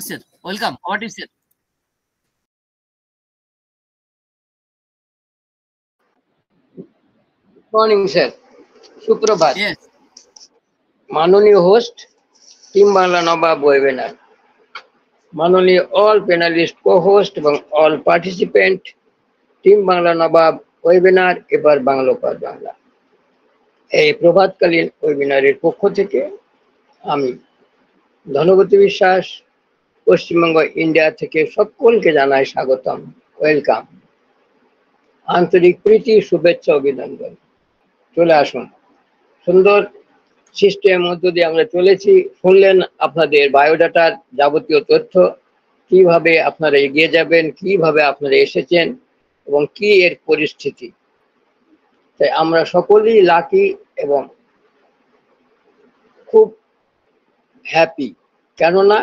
sir. Welcome. What is it? Morning, sir. Suprabhat. Yes. Manonio host, Team Bangla Nawab webinar. Manonio all panelist co-host এবং all participant, Team Bangla Nawab webinar এবার বাংলা পার বাংলা। এই প্রভাতকালীন ওয়েবিনারের পক্ষ থেকে আমি ধনপতি বিশ্বাস Paschimbanga India থেকে সকলকে জানাই স্বাগতম, ওয়েলকাম, আন্তরিক প্রীতি, শুভেচ্ছা, অভিনন্দন। চলে আসুন, সুন্দর সিস্টেমের মধ্য দিয়ে আমরা চলেছি। শুনলেন আপনাদের বায়োডাটার যাবতীয় তথ্য, কিভাবে আপনারা এগিয়ে যাবেন, কিভাবে আপনারা এসেছেন এবং কি এর পরিস্থিতি। তাই আমরা সকলেই লাকি এবং খুব হ্যাপি, কেননা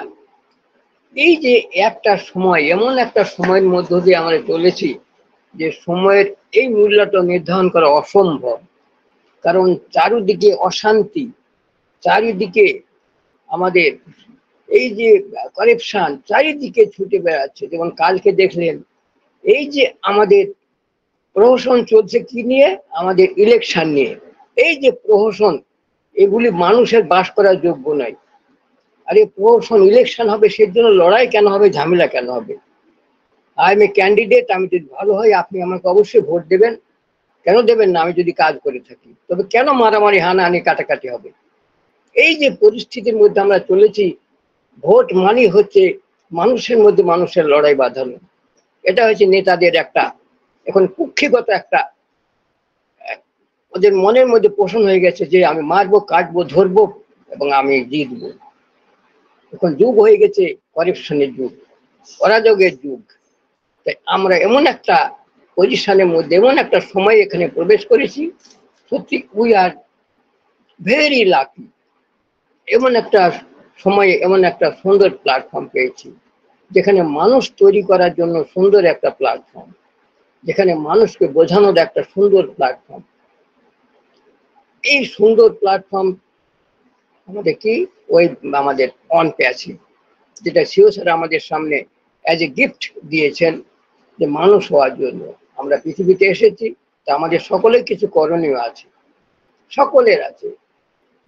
এই যে একটা সময়, এমন একটা সময়ের মধ্য দিয়ে আমরা চলেছি যে সময়ের এই মূল্যটা নির্ধারণ করা অসম্ভব। কারণ চারিদিকে অশান্তি, চারিদিকে আমাদের এই যে কারাপশন চারিদিকে ছুটে বেড়াচ্ছে। যেমন কালকে দেখলেন এই যে আমাদের প্রহসন চলছে কি নিয়ে, আমাদের ইলেকশন নিয়ে। এই যে প্রহসন, এগুলি মানুষের বাস করার যোগ্য নয়। আরে প্রহসন, ইলেকশন হবে, সেই জন্য লড়াই কেন হবে, ঝামেলা কেন হবে? আই এম এ ক্যান্ডিডেট, আমি যদি ভালো হয় আপনি আমাকে অবশ্যই ভোট দেবেন। কেন দেবেন না? আমি যদি কাজ করে থাকি, তবে কেন মারামারি, হানাহানি, কাটাকাটি হবে? এই যে পরিস্থিতির মধ্যে আমরা চলেছি, ভোট মানে হচ্ছে মানুষের মধ্যে মানুষের লড়াই বাঁধানো। এটা হচ্ছে নেতাদের একটা এখন কুক্ষিগত একটা ওদের মনের মধ্যে পোষণ হয়ে গেছে যে আমি মারবো, কাটবো, ধরবো এবং আমি জিতবো। এখন যুগ হয়ে গেছে কারাপশনের যুগ, অরাজকের যুগ। তাই আমরা এমন একটা পজিশনের মধ্যে, এমন একটা সময় এখানে প্রবেশ করেছি, সত্যি উই আর ভেরি লাকি। এমন একটা সময়ে এমন একটা সুন্দর প্ল্যাটফর্ম পেয়েছি, যেখানে মানুষ তৈরি করার জন্য সুন্দর একটা প্ল্যাটফর্ম, যেখানে মানুষকে বোঝানোর একটা সুন্দর প্ল্যাটফর্ম। এই সুন্দর প্ল্যাটফর্ম আমাদের কি, ওই আমাদের অন প্যাসিভ, যেটা সিও স্যার আমাদের সামনে অ্যাজ এ গিফট দিয়েছেন, যে মানুষ হওয়ার জন্য আমরা পৃথিবীতে এসেছি। তা আমাদের সকলের কিছু করণীয় আছে, সকলের আছে।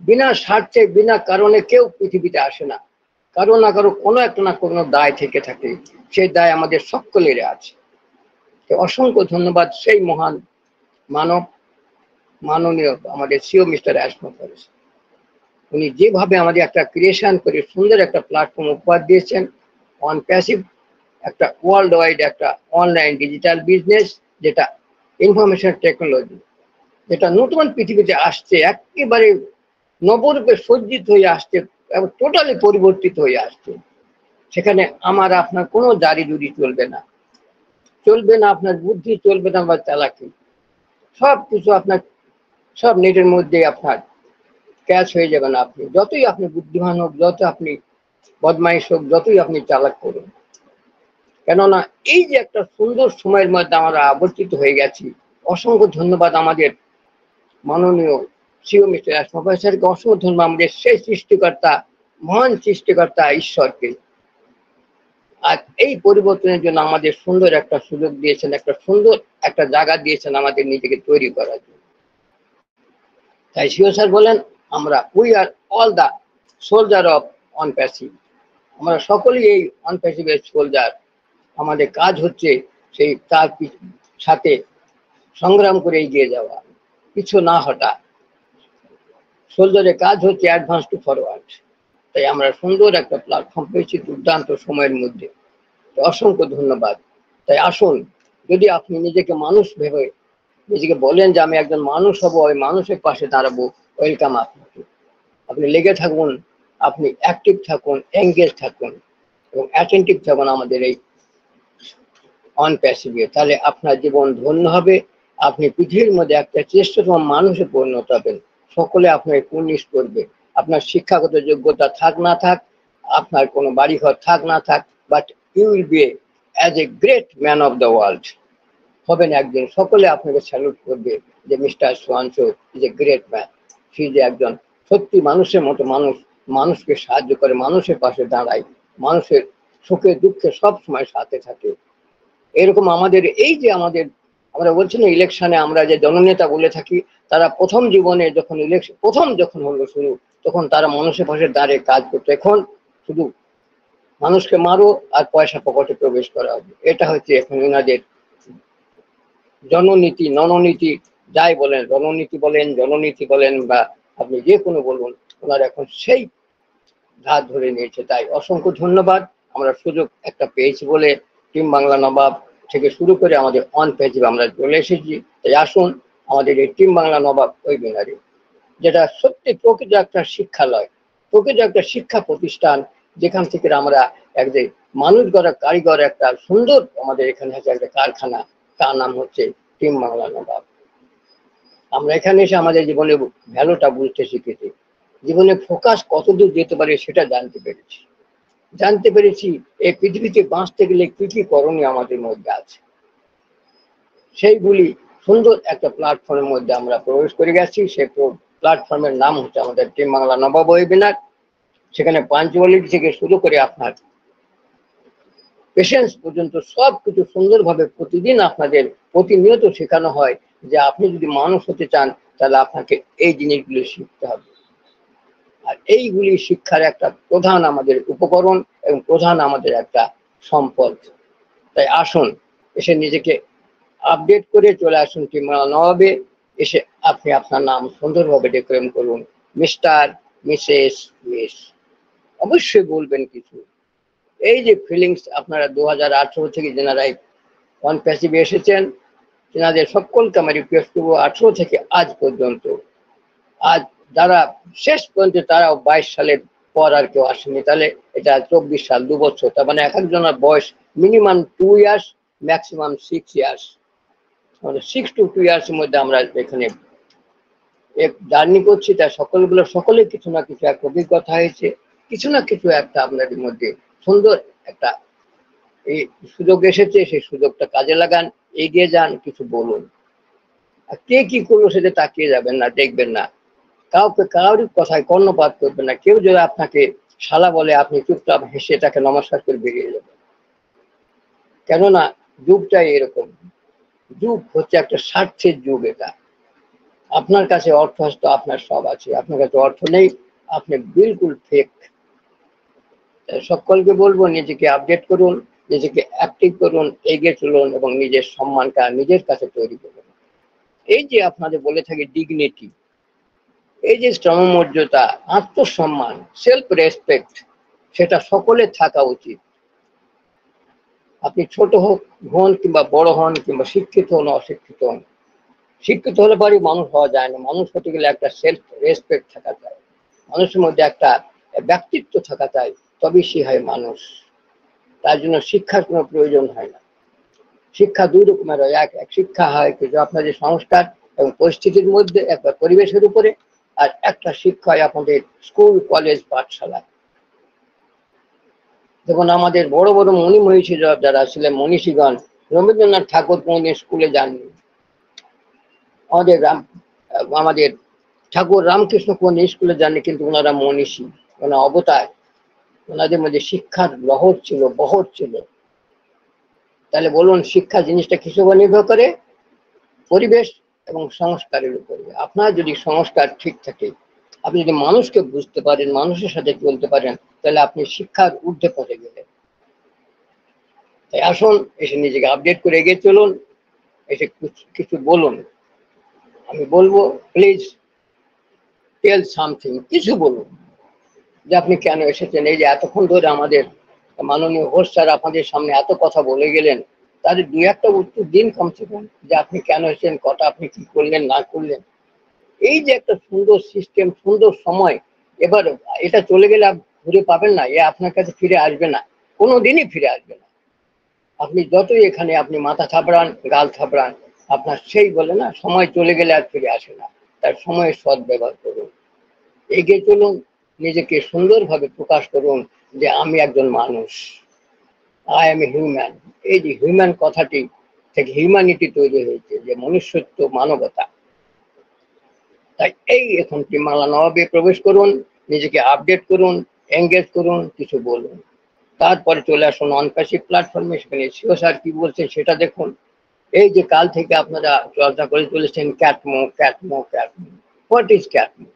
বিনা স্বার্থে, বিনা কারণে কেউ পৃথিবীতে আসে না। কারো না কারো কোনো একটা না কোনো দায় থেকে থাকে, সেই দায় আমাদের সকলের আছে। তো অসংখ্য ধন্যবাদ সেই মহান মানব, মাননীয় আমাদের সিও মিস্টার অ্যাশমো ফরেস্ট। উনি যেভাবে আমাদের একটা ক্রিয়েশন করে সুন্দর একটা প্ল্যাটফর্ম উপহার দিয়েছেন, অন প্যাসিভ, একটা ওয়ার্ল্ড ওয়াইড একটা অনলাইন ডিজিটাল বিজনেস, যেটা ইনফরমেশন টেকনোলজি, যেটা নতুন পৃথিবীতে আসছে, একেবারে নবরূপে সজ্জিত হয়ে আসছে এবং টোটালি পরিবর্তিত হয়ে আসছে। সেখানে আমার আপনার কোনো দাড়ি চলবে না, চলবে না আপনার বুদ্ধি, চলবে না বা চালাকি। সব কিছু আপনার সব নেটের মধ্যে আপনার ক্যাচ হয়ে যাবেন। আপনি যতই আপনি বুদ্ধিমান হোক, যত আপনি বদমাইশ হোক, যতই আপনি চালাক করুন, কেননা এই যে একটা সুন্দর সময়ের মধ্যে আমরা আবর্তিত হয়ে গেছি। অসংখ্য ধন্যবাদ আমাদের মাননীয় সিও মিস্টার অ্যাশমো ফরেস্ট স্যারকে, অসংখ্য ধন্যবাদ আমাদের সেই সৃষ্টিকর্তা, মহান সৃষ্টিকর্তা ঈশ্বরকে। আর এই পরিবর্তনের জন্য আমাদের সুন্দর একটা সুযোগ দিয়েছেন, একটা সুন্দর একটা জায়গা দিয়েছেন আমাদের নিজেকে তৈরি করার জন্য। তাই সিও স্যার বলেন, আমরা we are all the soldier of on passive. আমরা সকলেই এই অন প্যাসিভের সোলজার। আমাদের কাজ হচ্ছে সেই তার সাথে সংগ্রাম করে এগিয়ে যাওয়া, কিছু না হটা। সোলজারের কাজ হচ্ছে অ্যাডভান্স টু ফরওয়ার্ড। তাই আমরা সুন্দর একটা প্ল্যাটফর্ম পেয়েছি দুর্দান্ত সময়ের মধ্যে। অসংখ্য ধন্যবাদ। তাই আসুন, যদি আপনি নিজেকে মানুষ ভেবে নিজেকে বলেন যে আমি একজন মানুষ হব, ওই মানুষের পাশে দাঁড়াবো, ওয়েলকাম আপনাকে। আপনি লেগে থাকুন, আপনি অ্যাক্টিভ থাকুন, এঙ্গেজ থাকুন এবং অ্যাটেন্টিভ থাকুন আমাদের এই অন প্যাসিভে। তাহলে আপনার জীবন ধন্য হবে। আপনি পৃথিবীর মধ্যে একটা শ্রেষ্ঠতম মানুষে পরিণত হবেন। সকলে আপনাকে কুর্নিশ করবে। আপনার শিক্ষাগত যোগ্যতা থাক না থাক, আপনার কোনো বাড়িঘর থাক না থাক, but you will be as a great man of the world হবেন একদিন। সকলে আপনাকে স্যালুট করবে যে মিস্টার সোয়ানসো ইজ এ গ্রেট ম্যান। সে যে একজন সত্যি মানুষের মতো মানুষ, মানুষকে সাহায্য করে, মানুষের পাশে দাঁড়ায়, মানুষের সুখে দুঃখে সব সময় সাথে থাকে। এরকম আমাদের এই যে আমরা বলছি না ইলেকশনে আমরা যে জননেতা বলে থাকি, তারা প্রথম জীবনে যখন ইলেকশন প্রথম যখন হলো শুরু, তখন তারা মানুষের পাশে দাঁড়িয়ে কাজ করতো। এখন শুধু মানুষকে মারো আর পয়সা পকেটে প্রবেশ করা হবে, এটা হচ্ছে এখন ওনাদের জননীতি নননীতি যাই বলেন, জননীতি বলেন বা আপনি যে কোনো বলুন, ওনারা এখন সেই ধার ধরে নিয়েছে। তাই অসংখ্য ধন্যবাদ। আমরা সুযোগ একটা পেয়েছি বলে টিম বাংলা নবাব থেকে শুরু করে আমাদের অন পেজে আমরা চলে এসেছি। তাই আসুন আমাদের এই টিম বাংলা নবাব ওয়েবিনারে, যেটা সত্যি প্রকৃত একটা শিক্ষালয়, প্রকৃত একটা শিক্ষা প্রতিষ্ঠান, যেখান থেকে আমরা একজন মানুষ গড়া কারিগর একটা সুন্দর আমাদের এখানে আছে একটা কারখানা, তার নাম হচ্ছে টিম বাংলা নবাব। আমরা এখানে এসে আমাদের জীবনে ভ্যালুটা বুঝতে শিখেছি, জীবনে ফোকাস কতদূর যেতে পারে সেটা জানতে পেরেছি এই পৃথিবীতে বাঁচতে গেলে কি কি করণীয় আমাদের মধ্যে আছে, সেইগুলি সুন্দর একটা প্ল্যাটফর্মের মধ্যে আমরা প্রবেশ করে গেছি। সেই প্ল্যাটফর্মের নাম হচ্ছে আমাদের টিম বাংলা নবাব ওয়েবিনার। সেখানে পাঞ্চুয়ালিটি থেকে শুরু করে আপনার পেশেন্স পর্যন্ত সবকিছু সুন্দরভাবে প্রতিদিন আপনাদের প্রতিনিয়ত শেখানো হয় যে আপনি যদি মানুষ হতে চান তাহলে আপনাকে এই জিনিসগুলো শিখতে হবে। আর এইগুলি শিক্ষার একটা প্রধান আমাদের উপকরণ এবং প্রধান আমাদের একটা সম্পদ। তাই আসুন এসে নিজেকে আপডেট করে চলে আসুন টিম বাংলা নবাবে। এসে আপনি আপনার নাম সুন্দরভাবে ডেকোরেট করুন, মিস্টার, মিসেস, মিস, অবশ্যই বলবেন কিছু। এই যে ফিলিংস আপনারা 2018 থেকে যেনারা অন প্যাসিভে এসেছেন, তেনাদের সকলকে আমি রিকোয়েস্ট করবো 18 থেকে আজ পর্যন্ত, আজ যারা শেষ পর্যন্ত তারাও 22 সালের পর আর কেউ আসেনি, তাহলে এটা 24 সাল, 2 বছর, তার মানে এক একজনের বয়স মিনিমাম 2 ইয়ার্স, ম্যাক্সিমাম 6 ইয়ার্স, মানে 6 to 2 ইয়ার্সের মধ্যে আমরা এখানে এক জার্নি করছি। তাই সকলে কিছু না কিছু একটা অভিজ্ঞতা হয়েছে, কিছু না কিছু একটা আপনাদের মধ্যে সুন্দর একটা এই সুযোগ এসেছে, সেই সুযোগটা কাজে লাগান, এগিয়ে যান, কিছু বলুন। আর কে কি করলো সেটা তাকিয়ে যাবেন না, দেখবেন না, কারোর কথায় কর্ণপাত করবেন না। কেউ যদি আপনাকে শালা বলে আপনি চুপচাপ হেসে তাকে নমস্কার করে বেরিয়ে যাবেন, কেননা যুগটাই এরকম। যুগ হচ্ছে একটা স্বার্থের যুগ। এটা আপনার কাছে অর্থ হস্ত আপনার সব আছে, আপনার কাছে অর্থ নেই, আপনি বিলকুল ফেক। সকলকে বলবো নিজেকে আপডেট করুন, নিজেকে অ্যাক্টিভ করুন, এগিয়ে চলুন এবং নিজের সম্মানটা নিজের কাছে তৈরি করুন। এই যে আপনাদের বলে থাকি ডিগনিটি, এই যে শ্রমমর্যাদা, আত্মসম্মান, সেলফ রেসপেক্ট, সেটা সকলের থাকা উচিত। আপনি ছোট হন কিংবা বড় হন কিংবা শিক্ষিত হন অশিক্ষিত হন, শিক্ষিত হলে পরে মানুষ হওয়া যায় না। মানুষ হতে গেলে একটা সেলফ রেসপেক্ট থাকা চাই, মানুষের মধ্যে একটা ব্যক্তিত্ব থাকা চাই, তবেই সে হয় মানুষ। তার জন্য শিক্ষার কোনো প্রয়োজন হয় না। শিক্ষা দুই রকমের হয়, এক শিক্ষা হয় কিছু আপনাদের সংস্কার এবং পরিস্থিতির মধ্যে একটা পরিবেশের উপরে, আর একটা শিক্ষা হয় আপনাদের স্কুল কলেজ পাঠশালা। যেমন আমাদের বড় বড় মনীষী যারা ছিলেন মনীষীগণ, রবীন্দ্রনাথ ঠাকুর কোনদিন স্কুলে যাননি, আমাদের ঠাকুর রামকৃষ্ণ কোনদিন স্কুলে যাননি, কিন্তু ওনারা মনীষী, ওনার অবতার, ওনাদের মধ্যে শিক্ষার লহর ছিল, বহর ছিল। তাহলে বলুন শিক্ষা জিনিসটা কিসের উপর নির্ভর করে? পরিবেশ এবং সংস্কারের উপরে। আপনার যদি সংস্কার ঠিক থাকে, আপনি যদি মানুষকে বুঝতে পারেন, মানুষের সাথে চলতে পারেন, তাহলে আপনি শিক্ষার ঊর্ধ্বে পথে গেলেন। তাই আসুন এসে নিজেকে আপডেট করে এগিয়ে চলুন, এসে কিছু বলুন। আমি বলবো প্লিজ টেল সামথিং, কিছু বলুন যে আপনি কেন এসেছেন। এই যে এতক্ষণ ধরে আমাদের মাননীয় হোস্ট স্যার আপনাদের সামনে এত কথা বলে গেলেন, তাদের দুই একটা উত্তর দিন কমসে কম, যে আপনি কেন এসেছেন, কটা আপনি কি করলেন না করলেন। এই যে একটা সুন্দর সিস্টেম, সুন্দর সময়, এবার এটা চলে গেলে ঘুরে পাবেন না, এ আপনার কাছে ফিরে আসবে না, কোনোদিনই ফিরে আসবে না। আপনি যতই এখানে আপনি মাথা থাবড়ান, গাল থাবড়ান, আপনার সেই বলে না সময় চলে গেলে আর ফিরে আসে না। তার সময়ের সৎ ব্যবহার করুন, এগিয়ে চলুন, নিজেকে সুন্দরভাবে প্রকাশ করুন যে আমি একজন মানুষ, আই এম এ হিউম্যান। এই যে হিউম্যান কথাটি থেকে হিউম্যানিটি তৈরি হয়েছে, যে মনুষ্যত্ব, মানবতা। তাই এই এখন টিম বাংলা নবাবে প্রবেশ করুন, নিজেকে আপডেট করুন, এঙ্গেজ করুন, কিছু বলুন। তারপরে চলে আসুন অন প্যাসিভ প্ল্যাটফর্মে, সেখানে সিও স্যার কি বলছে সেটা দেখুন। এই যে কাল থেকে আপনারা চর্চা করে চলেছেন ক্যাটমো ক্যাটমো ক্যাটমো, হোয়াট ইজ ক্যাটমো?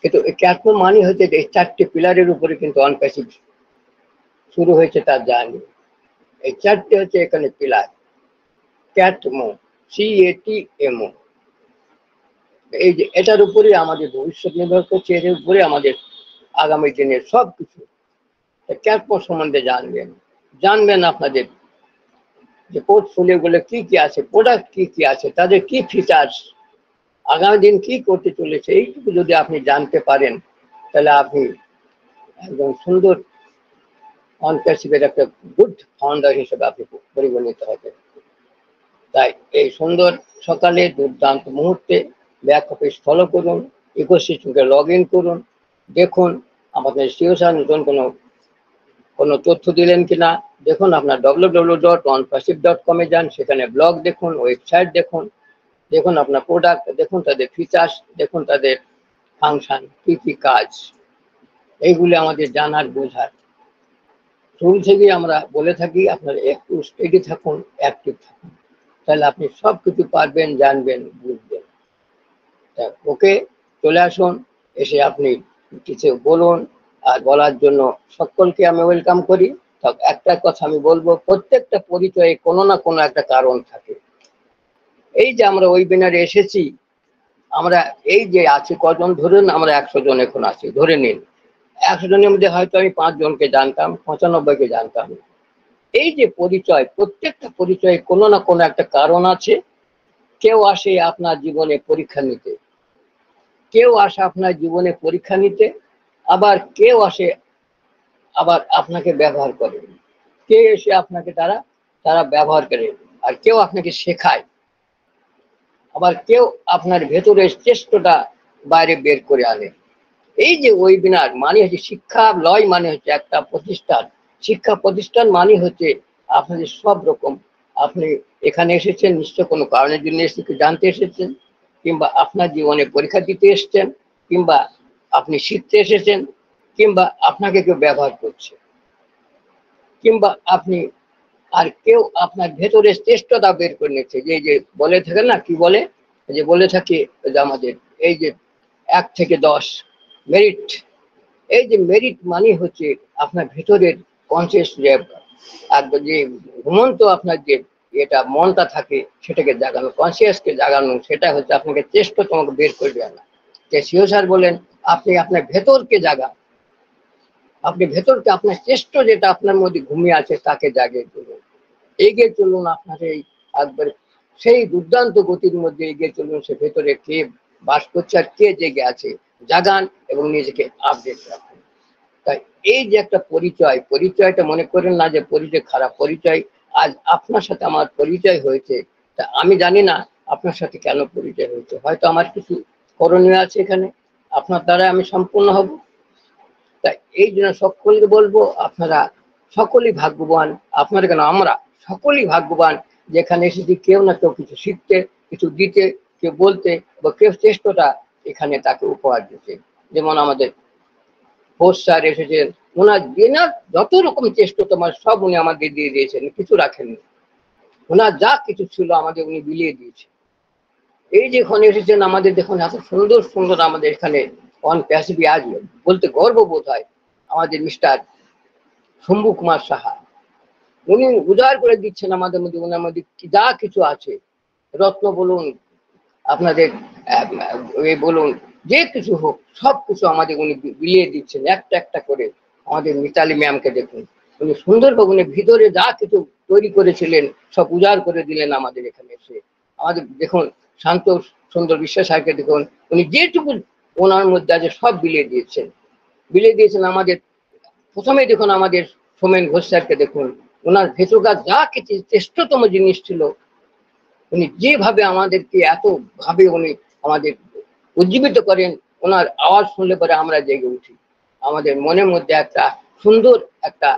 কিন্তু এই ক্যাটমো মানে হচ্ছে এই 4টে পিলারের উপরে কিন্তু অন প্যাসিভ শুরু হয়েছে তার জার্নি। এই 4টে হচ্ছে এখানে পিলার, ক্যাটমো, CATMO। এই যে এটার উপরে আমাদের ভবিষ্যৎ নির্ভর করছে, এর উপরে আমাদের আগামী দিনের সবকিছু। ক্যাটমো সম্বন্ধে জানবেন আপনাদের যে পোর্টফোলিও গুলো কি কি আছে, প্রোডাক্ট কি কি আছে, তাদের কি ফিচার্স, আগামী দিন কি করতে চলেছে, এইটুকু যদি আপনি জানতে পারেন তাহলে আপনি একদম সুন্দর অন প্যাসিভের একটা গুড ফাউন্ডার হিসেবে আপনি পরিগণিত হবেন। তাই এই সুন্দর সকালে দুর্দান্ত মুহূর্তে ব্যাক অফিস ফলো করুন, ইকোসিস্টেমকে লগ ইন করুন, দেখুন আমাদের সিও স্যার নতুন কোনো তথ্য দিলেন কিনা দেখুন। আপনার www.onpassive.com এ যান, সেখানে ব্লগ দেখুন, ওয়েবসাইট দেখুন, দেখুন আপনার প্রোডাক্ট দেখুন, তাদের ফিচার্স দেখুন, তাদের ফাংশন কি কি কাজ, এইগুলি আমাদের জানার বোঝার। শুরু থেকে আমরা বলে থাকি আপনারা একটু স্টেডি থাকুন, অ্যাক্টিভ থাকুন, তাহলে আপনি সব কিছু পারবেন, জানবেন, বুঝবেন। ওকে, চলে আসুন, এসে আপনি কিছু বলুন। আর বলার জন্য সকলকে আমি ওয়েলকাম করি। তবে একটা কথা আমি বলবো, প্রত্যেকটা পরিচয়ে কোনো না কোনো একটা কারণ থাকে। এই যে আমরা ওয়েবিনারে এসেছি, আমরা এই যে আছি কজন, ধরুন আমরা 100 জন এখন আছি, ধরে নিন 100 জনের মধ্যে হয়তো আমি 5 জনকে জানতাম, 95কে জানতাম। এই যে পরিচয়, প্রত্যেকটা পরিচয়ে কোনো না কোনো একটা কারণ আছে। কেউ আসে আপনার জীবনে পরীক্ষা নিতে, কেউ আসে আপনার জীবনে পরীক্ষা নিতে, আবার কেউ আসে আবার আপনাকে ব্যবহার করে, কে এসে আপনাকে তারা ব্যবহার করে, আর কেউ আপনাকে শেখায়, আবার কেউ আপনার ভেতরের চেষ্টাটা বাইরে বের করে আনে। এই যে ওয়েবিনার মানে হচ্ছে শিক্ষালয়, মানে হচ্ছে একটা প্রতিষ্ঠান। শিক্ষা প্রতিষ্ঠান মানে হচ্ছে আপনাদের সব রকম, আপনি এখানে এসেছেন নিশ্চয় কোনো কারণের জন্য এসেছেন, জানতে এসেছেন, কিংবা আপনার জীবনে পরীক্ষা দিতে এসেছেন, কিংবা আপনি শিখতে এসেছেন, কিংবা আপনাকে কেউ ব্যবহার করছে, কিংবা আপনি আর কেউ আপনার ভেতরের চেষ্টাটা বের করে নিচ্ছে। যে বলে থাকেন না, কি বলে, যে বলে থাকি যে আমাদের এই যে 1 থেকে 10 মেরিট, এই যে মেরিট মানে হচ্ছে আপনার ভেতরের কনসিয়াস যে ঘুমন্ত আপনার যে এটা মনটা থাকে, সেটাকে জাগানো, কনসিয়াসকে জাগানো, সেটা হচ্ছে আপনাকে চেষ্টা তোমাকে বের করে দেয় না। যে সিও স্যার বলেন আপনি আপনার ভেতরকে জাগান, আপনি ভেতরকে, আপনার চেষ্টা যেটা আপনার মধ্যে ঘুমিয়ে আছে তাকে জাগিয়ে তুলুন, এগিয়ে চলুন। আপনার এই একবার সেই দুর্দান্ত গতির মধ্যে এগিয়ে চলুন। সে ভেতরে কে বাস করছে আর কে জেগে আছে, জাগান এবং নিজেকে আপডেট রাখুন। তাই এই যে একটা পরিচয়টা মনে করেন না যে পরিচয় খারাপ, পরিচয় আজ আপনার সাথে আমার পরিচয় হয়েছে, তা আমি জানি না আপনার সাথে কেন পরিচয় হয়েছে, হয়তো আমার কিছু করণীয় আছে এখানে, আপনার দ্বারা আমি সম্পূর্ণ হব। তাই এই জন্য সকলকে বলবো, আপনারা সকলেই ভাগ্যবান, আপনারা কেন আমরা সকলেই ভাগ্যবান, যেখানে এসেছি কেউ না কেউ কিছু শিখতে, কিছু দিতে, কেউ বলতে, বা কেউ চেষ্টাটা এখানে তাকে উপহার দিতে। যেমন আমাদের হোস স্যার এসেছেন, ওনার যত রকম চেষ্টা তোমার সব উনি আমাদের দিয়ে দিয়েছেন, কিছু রাখেননি। ওনার যা কিছু ছিল আমাদের উনি বিলিয়ে দিয়েছেন। এই যে এখানে এসেছেন, আমাদের দেখুন এত সুন্দর সুন্দর আমাদের এখানে অন প্যাসিভে আজ বলতে গর্ব বোধ হয়, আমাদের মিস্টার শম্ভু কুমার সাহা, উনি উজাড় করে দিচ্ছেন আমাদের মধ্যে, ওনার মধ্যে যা কিছু আছে, রত্ন বলুন, আপনাদের বলুন, যে কিছু হোক, সব কিছু আমাদের উনি বিলিয়ে দিচ্ছেন একটা একটা করে। আমাদের মিতালি ম্যামকে দেখুন, উনি সুন্দরভাবে উনি ভিতরে যা কিছু তৈরি করেছিলেন সব উজাড় করে দিলেন আমাদের এখানে এসে। আমাদের দেখুন শান্ত সুন্দর বিশ্বাস স্যারকে দেখুন, উনি যেটুকু ওনার মধ্যে আছে সব বিলিয়ে দিয়েছেন আমাদের। প্রথমে দেখুন আমাদের সোমেন ঘোষ স্যারকে দেখুন, ওনার ভেতরকার যা কিছু শ্রেষ্ঠতম জিনিস ছিল, উনি যেভাবে আমাদেরকে এত ভাবে উনি আমাদের উজ্জীবিত করেন, ওনার আওয়াজ শুনলে পরে আমরা জেগে উঠি, আমাদের মনের মধ্যে একটা সুন্দর একটা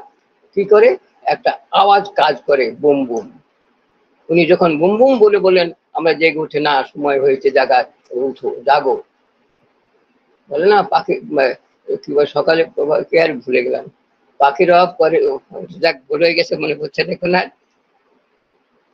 কি করে একটা আওয়াজ কাজ করে, বুম বুম। উনি যখন বুম বুম বলে বলেন, আমরা জেগে উঠে, না সময় হয়েছে জাগার, উঠো জাগো, বলে না পাখি কি বলে সকালে কে আর ভুলে গেলাম, পাখি রব করে, যাক ভুলে গেছে মনে পড়ছে দেখো না,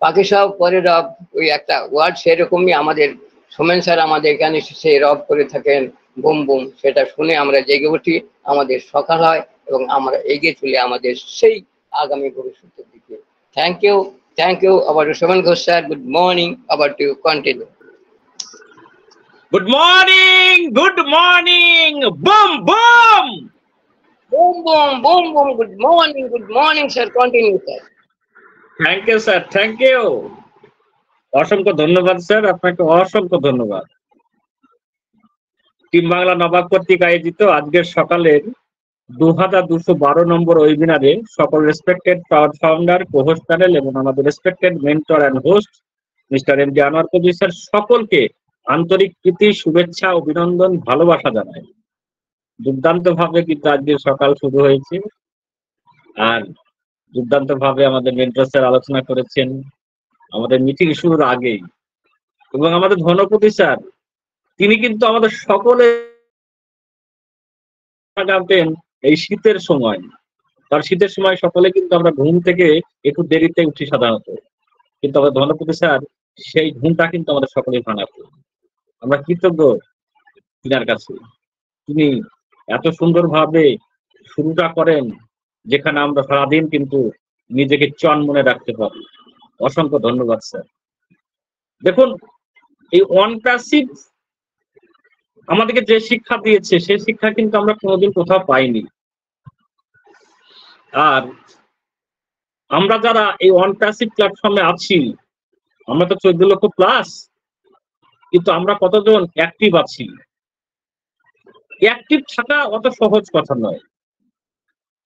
পাখি সব করে রব, ওই একটা ওয়ার্ড সেরকমই। আমাদের সোমেন স্যার আমাদের এখানে সেই রব করে থাকেন বুম বুম, সেটা শুনে আমরা জেগে উঠি, আমাদের সকাল হয় এবং আমরা এগিয়ে চলি আমাদের সেই আগামী ভবিষ্যতের দিকে। থ্যাংক ইউ আবার Somen Ghosh sir, good morning, আবার to continue. Good morning, good morning, boom, boom. Boom, boom, boom, boom. Good morning, sir. Continue, sir. Thank you, sir. Thank you. অসংখ্য ধন্যবাদ স্যার, আপনাকে অসংখ্য ধন্যবাদ। টিম বাংলা নবাব কর্তৃক আয়োজিত আজকের সকালের 2212 নম্বর ওয়েবিনারে সকল respected proud founder, co-host panel এবং আমাদের respected mentor and host mister MD. Anwar Kabir sir সকলকে আন্তরিক প্রীতি, শুভেচ্ছা, অভিনন্দন, ভালোবাসা জানাই। দুর্দান্ত ভাবে কিন্তু আজকে সকাল শুরু হয়েছে, আর দুর্দান্ত ভাবে আমাদের মেন্টর স্যার আলোচনা করেছেন আমাদের মিটিং শুরুর আগেই। এবং আমাদের ধনপতি স্যার, তিনি কিন্তু আমাদের সকলে জানতেন এই শীতের সময়, কারণ শীতের সময় সকলে কিন্তু আমরা ঘুম থেকে একটু দেরিতে উঠি সাধারণত, কিন্তু আমাদের ধনপতি স্যার সেই ঘুমটা কিন্তু আমাদের সকলেই ভাঙাতো। আমরা কৃতজ্ঞ তিনার কাছে, তিনি এত সুন্দরভাবে শুরুটা করেন যেখানে আমরা সারাদিন কিন্তু নিজেকে চনমনে রাখতে পারি। অসংখ্য ধন্যবাদ স্যার। দেখুন, এই অন প্যাসিভ আমাদেরকে যে শিক্ষা দিয়েছে সেই শিক্ষা কিন্তু আমরা কোনোদিন কোথাও পাইনি। আর আমরা যারা এই অন প্যাসিভ প্ল্যাটফর্মে আছি, আমরা তো 14 লক্ষ প্লাস, কিন্তু আমরা কতজন অ্যাক্টিভ আছি? অ্যাক্টিভ থাকা অত সহজ কথা নয়।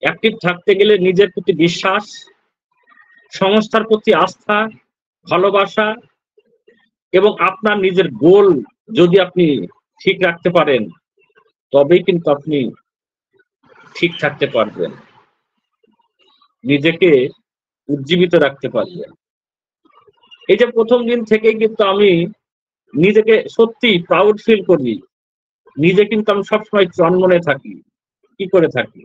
অ্যাক্টিভ থাকতে গেলে নিজের প্রতি বিশ্বাস, সংস্থার প্রতি আস্থা, ভালোবাসা এবং আপনার নিজের গোল যদি আপনি ঠিক রাখতে পারেন, তবেই কিন্তু আপনি ঠিক থাকতে পারবেন, নিজেকে উজ্জীবিত রাখতে পারবেন। এই যে প্রথম দিন থেকে কিন্তু আমি নিজেকে সত্যি প্রাউড ফিল করি, নিজে কিন্তু আমি সবসময় চনমনে থাকি। কি করে থাকি?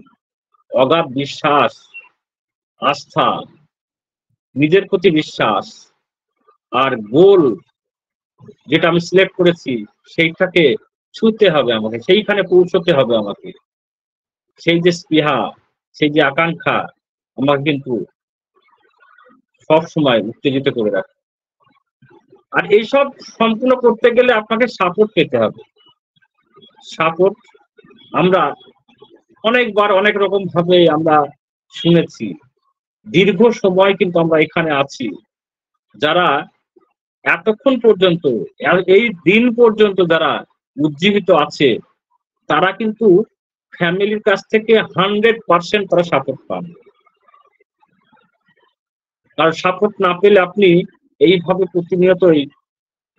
অগাধ বিশ্বাস, আস্থা, নিজের প্রতি বিশ্বাস, আর গোল যেটা আমি সিলেক্ট করেছি সেইটাকে ছুঁতে হবে আমাকে, সেইখানে পৌঁছতে হবে আমাকে। সেই যে স্পৃহা, সেই যে আকাঙ্ক্ষা আমাকে কিন্তু সব সময় উত্তেজিত করে রাখে। আর এইসব সম্পূর্ণ করতে গেলে আপনাকে সাপোর্ট পেতে হবে। সাপোর্ট আমরা অনেকবার অনেক রকম ভাবে আমরা শুনেছি। দীর্ঘ সময় কিন্তু আমরা এখানে আছি, যারা এতক্ষণ পর্যন্ত, এই দিন পর্যন্ত যারা উজ্জীবিত আছে, তারা কিন্তু ফ্যামিলির কাছ থেকে 100% তারা সাপোর্ট পান। কারণ সাপোর্ট না পেলে আপনি এইভাবে প্রতিনিয়তই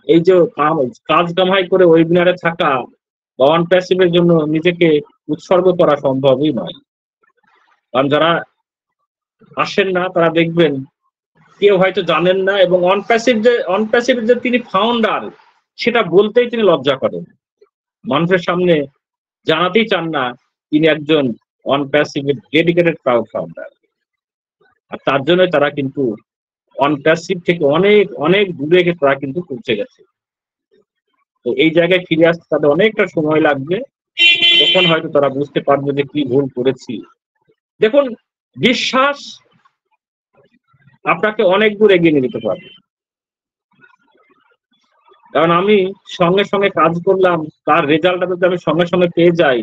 এই যে কাজ কামাই করে ওয়েবিনারে থাকা বা অন প্যাসিভের জন্য নিজেকে উৎসর্গ করা সম্ভবই নয়। কারণ যারা আসেন না তারা দেখবেন কেউ হয়তো জানেন না, এবং অন প্যাসিভ যে তিনি ফাউন্ডার সেটা বলতেই তিনি লজ্জা করেন, মানুষের সামনে জানাতেই চান না তিনি একজন অন প্যাসিভের ডেডিকেটেড প্রাউড ফাউন্ডার। আর তার জন্য তারা কিন্তু অন প্যাসিভ থেকে অনেক অনেক দূরে তারা কিন্তু পৌঁছে গেছে। তো এই জায়গায় ফিরে আসতে তাদের অনেকটা সময় লাগবে, তখন হয়তো তারা বুঝতে পারবে যে কি ভুল করেছি। দেখুন, বিশ্বাস আপনাকে অনেক দূর এগিয়ে নিয়ে যেতে পারবে। কারণ আমি সঙ্গে সঙ্গে কাজ করলাম, তার রেজাল্টটা যদি আমি সঙ্গে সঙ্গে পেয়ে যাই,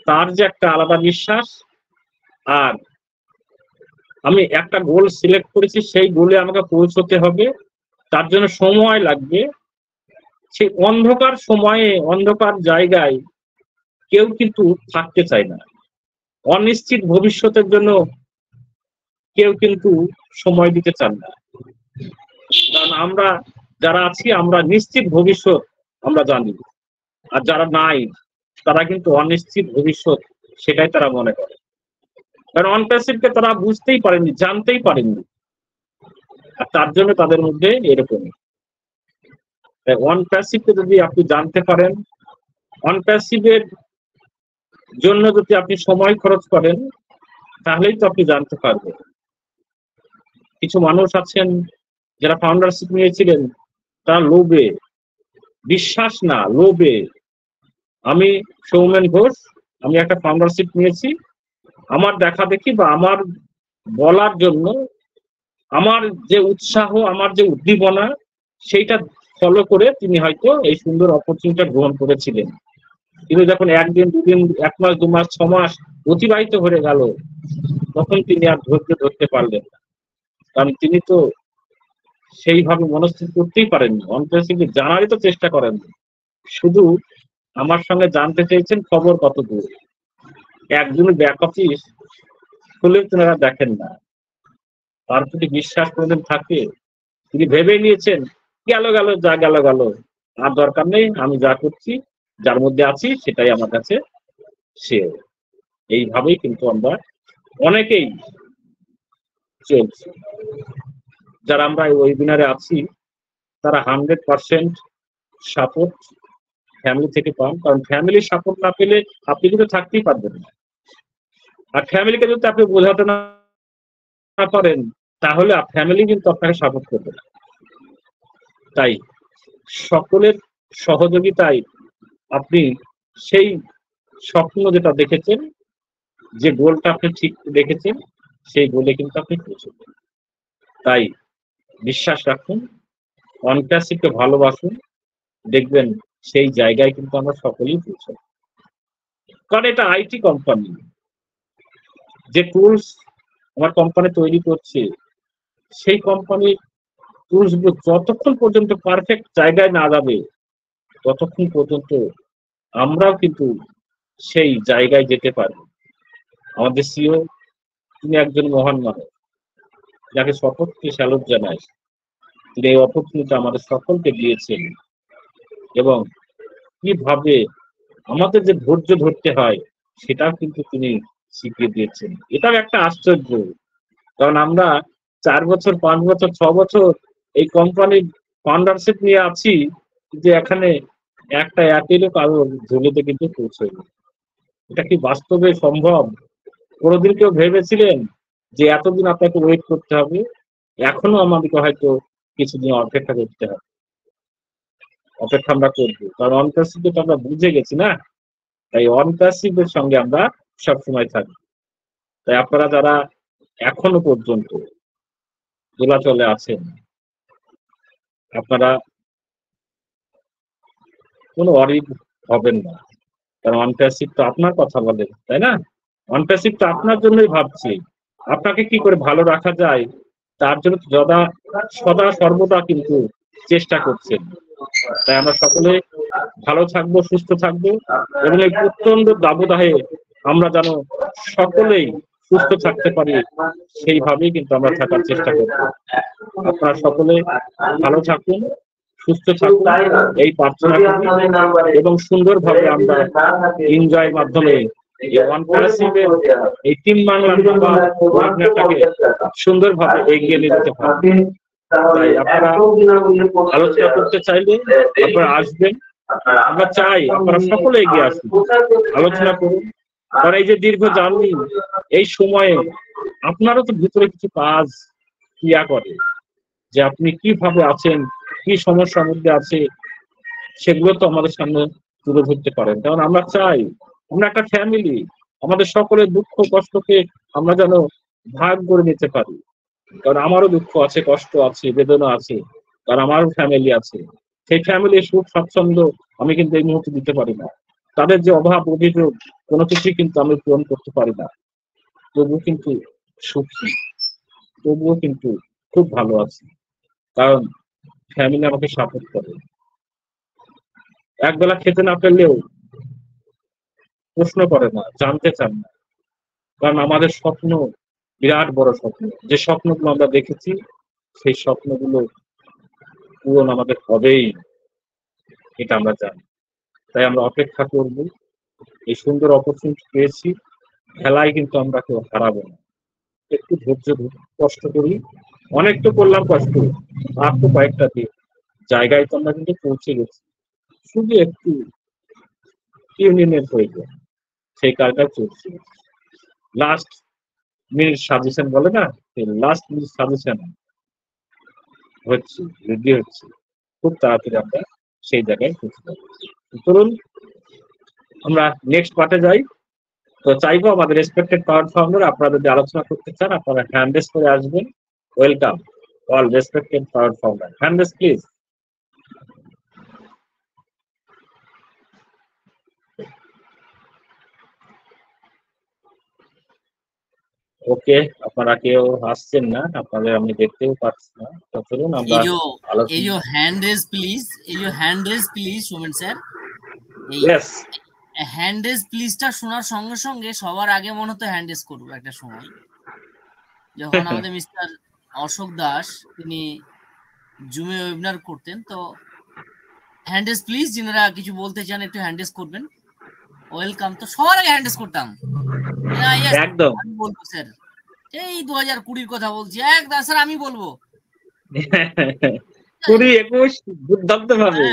তার যে একটা আলাদা বিশ্বাস, আর আমি একটা গোল সিলেক্ট করেছি সেই গোলে আমাকে পৌঁছতে হবে, তার জন্য সময় লাগবে। সেই অন্ধকার সময়ে, অন্ধকার জায়গায় কেউ কিন্তু থাকতে চায় না। অনিশ্চিত ভবিষ্যতের জন্য কেউ কিন্তু সময় দিতে চান না। কারণ আমরা যারা আছি, আমরা নিশ্চিত ভবিষ্যৎ আমরা জানি, আর যারা নাই তারা কিন্তু অনিশ্চিত ভবিষ্যৎ সেটাই তারা মনে করে। কারণ অনপ্যাসিভকে তারা বুঝতেই পারেনি, জানতেই পারেননি, আর তার জন্য তাদের মধ্যে এরকমই। অনপ্যাসিভকে যদি আপনি জানতে পারেন, অনপ্যাসিভের জন্য যদি আপনি সময় খরচ করেন, তাহলেই তো আপনি জানতে পারবেন। কিছু মানুষ আছেন যারা ফাউন্ডারশিপ নিয়েছিলেন, তারা লোভে, বিশ্বাস না লোভে, আমি সৌমেন ঘোষ, আমি একটা ফাউন্ডারশিপ নিয়েছি, আমার দেখা দেখি বা আমার বলার জন্য আমার যে উৎসাহ, আমার যে উদ্দীপনা, সেইটা ফলো করে তিনি হয়তো এই সুন্দর অপরচুনিটি গ্রহণ করেছিলেন। কিন্তু যখন একদিন দুদিন, 1 মাস 2 মাস 6 মাস অতিবাহিত হয়ে গেল, তখন তিনি আর ধৈর্য ধরতে পারলেন না। কারণ তিনি তো সেইভাবে মনস্থির করতেই পারেননি, অন্তরে জানারই তো চেষ্টা করেননি। শুধু আমার সঙ্গে জানতে চেয়েছেন খবর কত দূর। একজনের ব্যাক অফিস খুলে তেনারা দেখেন না, তার প্রতি বিশ্বাস কোনদিন থাকে? তিনি ভেবে নিয়েছেন গেল গেল, যা গেল গেল, আর দরকার নেই, আমি যা করছি, যার মধ্যে আছি সেটাই আমার কাছে সে। এইভাবেই কিন্তু আমরা অনেকেই চলছি। যারা আমরা এই ওয়েবিনারে আছি, তারা 100% সাপোর্ট ফ্যামিলি থেকে পান। কারণ ফ্যামিলির সাপোর্ট না পেলে আপনি কিন্তু থাকতেই পারবেন না। আর ফ্যামিলিকে যদি আপনি বোঝাতে না পারেন, তাহলে ফ্যামিলি কিন্তু আপনাকে সাপোর্ট করবে না। তাই সকলের সহযোগিতায় আপনি সেই স্বপ্ন যেটা দেখেছেন, যে গোলটা আপনি ঠিক দেখেছেন, সেই গোলে কিন্তু আপনি পৌঁছবেন। তাই বিশ্বাস রাখুন, অনপ্যাসিভকে ভালোবাসুন, দেখবেন সেই জায়গায় কিন্তু আমরা সকলেই পৌঁছাব। কারণ এটা আইটি কোম্পানি, যে টুলস আমার কোম্পানি তৈরি করছে, সেই কোম্পানির টুলস গুলো যতক্ষণ পর্যন্ত পারফেক্ট জায়গায় না যাবে, ততক্ষণ পর্যন্ত আমরাও কিন্তু সেই জায়গায় যেতে পারি। আমাদের সিও, তিনি একজন মহান মানুষ, যাকে সকলকে স্যালুট জানাই। তিনি এই অপরচুনিটি আমাদের সকলকে দিয়েছেন, এবং কিভাবে আমাদের যে ধৈর্য ধরতে হয় সেটাও কিন্তু তিনি শিখিয়ে দিয়েছেন। এটাও একটা আশ্চর্য, কারণ আমরা 4 বছর 5 বছর 6 বছর এই কোম্পানির ফাউন্ডারশিপ নিয়ে আছি, যে এখানে একটা অ্যাপেলও কারো ঝুলিতে কিন্তু পৌঁছয়নি। এটা কি বাস্তবে সম্ভব? কোনোদিন কেউ ভেবেছিলেন যে এতদিন আপনাকে ওয়েট করতে হবে? এখনো আমাদেরকে হয়তো কিছুদিন অপেক্ষা করতে হবে। অপেক্ষা আমরা করবো, কারণ অনপ্যাসিভ তো আমরা বুঝে গেছি না। তাই অনপ্যাসিভের সঙ্গে আমরা সবসময় থাকি। তাই আপনারা যারা এখনো পর্যন্ত দোলাচলে আছেন, আপনারা কোনো অরিড হবেন না। কারণ অনপ্যাসিভ তো আপনার কথা বলে, তাই না? অনপ্যাসিভ তো আপনার জন্যই ভাবছি, আপনাকে কি করে ভালো রাখা যায় তার জন্য সদা সর্বদা কিন্তু চেষ্টা করছেন। তাই আমরা সকলে ভালো থাকবো, সুস্থ থাকবো, এবং এই প্রচন্ড দাবদাহে আমরা যেন সকলেই সুস্থ থাকতে পারি, সেইভাবেই কিন্তু আমরা থাকার চেষ্টা করব। আপনারা সকলে ভালো থাকুন, সুস্থ থাকুন, এই প্রার্থনা করি, এবং সুন্দরভাবে আমরা এনজয়ের মাধ্যমে এই টিম বাংলা সুন্দরভাবে এগিয়ে নিয়ে যেতে পারবো। তাই আপনারা আলোচনা করতে চাইলে আপনারা আসবেন, আমরা চাই আপনারা সকলে এগিয়ে আসুন, আলোচনা করুন। কারণ এই যে দীর্ঘ জার্নি, এই সময়ে আপনারও তো ভিতরে কিছু কাজ ক্রিয়া করে, যে আপনি কিভাবে আছেন, কি সমস্যার মধ্যে আছে, সেগুলো তো আমাদের সামনে তুলে ধরতে পারেন। কারণ আমরা চাই, আমরা একটা ফ্যামিলি, আমাদের সকলের দুঃখ কষ্টকে আমরা যেন ভাগ করে নিতে পারি। কারণ আমারও দুঃখ আছে, কষ্ট আছে, বেদনা আছে, কারণ আমারও ফ্যামিলি আছে। সেই ফ্যামিলির সুখ স্বাচ্ছন্দ্য আমি কিন্তু এই মুহূর্তে দিতে পারি না। তাদের যে অভাব অভিযোগ, কোনো কিছুই কিন্তু আমি পূরণ করতে পারি না। তবুও কিন্তু সুখী, তবুও কিন্তু খুব ভালো আছি, কারণ ফ্যামিলি আমাকে সাপোর্ট করে। একবেলা খেতে না পেলেও প্রশ্ন করে না, জানতে চান না। কারণ আমাদের স্বপ্ন বিরাট বড় স্বপ্ন, যে স্বপ্নগুলো আমরা দেখেছি, সেই স্বপ্নগুলো পূরণ আমাদের হবেই, এটা আমরা জানি। তাই আমরা অপেক্ষা করব। এই সুন্দর অপরচুনিটি পেয়েছি, খেলায় কিন্তু আমরা কেউ হারাবো না। একটু ধৈর্য ধরে কষ্ট করি, অনেক তো করলাম কষ্ট, আর তো কয়েকটা দিন, জায়গায় তো আমরা কিন্তু পৌঁছে গেছি, শুধু একটু ইউনিয়নের প্রয়োজন, সেই কাজটা চলছে। লাস্ট মিনিট সাজেশন বলে না, লাস্ট মিনিট সাজেশন হচ্ছে, রেডি হচ্ছে, খুব তাড়াতাড়ি আমরা সেই জায়গায় পৌঁছে যাবো। চলুন আমরা নেক্সট পার্টে যাই। তো চাইবো আমাদের রেসপেক্টেড পাওয়ার ফাউন্ডার, আপনারা যদি আলোচনা করতে চান আপনারা হ্যান্ড রেজ করে আসবেন। Welcome all respected power founder, hand raise please. Okay, আপনারা কেউ আসছেন না, আপনাদের আমি দেখতেও পাচ্ছি না। তো চলুন আমরা এই যে হ্যান্ড রেজ প্লিজ, এই যে hand raise please Suman sir, এই হ্যান্ড রেজ প্লিজটা শোনার সঙ্গে সঙ্গে সবার আগে মনে হতো হ্যান্ড রেজ করবো একটা সময়, যখন আমাদের মিস্টার অশোক দাস তিনি জুমে ওয়েবিনার করতেন। তো হ্যান্ড রেজ প্লিজ, যিনারা কিছু বলতে চান একটু হ্যান্ড রেজ করবেন, ওয়েলকাম। তো সবার আগে হ্যান্ড রেজ করতাম, একদম আমি বলবো স্যার, এই 2020 কথা বলছি, একদম স্যার আমি বলবো 2021 দুর্দান্ত ভাবে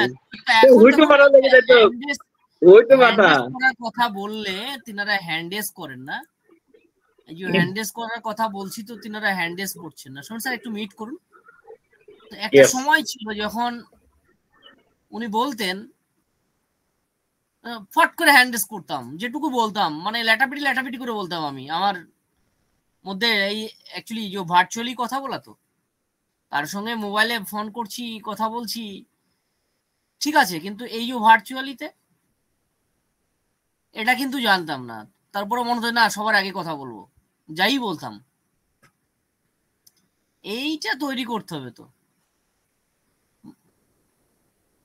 কথা বললে তিনারা হ্যান্ডেস করেন না। এই যে হ্যান্ডেস করার কথা বলছি তো তিনারা হ্যান্ডেস করছেন না। শুনুন স্যার একটু মিট করুন। একটা সময় ছিল যখন উনি বলতেন ফট করে হ্যান্ডেস করতাম, যেটুকু বলতাম মানে ল্যাটাপিটি করে বলতাম। আমি আমার মধ্যে এই অ্যাকচুয়ালি যে ভার্চুয়ালি কথা বলা, তো তার সঙ্গে মোবাইলে ফোন করছি কথা বলছি ঠিক আছে, কিন্তু এই যে ভার্চুয়ালিতে এটা কিন্তু জানতাম না। তারপরে মনে হয় না সবার আগে কথা বলবো, যাই বলতাম। এইটা তৈরি করতে হবে। তো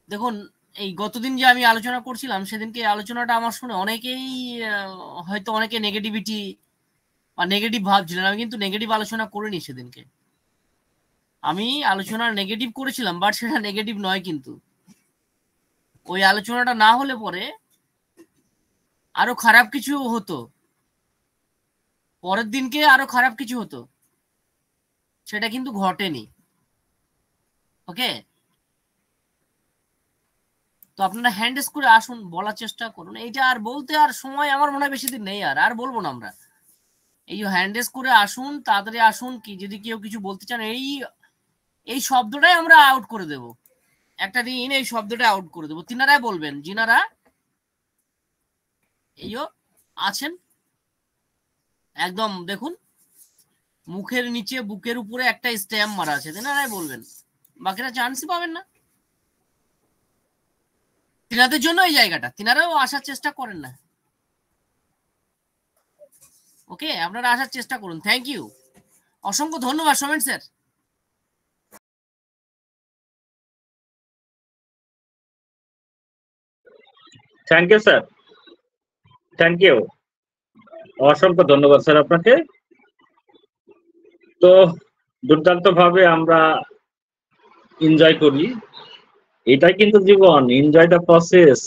দেখুন এই গতদিন যে আমি আলোচনা করছিলাম, সেদিনকে আলোচনাটা আমার শুনে অনেকেই হয়তো অনেকে নেগেটিভিটি বা নেগেটিভ ভাবছিলেন। আমি কিন্তু নেগেটিভ আলোচনা করিনি সেদিনকে, আমি আলোচনা নেগেটিভ করেছিলাম, বাট সেটা নেগেটিভ নয়। কিন্তু ওই আলোচনাটা না হলে পরে আরো খারাপ কিছু হতো, পরের দিনকে আরো খারাপ কিছু হতো, সেটা কিন্তু ঘটেনি। ওকে, তো আপনারা হ্যান্ডেস করে আসুন, বলার চেষ্টা করুন। এইটা আর বলতে আর সময় আমার মনে হয় বেশি দিন নেই, আর বলবো না আমরা। এই যে হ্যান্ডেস করে আসুন, তাড়াতাড়ি আসুন। কি যদি কেউ কিছু বলতে চান, এই শব্দটাই আমরা আউট করে দেব একটা দিন, এই শব্দটা আউট করে দেবো। তিনারাই বলবেন যিনারা এই আছেন একদম, দেখুন মুখের নিচে বুকের উপরে একটা স্ট্যাম্প মারা আছে, তিনারাই বলবেন, বাকিরা চান্সই পাবেন না। তিনাদের জন্য এই জায়গাটা, তিনারাও আসার চেষ্টা করেন না। ওকে, আপনারা আসার চেষ্টা করুন। থ্যাংক ইউ, অসংখ্য ধন্যবাদ Somen sir. Thank you sir, thank you, অসংখ্য ধন্যবাদ স্যার আপনাকে। তো দুর্দান্ত ভাবে আমরা এনজয় করি, এটাই কিন্তু জীবন, এনজয় দ্য প্রসেস।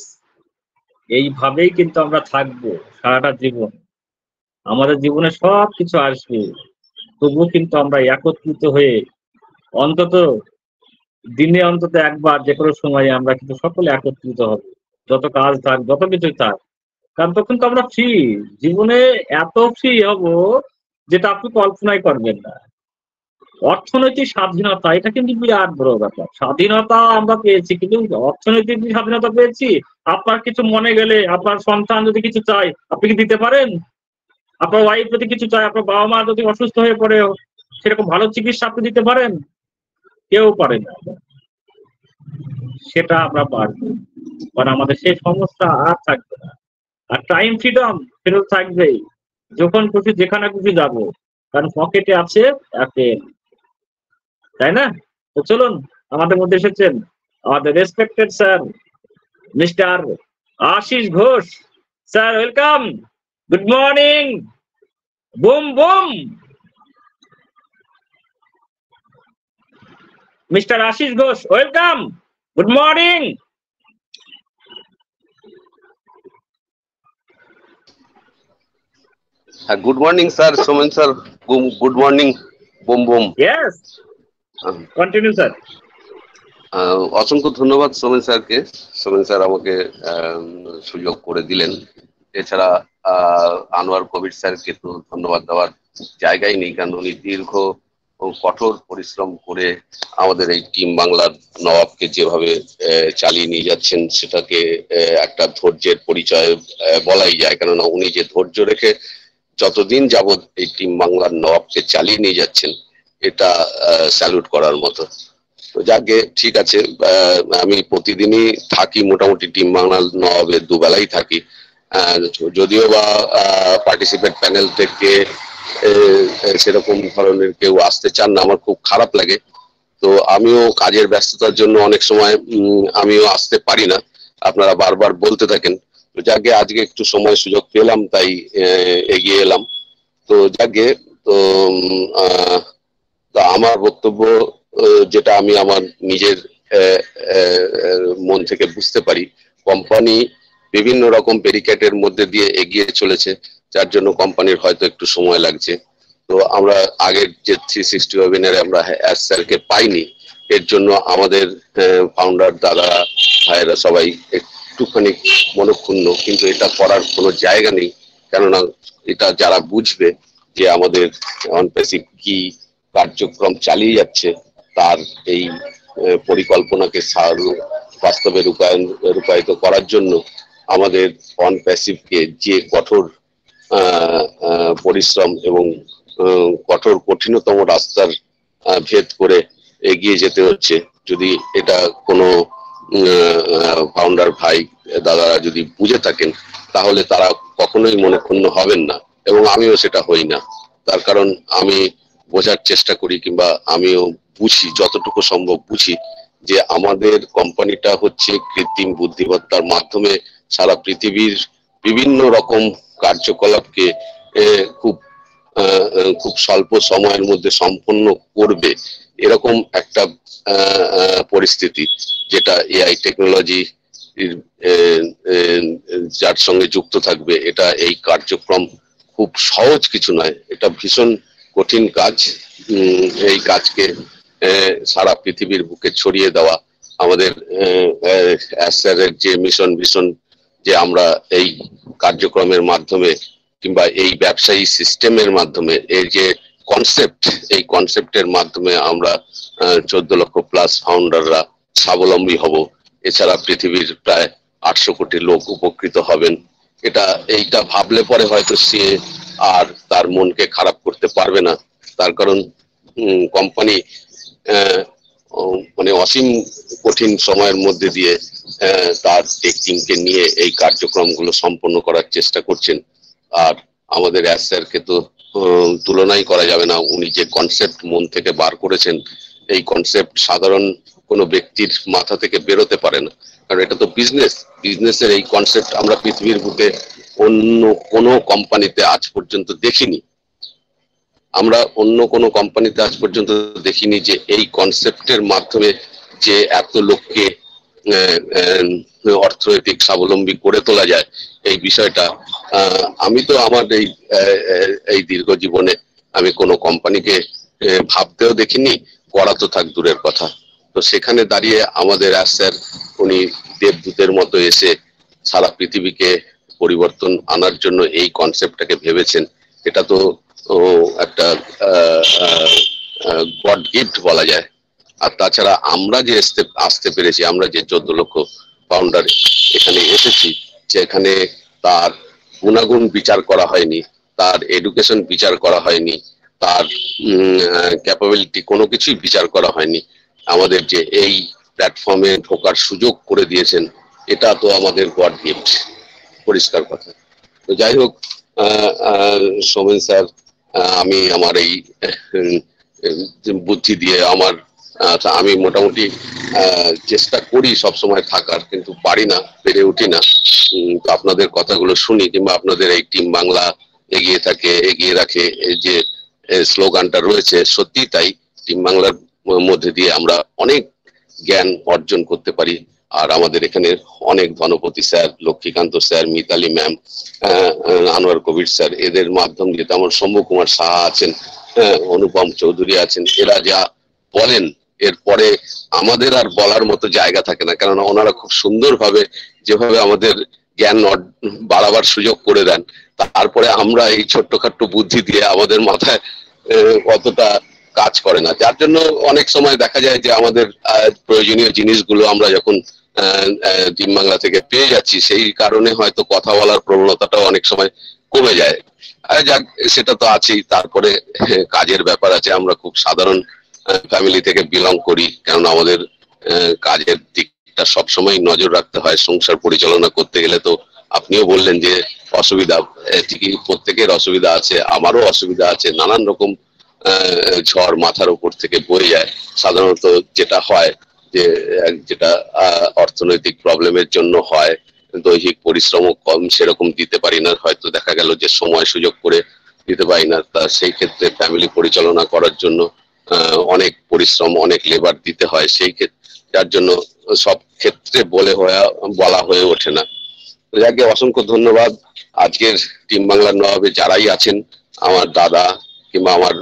এইভাবেই কিন্তু আমরা থাকবো সারাটা জীবন। আমাদের জীবনে সব কিছু আসবে, তবুও কিন্তু আমরা একত্রিত হয়ে অন্তত দিনে অন্তত একবার যে কোনো সময়ে আমরা কিন্তু সকলে একত্রিত হব, যত কাজ থাক যত কিছু থাক। কারণ তখন তো আমরা ফ্রি, জীবনে এত ফ্রি হব যেটা আপনি কল্পনাই করবেন না। অর্থনৈতিক স্বাধীনতা, এটা কিন্তু বিরাট বড় ব্যাপার। স্বাধীনতা আমরা পেয়েছি, কিন্তু অর্থনৈতিক স্বাধীনতা পেয়েছি। আপনার কিছু মনে গেলে, আপনার সন্তান যদি কিছু চায় আপনি কি দিতে পারেন? আপনার ওয়াইফ যদি কিছু চায়, আপনার বাবা মা যদি অসুস্থ হয়ে পড়ে, সেরকম ভালো চিকিৎসা আপনি দিতে পারেন? কেউ পারে না। সেটা আমরা পারবো, কারণ আমাদের সেই সমস্যা আর থাকবে না। আর টাইম ফ্রিডম ফেরত থাকবেই, যখন খুশি যেখানে খুশি যাবো, কারণ পকেটে আছে অ্যাপেল, তাই না? তো চলুন, আমাদের মধ্যে এসেছেন আমাদের respected sir mister Ashis Ghosh sir. Welcome, good morning, boom boom. Mister Ashis Ghosh, welcome, good morning. Good morning, sir. Soman sir. Good morning. Boom boom. Yes. Continue, sir. অসংখ্য ধন্যবাদ সোমেন স্যারকে। সোমেন স্যার আমাকে সুযোগ করে দিলেন। এছাড়া আনোয়ার কবির স্যারকে তো ধন্যবাদ দেওয়ার জায়গায় নেই, কারণ উনি দীর্ঘ ও কঠোর পরিশ্রম করে আমাদের এই টিম বাংলার নবাবকে যেভাবে চালিয়ে নিয়ে যাচ্ছেন, সেটাকে একটা ধৈর্যের পরিচয় বলাই যায়। কেননা উনি যে ধৈর্য রেখে যতদিন যাবৎ এই টিম বাংলার নবাবকে চালিয়ে নিয়ে যাচ্ছেন, এটা স্যালুট করার মতো। তো যাকে ঠিক আছে, আমি প্রতিদিনই থাকি মোটামুটি টিম বাংলার নবাবের দুবেলাই থাকি, যদিও বা পার্টিসিপেট প্যানেল থেকে সেরকম ধরনের কেউ আসতে চান না, আমার খুব খারাপ লাগে। তো আমিও কাজের ব্যস্ততার জন্য অনেক সময় আমিও আসতে পারি না, আপনারা বারবার বলতে থাকেন। তো যাকে আজকে একটু সময় সুযোগ পেলাম, তাই এগিয়ে এলাম। তো যাকে তো আমার বক্তব্য যেটা আমি আমার নিজের মন থেকে বুঝতে পারি, কোম্পানি বিভিন্ন রকম ব্যারিকেডের মধ্যে দিয়ে এগিয়ে চলেছে, যার জন্য কোম্পানির হয়তো একটু সময় লাগছে। তো আমরা আগের যে 360 ওয়েবিনারে আমরা স্যারকে পাইনি, এর জন্য আমাদের ফাউন্ডার দাদা ভাইয়েরা সবাই একটুখানি মনক্ষুণ্ণ, কিন্তু এটা করার কোনো জায়গা নেই। কেননা এটা যারা বুঝবে যে আমাদের অনপ্যাসিভ কি কার্যক্রম চালিয়ে যাচ্ছে, তার এই পরিকল্পনাকে বাস্তবে রূপায়িত করার জন্য আমাদের অনপ্যাসিভকে যে কঠোর পরিশ্রম এবং কঠিনতম রাস্তার ভেদ করে এগিয়ে যেতে হচ্ছে, যদি এটা কোনো ফাউন্ডার ভাই দাদারা যদি বুঝে থাকেন, তাহলে তারা কখনোই মনক্ষুণ্ণ হবেন না, এবং আমিও সেটা হই না। তার কারণ আমি বোঝার চেষ্টা করি, কিংবা আমিও বুঝি, যতটুকু সম্ভব বুঝি, যে আমাদের কোম্পানিটা হচ্ছে কৃত্রিম বুদ্ধিমত্তার মাধ্যমে সারা পৃথিবীর বিভিন্ন রকম কার্যকলাপকে খুব স্বল্প সময়ের মধ্যে সম্পন্ন করবে, এরকম একটা পরিস্থিতি, যেটা এআই টেকনোলজি যার সঙ্গে যুক্ত থাকবে। এটা এই কার্যক্রম খুব সহজ কিছু নয়, এটা ভীষণ কঠিন কাজ। এই কাজকে সারা পৃথিবীর বুকে ছড়িয়ে দেওয়া আমাদের স্যারের যে মিশন ভিশন, যে আমরা এই কার্যক্রমের মাধ্যমে কিংবা এই ব্যবসায়ী সিস্টেমের মাধ্যমে, এই যে কনসেপ্ট, এই কনসেপ্টের মাধ্যমে আমরা 14 লক্ষ প্লাস ফাউন্ডাররা স্বাবলম্বী হব। এছাড়া পৃথিবীর প্রায় 800 কোটি লোক উপকৃত হবেন। এইটা ভাবলে পরে হয়তো সে আর তার মনকে খারাপ করতে পারবে না। তার কারণ কোম্পানি মানে অসীম কঠিন সময়ের মধ্যে দিয়ে তার টেক টিমকে নিয়ে এই কার্যক্রমগুলো সম্পন্ন করার চেষ্টা করছেন। আর আমাদের স্যারকে তো তুলনাই করা যাবে না। উনি যে কনসেপ্ট মন থেকে বার করেছেন, এই কনসেপ্ট সাধারণ কোনো ব্যক্তির মাথা থেকে বেরোতে পারে না, কারণ এটা তো বিজনেসের এই কনসেপ্ট আমরা পৃথিবীর বুকে অন্য কোনো কোম্পানিতে আজ পর্যন্ত দেখিনি। আমরা অন্য কোনো কোম্পানিতে আজ পর্যন্ত দেখিনি যে এই কনসেপ্টের মাধ্যমে যে এত লোককে অর্থনৈতিক স্বাবলম্বী করে তোলা যায়। এই বিষয়টা আমি তো আমার এই দীর্ঘ জীবনে আমি কোনো কোম্পানিকে ভাবতেও দেখিনি, করা তো থাক দূরের কথা। তো সেখানে দাঁড়িয়ে আমাদের স্যার উনি দেবদূতের মতো এসে সারা পৃথিবীকে পরিবর্তন আনার জন্য এই কনসেপ্টটাকে ভেবেছেন। এটা তো একটা গড গিফট বলা যায়। আর তাছাড়া আমরা যে আসতে পেরেছি, আমরা যে 14 লক্ষ ফাউন্ডার এখানে এসেছি, যেখানে তার গুণাগুণ বিচার করা হয়নি, তার এডুকেশন বিচার করা হয়নি, তার ক্যাপাবিলিটি কোনো কিছুই বিচার করা হয়নি। আমাদের যে এই প্ল্যাটফর্মে ঢোকার সুযোগ করে দিয়েছেন, এটা তো আমাদের গড গিফট, পরিষ্কার কথা। তো যাই হোক, সোমেন স্যার, আমি আমার এই বুদ্ধি দিয়ে আমি মোটামুটি চেষ্টা করি সবসময় থাকার, কিন্তু পারি না, পেরে উঠি না। তো আপনাদের কথাগুলো শুনি, কিংবা আপনাদের এই টিম বাংলা এগিয়ে রাখে এই যে স্লোগানটা রয়েছে, সত্যি তাই। টিম বাংলার মধ্যে দিয়ে আমরা অনেক জ্ঞান অর্জন করতে পারি। আর আমাদের এখানে অনেক Dhanpati sir, Lakshmikanta sir, Mitali ma'am, Anwar Kabir sir, এদের মাধ্যম দিয়ে, আমার সৌম্য কুমার সাহা আছেন, অনুপম চৌধুরী আছেন, এরা যা বলেন এরপরে আমাদের আর বলার মতো জায়গা থাকে না। কেননা ওনারা খুব সুন্দরভাবে যেভাবে আমাদের জ্ঞান বাড়াবার সুযোগ করে দেন, তারপরে আমরা এই ছোট্টখাট্ট বুদ্ধি দিয়ে আমাদের মাথায় অতটা কাজ করে না, যার জন্য অনেক সময় দেখা যায় যে আমাদের প্রয়োজনীয় জিনিসগুলো আমরা যখন টিম বাংলা থেকে পেয়ে যাচ্ছি, সেই কারণে হয়তো কথা বলার প্রবণতাটাও অনেক সময় কমে যায়। যাক, সেটা তো আছেই। তারপরে কাজের ব্যাপার আছে, আমরা খুব সাধারণ ফ্যামিলি থেকে বিলং করি, কারণ আমাদের কাজের দিকটা সবসময় নজর রাখতে হয়। সংসার পরিচালনা করতে গেলে তো আপনিও বললেন যে অসুবিধা, ঠিকই প্রত্যেকের অসুবিধা আছে, আমারও অসুবিধা আছে, নানান রকম ঝড় মাথার উপর থেকে বয়ে যায়। সাধারণত যেটা হয় যে যেটা অর্থনৈতিক প্রবলেমের জন্য হয়, দৈহিক পরিশ্রমও কম সেরকম দিতে পারি না, হয়তো দেখা গেল যে সময় সুযোগ করে দিতে পারি না। তা সেই ক্ষেত্রে ফ্যামিলি পরিচালনা করার জন্য অনেক পরিশ্রম, অনেক লেবার দিতে হয়, সেই ক্ষেত্রে যার জন্য সব ক্ষেত্রে বলা হয়ে ওঠে না। যাকে অসংখ্য ধন্যবাদ। আজকের টিম বাংলার নবাবে যারাই আছেন, আমার দাদা কিংবা আমার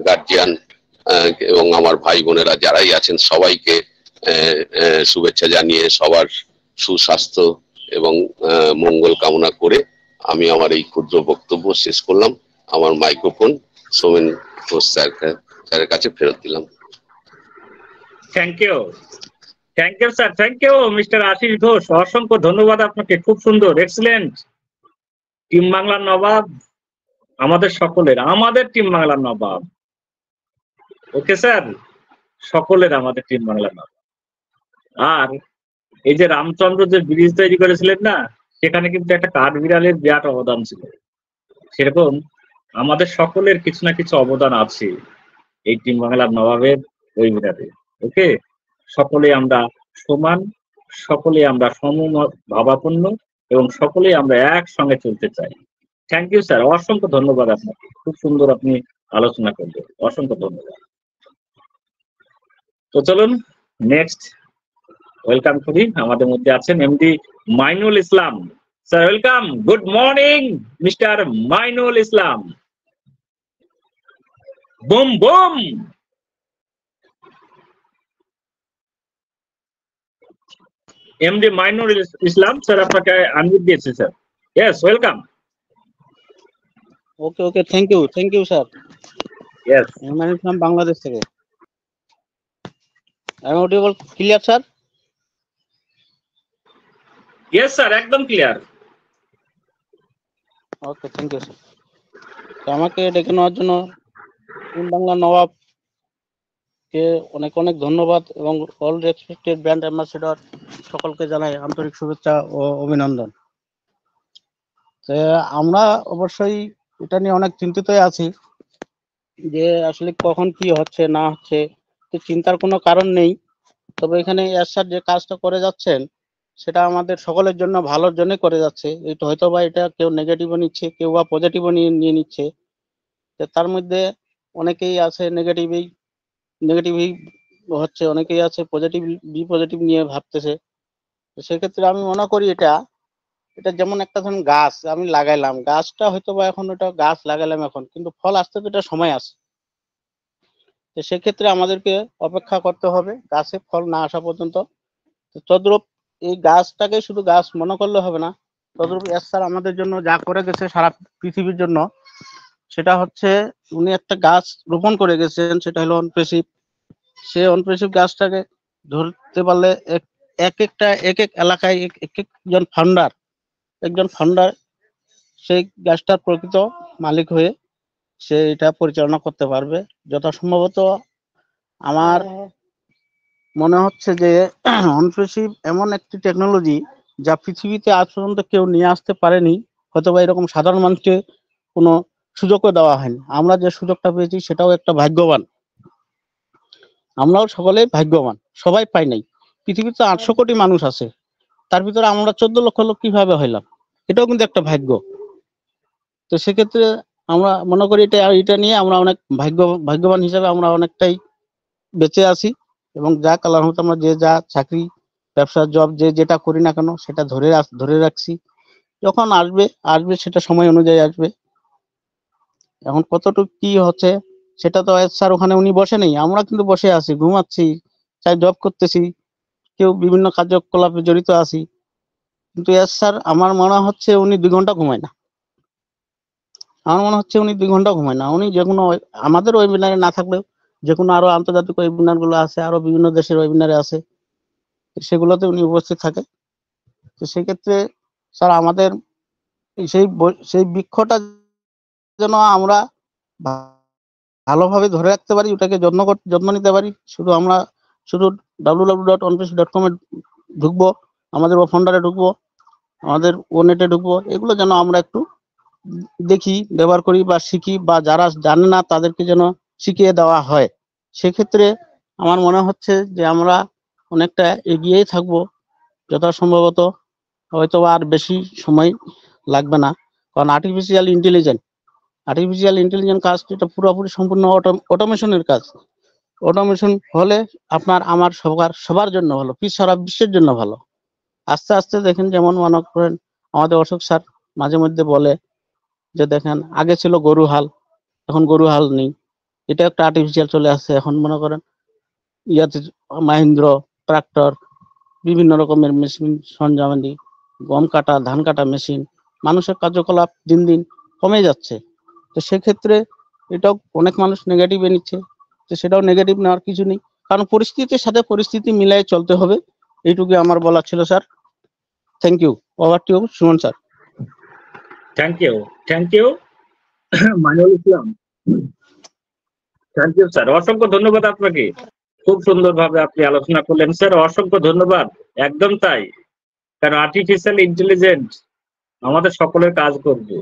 গার্জিয়ান এবং আমার ভাই বোনেরা যারাই আছেন, সবাইকে শুভেচ্ছা জানিয়ে সবার সুস্বাস্থ্য এবং মঙ্গল কামনা করে আমি আমার এই ক্ষুদ্র বক্তব্য শেষ করলাম। আমার মাইক্রোফোন সোমেন ঘোষ স্যারের কাছে ফেরত দিলাম। Thank you sir, thank you mister Ashis Ghosh, অসংখ্য ধন্যবাদ আপনাকে। খুব সুন্দর, এক্সিলেন্ট। টিম বাংলার নবাব আমাদের সকলের, আমাদের টিম বাংলার নবাব। ওকে স্যার, সকলের আমাদের টিম বাংলার নবাব। আর এই যে রামচন্দ্র যে ব্রিজ তৈরি করেছিলেন না, সেখানে কিন্তু একটা কাঠবিড়ালের বিরাট অবদান ছিল। সেরকম আমাদের সকলের কিছু না কিছু অবদান আছে এই টিম বাংলার নবাবের ওই বিরাটে। ওকে, সকলে আমরা সমান, সকলে আমরা সমভাবাপন্ন এবং সকলেই আমরা একসঙ্গে চলতে চাই। থ্যাংক ইউ স্যার, অসংখ্য ধন্যবাদ আপনাকে। খুব সুন্দর আপনি আলোচনা করলেন, অসংখ্য ধন্যবাদ। তো চলুন নেক্সট ওয়েলকাম করি। আমাদের মধ্যে আছেন MD Mainul Islam sir. Welcome, good morning mister Mainul Islam. Boom boom. MD Mainul Islam sir, আপনাকে আনমিউট দিয়েছি sir. Yes, welcome. Okay okay, thank you sir. Yes, আমি ইসলাম বাংলাদেশ থেকে। আমি audible clear sir? Yes sir, একদম ক্লিয়ার। Okay, thank you sir. তো আমাকে ডেকে নেওয়ার জন্য টিম বাংলা নবাব কে অনেক অনেক ধন্যবাদ এবং অল রেসপেক্টেড ব্র্যান্ড অ্যাম্বাসেডর সকলকে জানাই আন্তরিক শুভেচ্ছা ও অভিনন্দন। তো আমরা অবশ্যই এটা নিয়ে অনেক চিন্তিত আছি যে আসলে কখন কি হচ্ছে না হচ্ছে, তো চিন্তার কোনো কারণ নেই। তবে এখানে স্যার যে কাজটা করে যাচ্ছেন সেটা আমাদের সকলের জন্য ভালোর জন্য করে যাচ্ছে। এটা হয়তো বা এটা কেউ নেগেটিভও নিচ্ছে, কেউ বা পজিটিভও নিয়ে নিচ্ছে। তো তার মধ্যে অনেকেই আছে নেগেটিভই হচ্ছে, অনেকেই আছে পজিটিভ নিয়ে ভাবতেছে। তো সেক্ষেত্রে আমি মনে করি এটা যেমন একটা ধরুন গাছ আমি লাগাইলাম, গাছটা হয়তো বা এখন ওটা গাছ লাগালাম এখন, কিন্তু ফল আসতে তো এটা সময় আছে। তো সেক্ষেত্রে আমাদেরকে অপেক্ষা করতে হবে গাছে ফল না আসা পর্যন্ত। তদ্রূপ এই গাছটাকে শুধু গাছ মনে করলে হবে না, তদ্রূপ স্যার আমাদের জন্য যা করে গেছে সারা পৃথিবীর জন্য, সেটা হচ্ছে উনি একটা গাছ রোপণ করে গেছেন, সেটা হলো অনপ্রেসিভ। সে অনপ্রেসিভ গাছটাকে ধরতে পারলে এক এক এলাকায় একজন ফাউন্ডার সেই গাছটার প্রকৃত মালিক হয়ে সে এটা পরিচালনা করতে পারবে। যথাসম্ভবত আমার মনে হচ্ছে যে অনপ্রেসিভ এমন একটি টেকনোলজি যা পৃথিবীতে আজ পর্যন্ত কেউ নিয়ে আসতে পারেনি, হয়তোবা এরকম সাধারণ মানুষকে কোনো সুযোগও দেওয়া হয়নি। আমরা যে সুযোগটা পেয়েছি সেটাও একটা ভাগ্যবান, আমরাও সকলেই ভাগ্যবান, সবাই পাই নাই। পৃথিবীতে 800 কোটি মানুষ আছে, তার ভিতরে আমরা 14 লক্ষ লোক কিভাবে হইলাম, এটাও কিন্তু একটা ভাগ্য। তো সেক্ষেত্রে আমরা মনে করি এটা নিয়ে আমরা অনেক ভাগ্যবান হিসাবে আমরা অনেকটাই বেঁচে আছি। এবং যাক আল্লাহর রহমতে আমরা যে যা চাকরি ব্যবসা জব যেটা করি না কেন সেটা ধরে রাখছি। যখন আসবে সেটা সময় অনুযায়ী আসবে। এখন কতটুকু কি হচ্ছে সেটা তো স্যার ওখানে উনি বসে নেই, আমরা কিন্তু বসে আছি, ঘুমাচ্ছি, চাই জব করতেছি, কেউ বিভিন্ন কার্যকলাপে জড়িত আছি। কিন্তু স্যার আমার মনে হচ্ছে উনি 2 ঘন্টা ঘুমায় না, আমার মনে হচ্ছে উনি 2 ঘন্টা ঘুমায় না। উনি যে কোনো আমাদের ওয়েবিনারে না থাকলেও যে কোনো আরো আন্তর্জাতিক ওয়েবিনার গুলো আছে, আরো বিভিন্ন দেশের ওয়েবিনারে আছে, সেগুলোতে উনি উপস্থিত থাকে। তো সেক্ষেত্রে স্যার আমাদের সেই বৃক্ষটা যেন আমরা ভালোভাবে ধরে রাখতে পারি, ওটাকে যত্ন নিতে পারি। আমরা শুধু www.onfish.com এ ঢুকবো, আমাদের ফাউন্ডারে ঢুকবো, আমাদের ওনেটে ঢুকবো, এগুলো যেন আমরা একটু দেখি, ব্যবহার করি বা শিখি, বা যারা জানে না তাদেরকে যেন শিখিয়ে দেওয়া হয়। সেক্ষেত্রে আমার মনে হচ্ছে যে আমরা অনেকটা এগিয়েই থাকবো যথাসম্ভবত। হয়তো আর বেশি সময় লাগবে না, কারণ আর্টিফিশিয়াল ইন্টেলিজেন্স কাজ এটা পুরোপুরি সম্পূর্ণ অটোমেশনের কাজ। অটোমেশন হলে আপনার আমার সবার জন্য ভালো, সারা বিশ্বের জন্য ভালো। আস্তে আস্তে দেখেন, যেমন মনে করেন আমাদের অশোক স্যার মাঝে মধ্যে বলে যে দেখেন আগে ছিল গরু হাল, এখন গরু হাল নেই, এটা একটা আর্টিফিশিয়াল চলে আসছে। এখন মনে করেন ইয়াতে মাহিন্দ্র ট্রাক্টর, বিভিন্ন রকমের মেশিন সরঞ্জামাদি, গম কাটা, ধান কাটা মেশিন, মানুষের কার্যকলাপ দিন দিন কমে যাচ্ছে। তো সেক্ষেত্রে এটাও অনেক মানুষ নেগেটিভে নিচ্ছে, তো সেটাও নেগেটিভ নেওয়ার কিছু নেই, কারণ পরিস্থিতির সাথে পরিস্থিতি মিলাই চলতে হবে। এইটুকুই আমার বলা ছিল sir. Thank you. Over to you Suman sir. Thank you Mainul Islam. Thank you sir, অসংখ্য ধন্যবাদ আপনাকে। খুব সুন্দরভাবে আপনি আলোচনা করলেন স্যার, অসংখ্য ধন্যবাদ। একদম তাই, কারণ আর্টিফিশিয়াল ইন্টেলিজেন্স আমাদের সকলের কাজ করবে,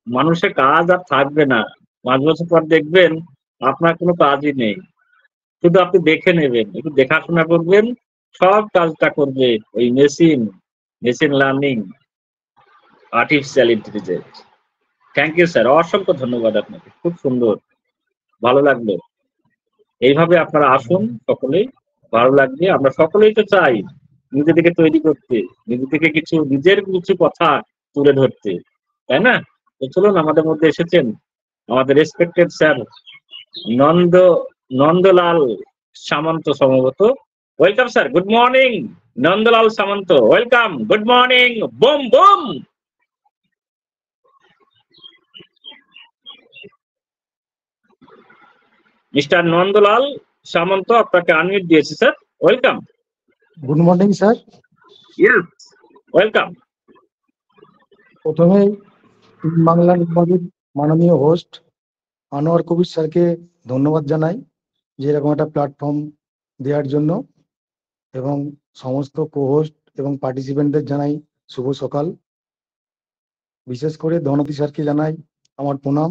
মানুষের কাজ আর থাকবে না। 5 বছর পর দেখবেন আপনার কোনো কাজই নেই, শুধু আপনি দেখে নেবেন, একটু দেখাশোনা করবেন, সব কাজটা করবে ওই machine learning, artificial intelligence. Thank you sir, অসংখ্য ধন্যবাদ আপনাকে, খুব সুন্দর, ভালো লাগলো। এইভাবে আপনারা আসুন সকলেই, ভালো লাগবে। আমরা সকলেই তো চাই নিজেদেরকে তৈরি করতে, নিজের কিছু কথা তুলে ধরতে, তাই না? তো চলুন, আমাদের মধ্যে এসেছেন আমাদের রেসপেক্টেড স্যার নন্দলাল সামন্ত সম্ভবত। Welcome sir, good morning Nandalal Samanta, welcome, good morning, boom boom. Mister Nandalal Samanta, আপনাকে আনমিউট দিয়েছি sir, welcome. Good morning sir. Yes, welcome. প্রথমে বাংলা নির্বাচন মাননীয় হোস্ট আনোয়ার কবির স্যারকে ধন্যবাদ জানাই যে এরকম একটা প্ল্যাটফর্ম দেওয়ার জন্য, এবং সমস্ত কো-হোস্ট এবং পার্টিসিপেন্টদের জানাই শুভ সকাল। বিশেষ করে ধনতি স্যারকে জানাই আমার প্রণাম।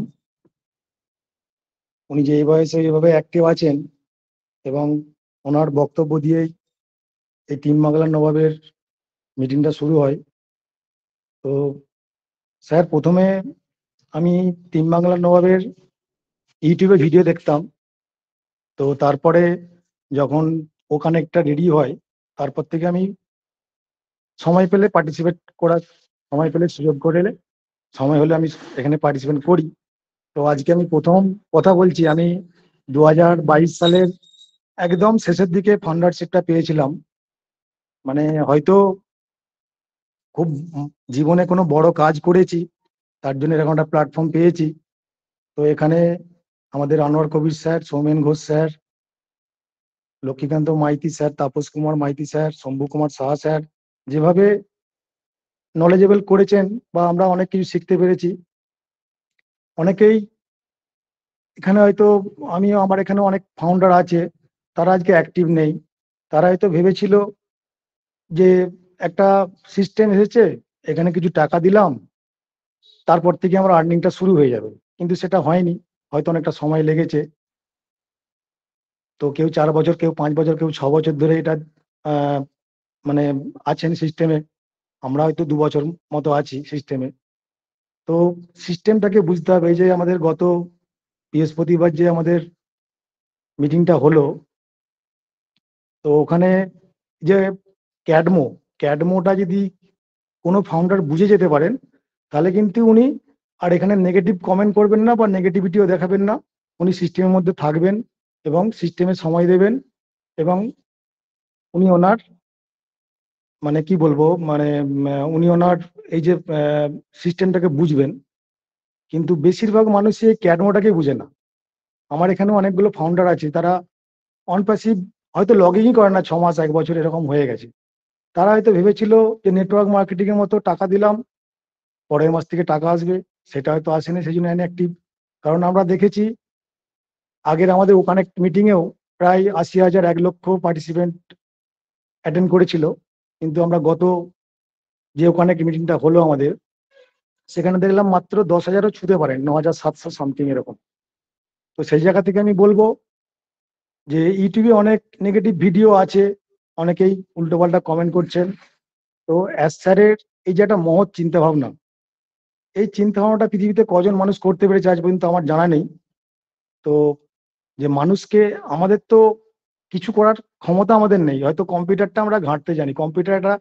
উনি যে এই বয়সে এইভাবে অ্যাক্টিভ আছেন এবং ওনার বক্তব্য দিয়েই এই টিম বাংলার নবাবের মিটিংটা শুরু হয়। তো স্যার, প্রথমে আমি টিম বাংলার নবাবের ইউটিউবে ভিডিও দেখতাম, তো তারপরে যখন ওখানে একটা রেডি হয়, তারপর থেকে আমি সময় পেলে পার্টিসিপেট করার, সময় পেলে সুযোগ করে সময় হলে আমি এখানে পার্টিসিপেট করি। তো আজকে আমি প্রথম কথা বলছি, আমি 2022 সালের একদম শেষের দিকে ফাউন্ডারশিপটা পেয়েছিলাম। মানে হয়তো খুব জীবনে কোনো বড় কাজ করেছি, তার জন্য এরকম একটা প্ল্যাটফর্ম পেয়েছি। তো এখানে আমাদের Anwar Kabir sir, Soumen Ghosh sir, Lakshmikanta Maiti sir, Tapas Kumar Maiti sir, Shambhu Kumar Saha sir যেভাবে নলেজেবল করেছেন, বা আমরা অনেক কিছু শিখতে পেরেছি। অনেকেই এখানে হয়তো, আমার এখানে অনেক ফাউন্ডার আছে, তারা আজকে অ্যাক্টিভ নেই। তারা হয়তো ভেবেছিল যে একটা সিস্টেম এসেছে, এখানে কিছু টাকা দিলাম, তারপর থেকে আমার আর্নিংটা শুরু হয়ে যাবে, কিন্তু সেটা হয়নি। হয়তো অনেকটা সময় লেগেছে। তো কেউ 4 বছর, কেউ 5 বছর, কেউ 6 বছর ধরে এটা মানে আছেন সিস্টেমে। আমরা হয়তো 2 বছর মতো আছি সিস্টেমে। তো সিস্টেমটাকে বুঝতে হবে। এই যে আমাদের গত বৃহস্পতিবার যে আমাদের মিটিংটা হলো, তো ওখানে যে ক্যাডমোটা যদি কোনো ফাউন্ডার বুঝে যেতে পারেন, তাহলে কিন্তু উনি আর এখানে নেগেটিভ কমেন্ট করবেন না বা নেগেটিভিটিও দেখাবেন না। উনি সিস্টেমের মধ্যে থাকবেন এবং সিস্টেমে সময় দেবেন, এবং উনি ওনার মানে কি বলবো, মানে উনি ওনার এই যে সিস্টেমটাকে বুঝবেন। কিন্তু বেশিরভাগ মানুষই ক্যাডমোটাকে বুঝে না। আমার এখানে অনেকগুলো ফাউন্ডার আছে, তারা অন প্যাসিভ হয়তো লগইনই করে না, 6 মাস 1 বছর এরকম হয়ে গেছে। তারা হয়তো ভেবেছিল যে নেটওয়ার্ক মার্কেটিং এর মতো টাকা দিলাম, পরের মাস থেকে টাকা আসবে, সেটা হয়তো আসেনি, সেই জন্য ইনঅ্যাক্টিভ। কারণ আমরা দেখেছি আগের আমাদের ওখানে মিটিংয়েও প্রায় 80,000 1 লক্ষ পার্টিসিপেন্ট অ্যাটেন্ড করেছিল, কিন্তু আমরা গত যে ওখানে মিটিংটা হলো আমাদের, সেখানে দেখলাম মাত্র 10,000ও ছুঁতে পারেন, 9,700 সামথিং এরকম। তো সেই জায়গা থেকে আমি বলবো যে ইউটিউবে অনেক নেগেটিভ ভিডিও আছে, অনেকেই উল্টোপাল্টা কমেন্ট করছেন। তো এস স্যারের এই যে একটা মহৎ চিন্তা ভাবনা, এই চিন্তা ভাবনাটা পৃথিবীতে কজন মানুষ করতে পেরেছে আজ পর্যন্ত আমার জানা নেই। তো যে মানুষকে, আমাদের তো কিছু করার ক্ষমতা আমাদের নেই, হয়তো কম্পিউটারটা আমরা ঘাঁটতে জানি, কম্পিউটারটা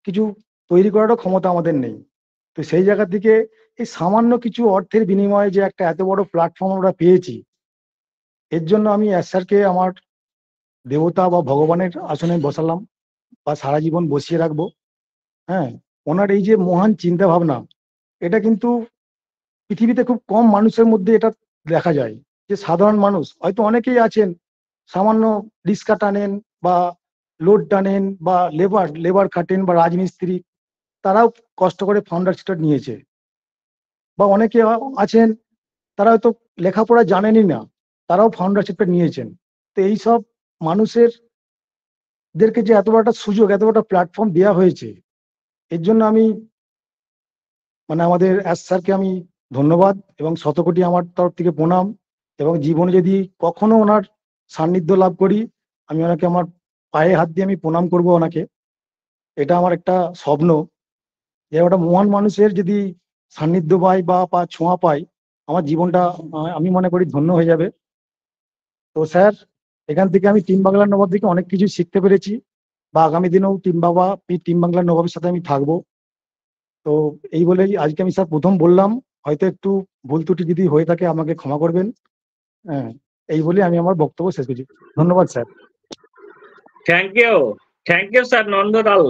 কিছু তৈরি করারও ক্ষমতা আমাদের নেই। তো সেই জায়গা থেকে এই সামান্য কিছু অর্থের বিনিময়ে যে একটা এত বড় প্ল্যাটফর্ম আমরা পেয়েছি, এর জন্য আমি এস স্যারকে আমার দেবতা বা ভগবানের আসনে বসালাম, বা সারা জীবন বসিয়ে রাখবো। হ্যাঁ, ওনার এই যে মহান চিন্তা ভাবনা, এটা কিন্তু পৃথিবীতে খুব কম মানুষের মধ্যে এটা দেখা যায়। যে সাধারণ মানুষ হয়তো অনেকেই আছেন, সামান্য রিক্সা টানেন বা লোড টানেন বা লেবার খাটেন বা রাজমিস্ত্রি, তারাও কষ্ট করে ফাউন্ডারশিপটা নিয়েছে। বা অনেকে আছেন তারা হয়তো লেখাপড়া জানেনই না, তারাও ফাউন্ডারশিপটা নিয়েছেন। তো এইসব মানুষের দেরকে যে এত বড় একটা সুযোগ, এত বড় একটা প্ল্যাটফর্ম দেওয়া হয়েছে, এর জন্য আমি মানে আমাদের এস স্যারকে আমি ধন্যবাদ এবং শতকোটি আমার তরফ থেকে প্রণাম। এবং জীবনে যদি কখনো ওনার সান্নিধ্য লাভ করি, আমি ওনাকে আমার পায়ে হাত দিয়ে আমি প্রণাম করব ওনাকে। এটা আমার একটা স্বপ্ন যে একটা মহান মানুষের যদি সান্নিধ্য পাই বা ছোঁয়া পাই, আমার জীবনটা আমি মনে করি ধন্য হয়ে যাবে। তো স্যার, এখান থেকে আমি টিম বাংলার নবাব থেকে অনেক কিছু শিখতে পেরেছি, বা আগামী দিনেও টিম বাংলার নবাবের সাথে আমি থাকবো। তো এই বলেই আজকে আমি স্যার প্রথম বললাম, হয়তো একটু ভুল ত্রুটি যদি হয়ে থাকে আমাকে ক্ষমা করবেন। হ্যাঁ, এই বলে আমি আমার বক্তব্য শেষ করছি। ধন্যবাদ sir. Thank you sir Nandalal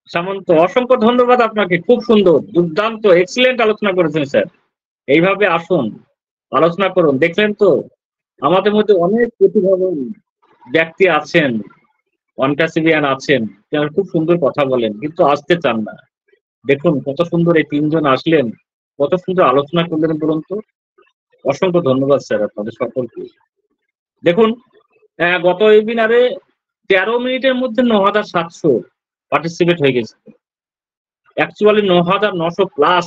Samanta, অসংখ্য ধন্যবাদ আপনাকে। খুব সুন্দর, দুর্দান্ত, এক্সিলেন্ট আলোচনা করেছেন স্যার। এইভাবে আসুন, আলোচনা করুন। দেখলেন তো আমাদের মধ্যে অনেক প্রতিভাবান ব্যক্তি আছেন, অনপ্যাসিভিয়ান আছেন, যারা খুব সুন্দর কথা বলেন কিন্তু আসতে চান না। দেখুন কত সুন্দর এই 3 জন আসলেন, কত সুন্দর আলোচনা করলেন বলুন তো। অসংখ্য ধন্যবাদ স্যার আপনাদের সকলকে। দেখুন গত ওয়েবিনারে 13 মিনিটের মধ্যে 9,700 পার্টিসিপেট হয়ে গেছে। অ্যাকচুয়ালি 9,900 প্লাস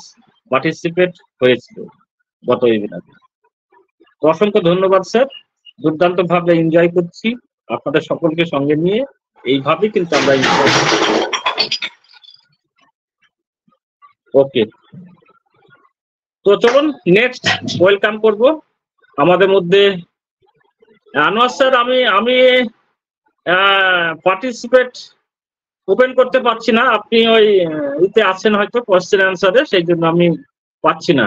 পার্টিসিপেট হয়েছিল গত ওয়েবিনারে। তো অসংখ্য ধন্যবাদ স্যার, দুর্দান্ত ভাবে এনজয় করছি আপনাদের সকলকে সঙ্গে নিয়ে। এইভাবেই কিন্তু আমরা ওকে। তো চলুন নেক্সট ওয়েলকাম করব আমাদের মধ্যে আনোয়ার স্যার। আমি পার্টিসিপেট ওপেন করতে পারছি না, আপনি ওই ইতে আছেন হয়তো কোশ্চেন অ্যান্সারে, সেই জন্য আমি পাচ্ছি না।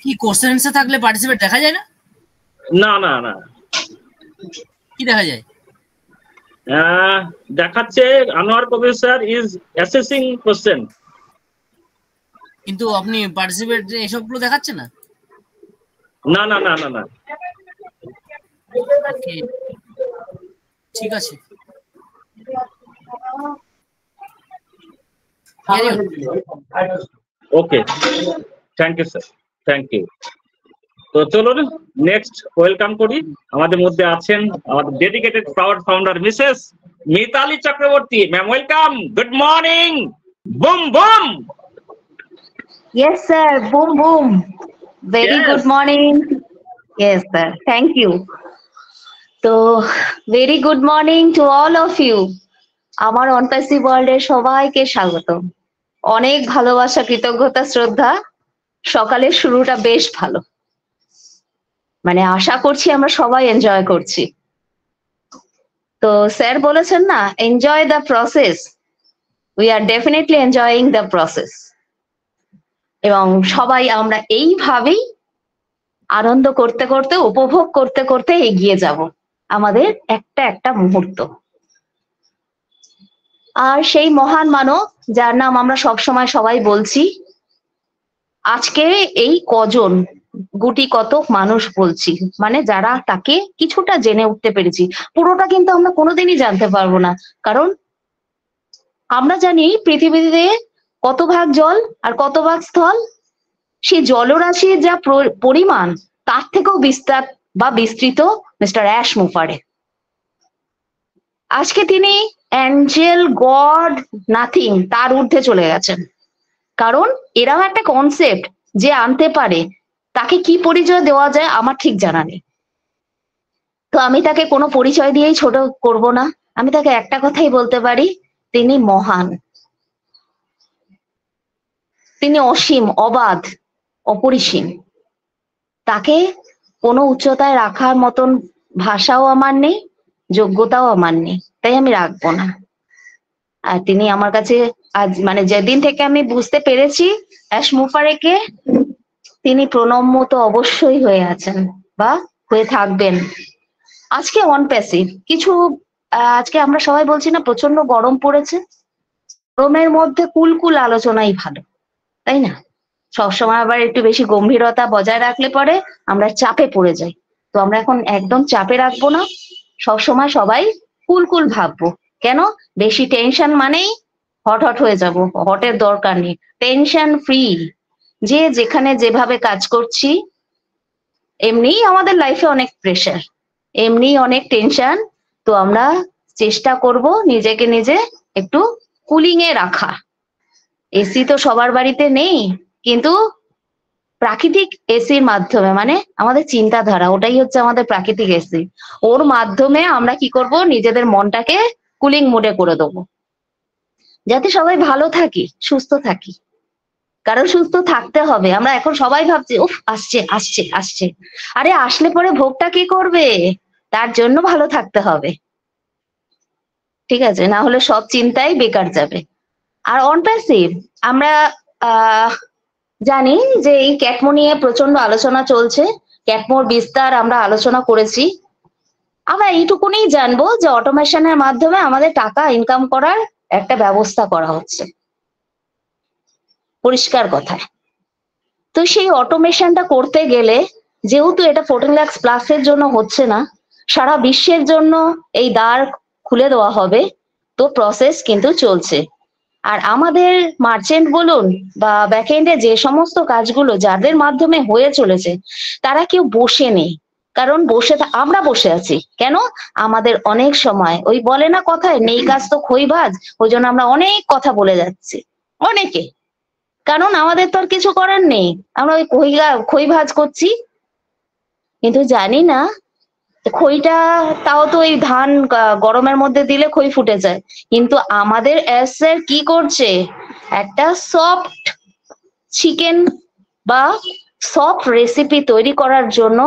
কি কোশ্চেন অ্যান্সার থাকলে পার্টিসিপেট দেখা যায় না? না না না, কি দেখা যায়? দেখাচ্ছে Anwar Kabir sir is assessing question, কিন্তু আপনি পার্টিসিপেট এসবগুলো দেখাচ্ছে না। না না না না না, ঠিক আছে। Okay, thank you sir, thank you. তো চলুন নেক্সট ওয়েলকাম করি। আমাদের মধ্যে আছেন আমাদের dedicated proud founder Mrs Mitali Chakraborty ma'am. Welcome, good morning, boom boom. Yes, sir. Boom, boom. Very Yes. good morning. Yes, sir. Thank you. So, very good morning to all of you. আমার অনপ্যাসিভ ওয়ার্ল্ডের সবাইকে স্বাগত। অনেক ভালোবাসা, কৃতজ্ঞতা, শ্রদ্ধা। সকালের শুরুটা বেশ ভালো, মানে আশা করছি আমরা সবাই এনজয় করছি। তো স্যার বলেছেন না, enjoy the process. We are definitely enjoying the process. এবং সবাই আমরা এইভাবেই আনন্দ করতে করতে, উপভোগ করতে করতে এগিয়ে যাব আমাদের একটা একটা মুহূর্ত। আর সেই মহান মানব যার নাম আমরা সবসময় সবাই বলছি, আজকে এই কজন গুটি কতক মানুষ বলছি, মানে যারা তাকে কিছুটা জেনে উঠতে পেরেছি, পুরোটা কিন্তু আমরা কোনোদিনই জানতে পারবো না। কারণ আমরা জানি পৃথিবীতে কত ভাগ জল আর কত ভাগ স্থল, সেই জলরাশির যা পরিমাণ তার থেকেও বিস্তার বা বিস্তৃত মিস্টার অ্যাশ মুফারে। আজকে তিনি অ্যাঞ্জেল, গড, নাথিং, তার ঊর্ধ্বে চলে গেছেন। কারণ এরাও একটা কনসেপ্ট যে আনতে পারে, তাকে কি পরিচয় দেওয়া যায় আমার ঠিক জানা নেই। তো আমি তাকে কোনো পরিচয় দিয়েই ছোট করব না, আমি তাকে একটা কথাই বলতে পারি, তিনি মহান, তিনি অসীম, অবাধ, অপরিসীম। তাকে কোনো উচ্চতায় রাখার মতন ভাষাও আমার নেই, যোগ্যতাও আমার নেই, তাই আমি রাখবো না। আর তিনি আমার কাছে আজ মানে যেদিন থেকে আমি বুঝতে পেরেছি অ্যাশ মুফারেকে, তিনি প্রণম্য তো অবশ্যই হয়ে আছেন বা হয়ে থাকবেন। আজকে অন প্যাসিভ কিছু, আজকে আমরা সবাই বলছি না প্রচন্ড গরম পড়েছে, গরমের মধ্যে কুলকুল আলোচনাই ভালো, তাই না? সবসময় আবার একটু বেশি গম্ভীরতা বজায় রাখলে পরে আমরা চাপে পড়ে যাই। তো আমরা এখন একদম চাপে রাখবো না, সবসময় সবাই কুলকুল ভাববো। কেন? বেশি টেনশন মানেই হট হট হয়ে যাব, হটের দরকার নেই, টেনশন ফ্রি। যে যেখানে যেভাবে কাজ করছি, এমনিই আমাদের লাইফে অনেক প্রেশার, এমনিই অনেক টেনশন, তো আমরা চেষ্টা করব নিজেকে নিজে একটু কুলিং এ রাখা। এসি তো সবার বাড়িতে নেই, কিন্তু প্রাকৃতিক এসির মাধ্যমে, মানে আমাদের চিন্তাধারা, ওটাই হচ্ছে আমাদের প্রাকৃতিক এসি, ওর মাধ্যমে আমরা কি করব, নিজেদের মনটাকে কুলিং মোডে করে দেবো, যাতে সবাই ভালো থাকি, সুস্থ থাকি। কারণ সুস্থ থাকতে হবে। আমরা এখন সবাই ভাবছি উফ আসছে আসছে আসছে, আরে আসলে পরে ভোগটা কি করবে, তার জন্য ভালো থাকতে হবে, ঠিক আছে? না হলে সব চিন্তাই বেকার যাবে। আর অন প্যাসিভ আমরা জানি যে এই ক্যাটমো নিয়ে প্রচন্ড আলোচনা চলছে, ক্যাটমোর বিস্তার আমরা আলোচনা করেছি। আমরা এইটুকুনি জানবো যে অটোমেশনের মাধ্যমে আমাদের টাকা ইনকাম করার একটা ব্যবস্থা করা হচ্ছে, পরিষ্কার কথায়। তো সেই অটোমেশনটা করতে গেলে, যেহেতু এটা 14 লাখ প্লাসের জন্য হচ্ছে না, সারা বিশ্বের জন্য এই দ্বার খুলে দেওয়া হবে, তো প্রসেস কিন্তু চলছে। আর আমাদের মার্চেন্ট বলুন বা ব্যাকএন্ডে যে সমস্ত কাজগুলো যাদের মাধ্যমে হয়ে চলেছে, তারা কেউ বসে নেই। কারণ আমরা বসে আছি কেন? আমাদের অনেক সময় ওই বলে না কথায়, নেই কাজ তো খই ভাজ, ওই জন্য আমরা অনেক কথা বলে যাচ্ছি অনেকে। কারণ আমাদের তো আর কিছু করার নেই, আমরা ওই খই ভাজ করছি, কিন্তু জানি না খইটা, তাও তো ওই ধান গরমের মধ্যে দিলে খই ফুটে যায়, কিন্তু আমাদের স্যার কি করছে, একটা সফট চিকেন বা সফট রেসিপি তৈরি করার জন্য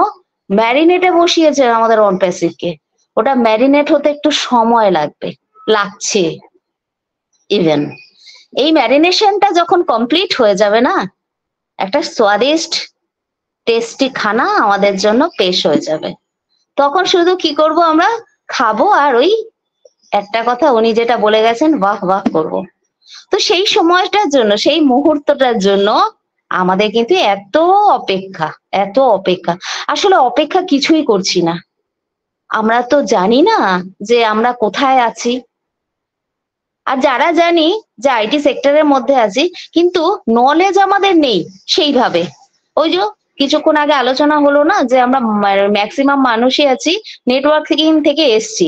ম্যারিনেটে বসিয়েছে আমাদের অন প্যাসিভকে। ওটা ম্যারিনেট হতে একটু সময় লাগছে ইভেন। এই ম্যারিনেশনটা যখন কমপ্লিট হয়ে যাবে না, একটা স্বাদিষ্ট টেস্টি খানা আমাদের জন্য পেশ হয়ে যাবে। তখন শুধু কি করব, আমরা খাবো আর ওই একটা কথা উনি যেটা বলে গেছেন, বাহ বাহ করবো। তো সেই সময়টার জন্য, সেই মুহূর্তটার জন্য আমাদের কিন্তু এত অপেক্ষা, আসলে অপেক্ষা কিছুই করছি না। আমরা তো জানি না যে আমরা কোথায় আছি, আর যারা জানি যে আইটি সেক্টরের মধ্যে আছি, কিন্তু নলেজ আমাদের নেই সেইভাবে। ওই যে কিছুক্ষণ আগে আলোচনা হলো না যে আমরা ম্যাক্সিমাম মানুষই আছি নেটওয়ার্কিং থেকে এসছি,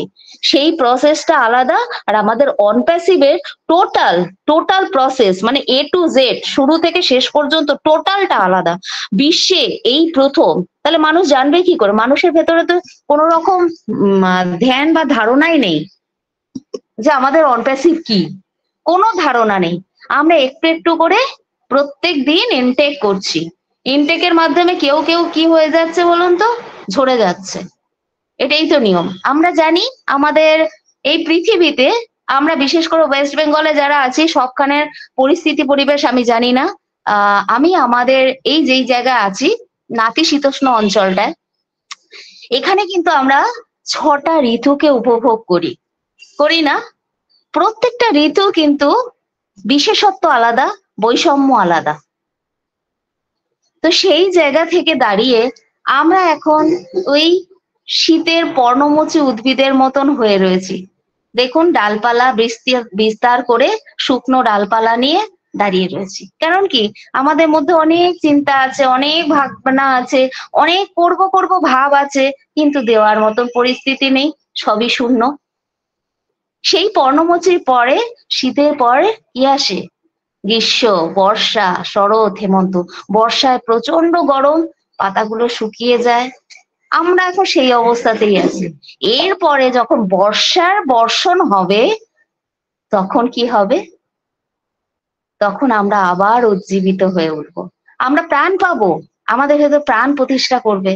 সেই প্রসেসটা আলাদা। আর আমাদের অন প্যাসিভের টোটাল প্রসেস, মানে এ টু জেড, শুরু থেকে শেষ পর্যন্ত টোটালটা আলাদা। বিশ্বে এই প্রথম, তাহলে মানুষ জানবে কি করে? মানুষের ভেতরে তো কোনো রকম ধ্যান বা ধারণাই নেই যে আমাদের অন প্যাসিভ কি, কোনো ধারণা নেই। আমরা একটু একটু করে প্রত্যেক দিন ইনটেক করছি, ইনটেকের মাধ্যমে কেউ কি হয়ে যাচ্ছে বলুন তো, ঝরে যাচ্ছে। এটাই তো নিয়ম। আমরা জানি আমাদের এই পৃথিবীতে, আমরা বিশেষ করে ওয়েস্ট বেঙ্গলে যারা আছি, সবখানের পরিস্থিতি পরিবেশ আমি জানি না। আমি আমাদের এই যেই জায়গায় আছি, নাতিশীতোষ্ণ অঞ্চলটায়, এখানে কিন্তু আমরা 6টা ঋতুকে উপভোগ করি না? প্রত্যেকটা ঋতু কিন্তু বিশেষত্ব আলাদা, বৈষম্য আলাদা। তো সেই জায়গা থেকে দাঁড়িয়ে আমরা এখন ওই শীতের পর্ণমোচী উদ্ভিদের মতন হয়ে রয়েছি। দেখুন ডালপালা বিস্তার করে শুকনো ডালপালা নিয়ে দাঁড়িয়ে রয়েছি। কারণ কি, আমাদের মধ্যে অনেক চিন্তা আছে, অনেক ভাবনা আছে, অনেক করব ভাব আছে, কিন্তু দেওয়ার মতন পরিস্থিতি নেই, সবই শূন্য। সেই পর্ণমোচীর পরে শীতের পরে কি আসে? গ্রীষ্ম, বর্ষা, শরৎ, হেমন্ত। বর্ষায় প্রচন্ড গরম, পাতাগুলো শুকিয়ে যায়, আমরা এখন সেই অবস্থাতেই আছি। এরপরে যখন বর্ষার বর্ষণ হবে, তখন কি হবে? তখন আমরা আবার উজ্জীবিত হয়ে উঠবো, আমরা প্রাণ পাবো, আমাদের ভেতর প্রাণ প্রতিষ্ঠা করবে।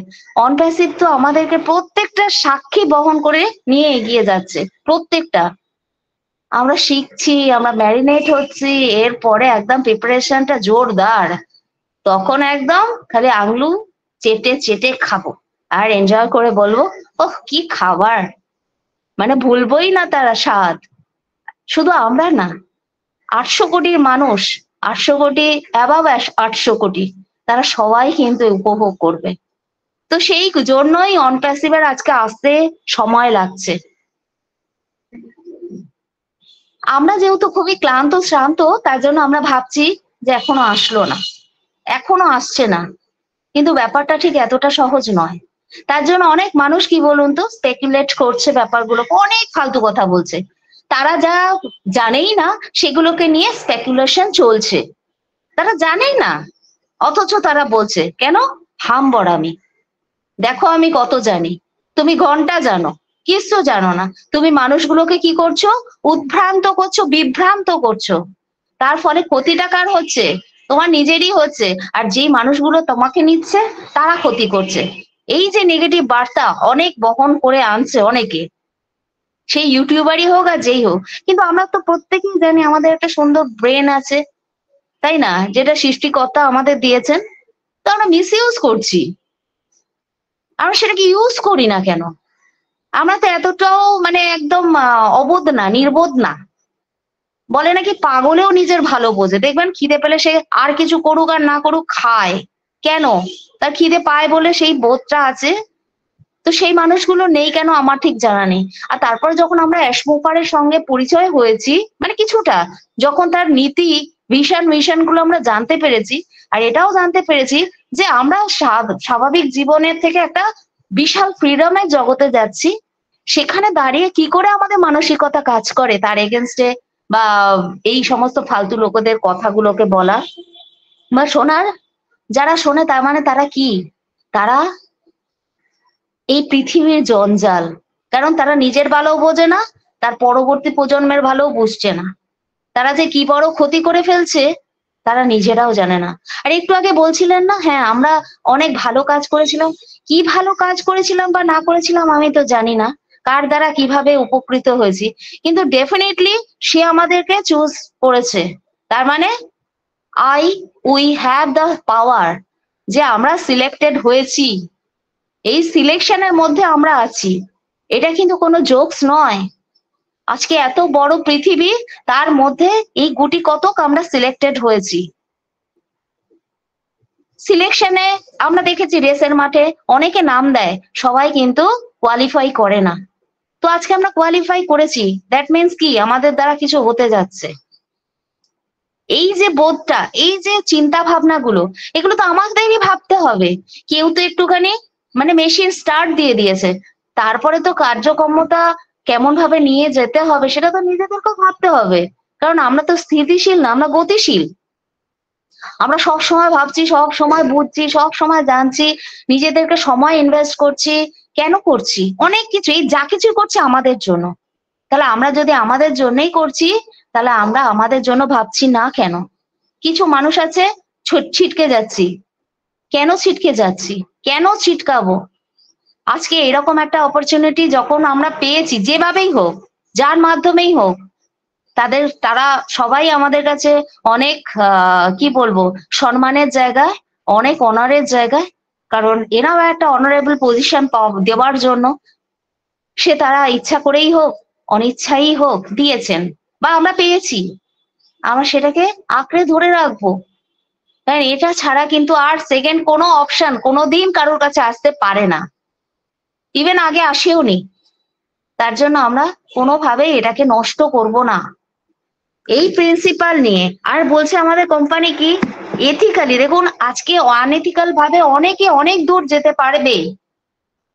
অনপ্যাসিভ তো আমাদেরকে প্রত্যেকটা সাক্ষী বহন করে নিয়ে এগিয়ে যাচ্ছে, প্রত্যেকটা। আমরা শিখছি, আমরা ম্যারিনেট হচ্ছি, এরপরে একদম প্রিপারেশনটা জোরদার। তখন একদম খালি আঙুল চেটে চেটে খাবো আর এনজয় করে বলবো, ওহ কি খাবার, মানে ভুলবোই না তারা স্বাদ। শুধু আমরা না, 800 কোটির মানুষ, 800 কোটি অ্যাবাভ 800 কোটি, তারা সবাই কিন্তু উপভোগ করবে। তো সেই জন্যই অনপ্যাসিভের আজকে আসতে সময় লাগছে। আমরা যেহেতু খুবই ক্লান্ত শ্রান্ত, তার জন্য আমরা ভাবছি যে এখনো আসলো না, এখনো আসছে না, কিন্তু ব্যাপারটা ঠিক এতটা সহজ নয়। তার জন্য অনেক মানুষ কি বলুন তো, স্পেকুলেট করছে ব্যাপারগুলো, অনেক ফালতু কথা বলছে। তারা যা জানেই না সেগুলোকে নিয়ে স্পেকুলেশন চলছে, তারা জানেই না, অথচ তারা বলছে কেন? হামবড়ামি। দেখো আমি কত জানি, তুমি ঘন্টা জানো, কিছু জানো না। তুমি মানুষগুলোকে কি করছো? উদ্ভ্রান্ত করছো, বিভ্রান্ত করছো। তার ফলে ক্ষতিটা কার হচ্ছে? তোমার নিজেরই হচ্ছে। আর যেই মানুষগুলো তোমাকে নিচ্ছে তারা ক্ষতি করছে। এই যে নেগেটিভ বার্তা অনেক বহন করে আনছে অনেকে, সেই ইউটিউবারই হোক আর যেই হোক। কিন্তু আমরা তো প্রত্যেকেই জানি আমাদের একটা সুন্দর ব্রেন আছে, তাই না? যেটা সৃষ্টিকর্তা আমাদের দিয়েছেন, তো আমরা মিস ইউজ করছি। আমরা সেটাকে ইউজ করি না কেন? আমরা তো এতটাও মানে একদম অবোধ না, নির্বোধ না। বলে নাকি পাগলেও নিজের ভালো বোঝে। দেখবেন খিদে পেলে সে আর কিছু করুক আর না করুক খায়, কেন? তার খিদে পায় বলে সেই বোধটা আছে। তো সেই মানুষগুলো নেই কেন আমার ঠিক জানা নেই। আর তারপরে যখন আমরা অ্যাশমোকারের সঙ্গে পরিচয় হয়েছি, মানে কিছুটা যখন তার নীতি মিশন গুলো আমরা জানতে পেরেছি, আর এটাও জানতে পেরেছি যে আমরা স্বাভাবিক জীবনের থেকে একটা বিশাল ফ্রিডমের জগতে যাচ্ছি, সেখানে দাঁড়িয়ে কি করে আমাদের মানসিকতা কাজ করে তার এগেনস্টে বা এই সমস্ত ফালতু লোকদের কথাগুলোকে বলা বা শোনার। যারা শোনে তার মানে তারা কি? তারা এই পৃথিবীর জঞ্জাল। কারণ তারা নিজের ভালো বোঝে না, তার পরবর্তী প্রজন্মের ভালো বুঝছে না। তারা যে কি বড় ক্ষতি করে ফেলছে তারা নিজেরাও জানে না। আর একটু আগে বলছিলেন না, হ্যাঁ আমরা অনেক ভালো কাজ করেছিলাম। কি ভালো কাজ করেছিলাম বা না করেছিলাম আমি তো জানি না, কার দ্বারা কিভাবে উপকৃত হয়েছি, কিন্তু ডেফিনেটলি সে আমাদেরকে চুজ করেছে। তার মানে উই হ্যাভ দ্য পাওয়ার, যে আমরা সিলেক্টেড হয়েছি, এই সিলেকশনের মধ্যে আমরা আছি। এটা কিন্তু কোনো জোকস নয়। আজকে এত বড় পৃথিবী, তার মধ্যে এই গুটি কতক আমরা সিলেক্টেড হয়েছি। সিলেকশনে আমরা দেখেছি রেসের মাঠে অনেকে নাম দেয়, সবাই কিন্তু কোয়ালিফাই করে না। তো আজকে আমরা কোয়ালিফাই করেছি, দ্যাট মিনস কি আমাদের দ্বারা কিছু হতে যাচ্ছে। এই যে বোধটা, এই যে চিন্তা ভাবনাগুলো, এগুলো তো আমাদেরই ভাবতে হবে। কেউ তো একটুখানি মানে মেশিন স্টার্ট দিয়ে দিয়েছে, তারপরে তো কার্যক্রমতা কেমন ভাবে নিয়ে যেতে হবে সেটা তো নিজেদেরকেও ভাবতে হবে। কারণ আমরা তো স্থিতিশীল না, আমরা গতিশীল। আমরা সব সময় ভাবছি, সব সময় বুঝছি, সব সময় জানছি, নিজেদেরকে সময় ইনভেস্ট করছি। কেন করছি? অনেক কিছু, এই যা কিছু করছি আমাদের জন্য। তাহলে আমরা যদি আমাদের জন্যই করছি, তাহলে আমরা আমাদের জন্য ভাবছি না কেন? কিছু মানুষ আছে ছিটকে যাচ্ছি। কেন ছিটকে যাচ্ছি? কেন ছিটকাবো? আজকে এরকম একটা অপরচুনিটি যখন আমরা পেয়েছি, যেভাবেই হোক, যার মাধ্যমেই হোক, তারা সবাই আমাদের কাছে অনেক কি বলবো, সম্মানের জায়গায়, অনেক অনারের জায়গায়। কারণ এরাও একটা অনারেবল পজিশন দেওয়ার জন্য সে তারা ইচ্ছা করেই হোক অনিচ্ছাই হোক দিয়েছেন বা আমরা পেয়েছি, আমরা সেটাকে আঁকড়ে ধরে রাখবো। কারণ এটা ছাড়া কিন্তু আর সেকেন্ড কোনো অপশন কোনোদিন কারোর কাছে আসতে পারে না, ইভেন আগে আসেও নি। তার জন্য আমরা কোনোভাবেই এটাকে নষ্ট করব না, এই প্রিন্সিপাল নিয়ে। আর বলছে আমাদের কোম্পানি কি এথিক্যালি, দেখুন আজকে আনএথিক্যাল ভাবে অনেকে অনেক দূর যেতে পারবে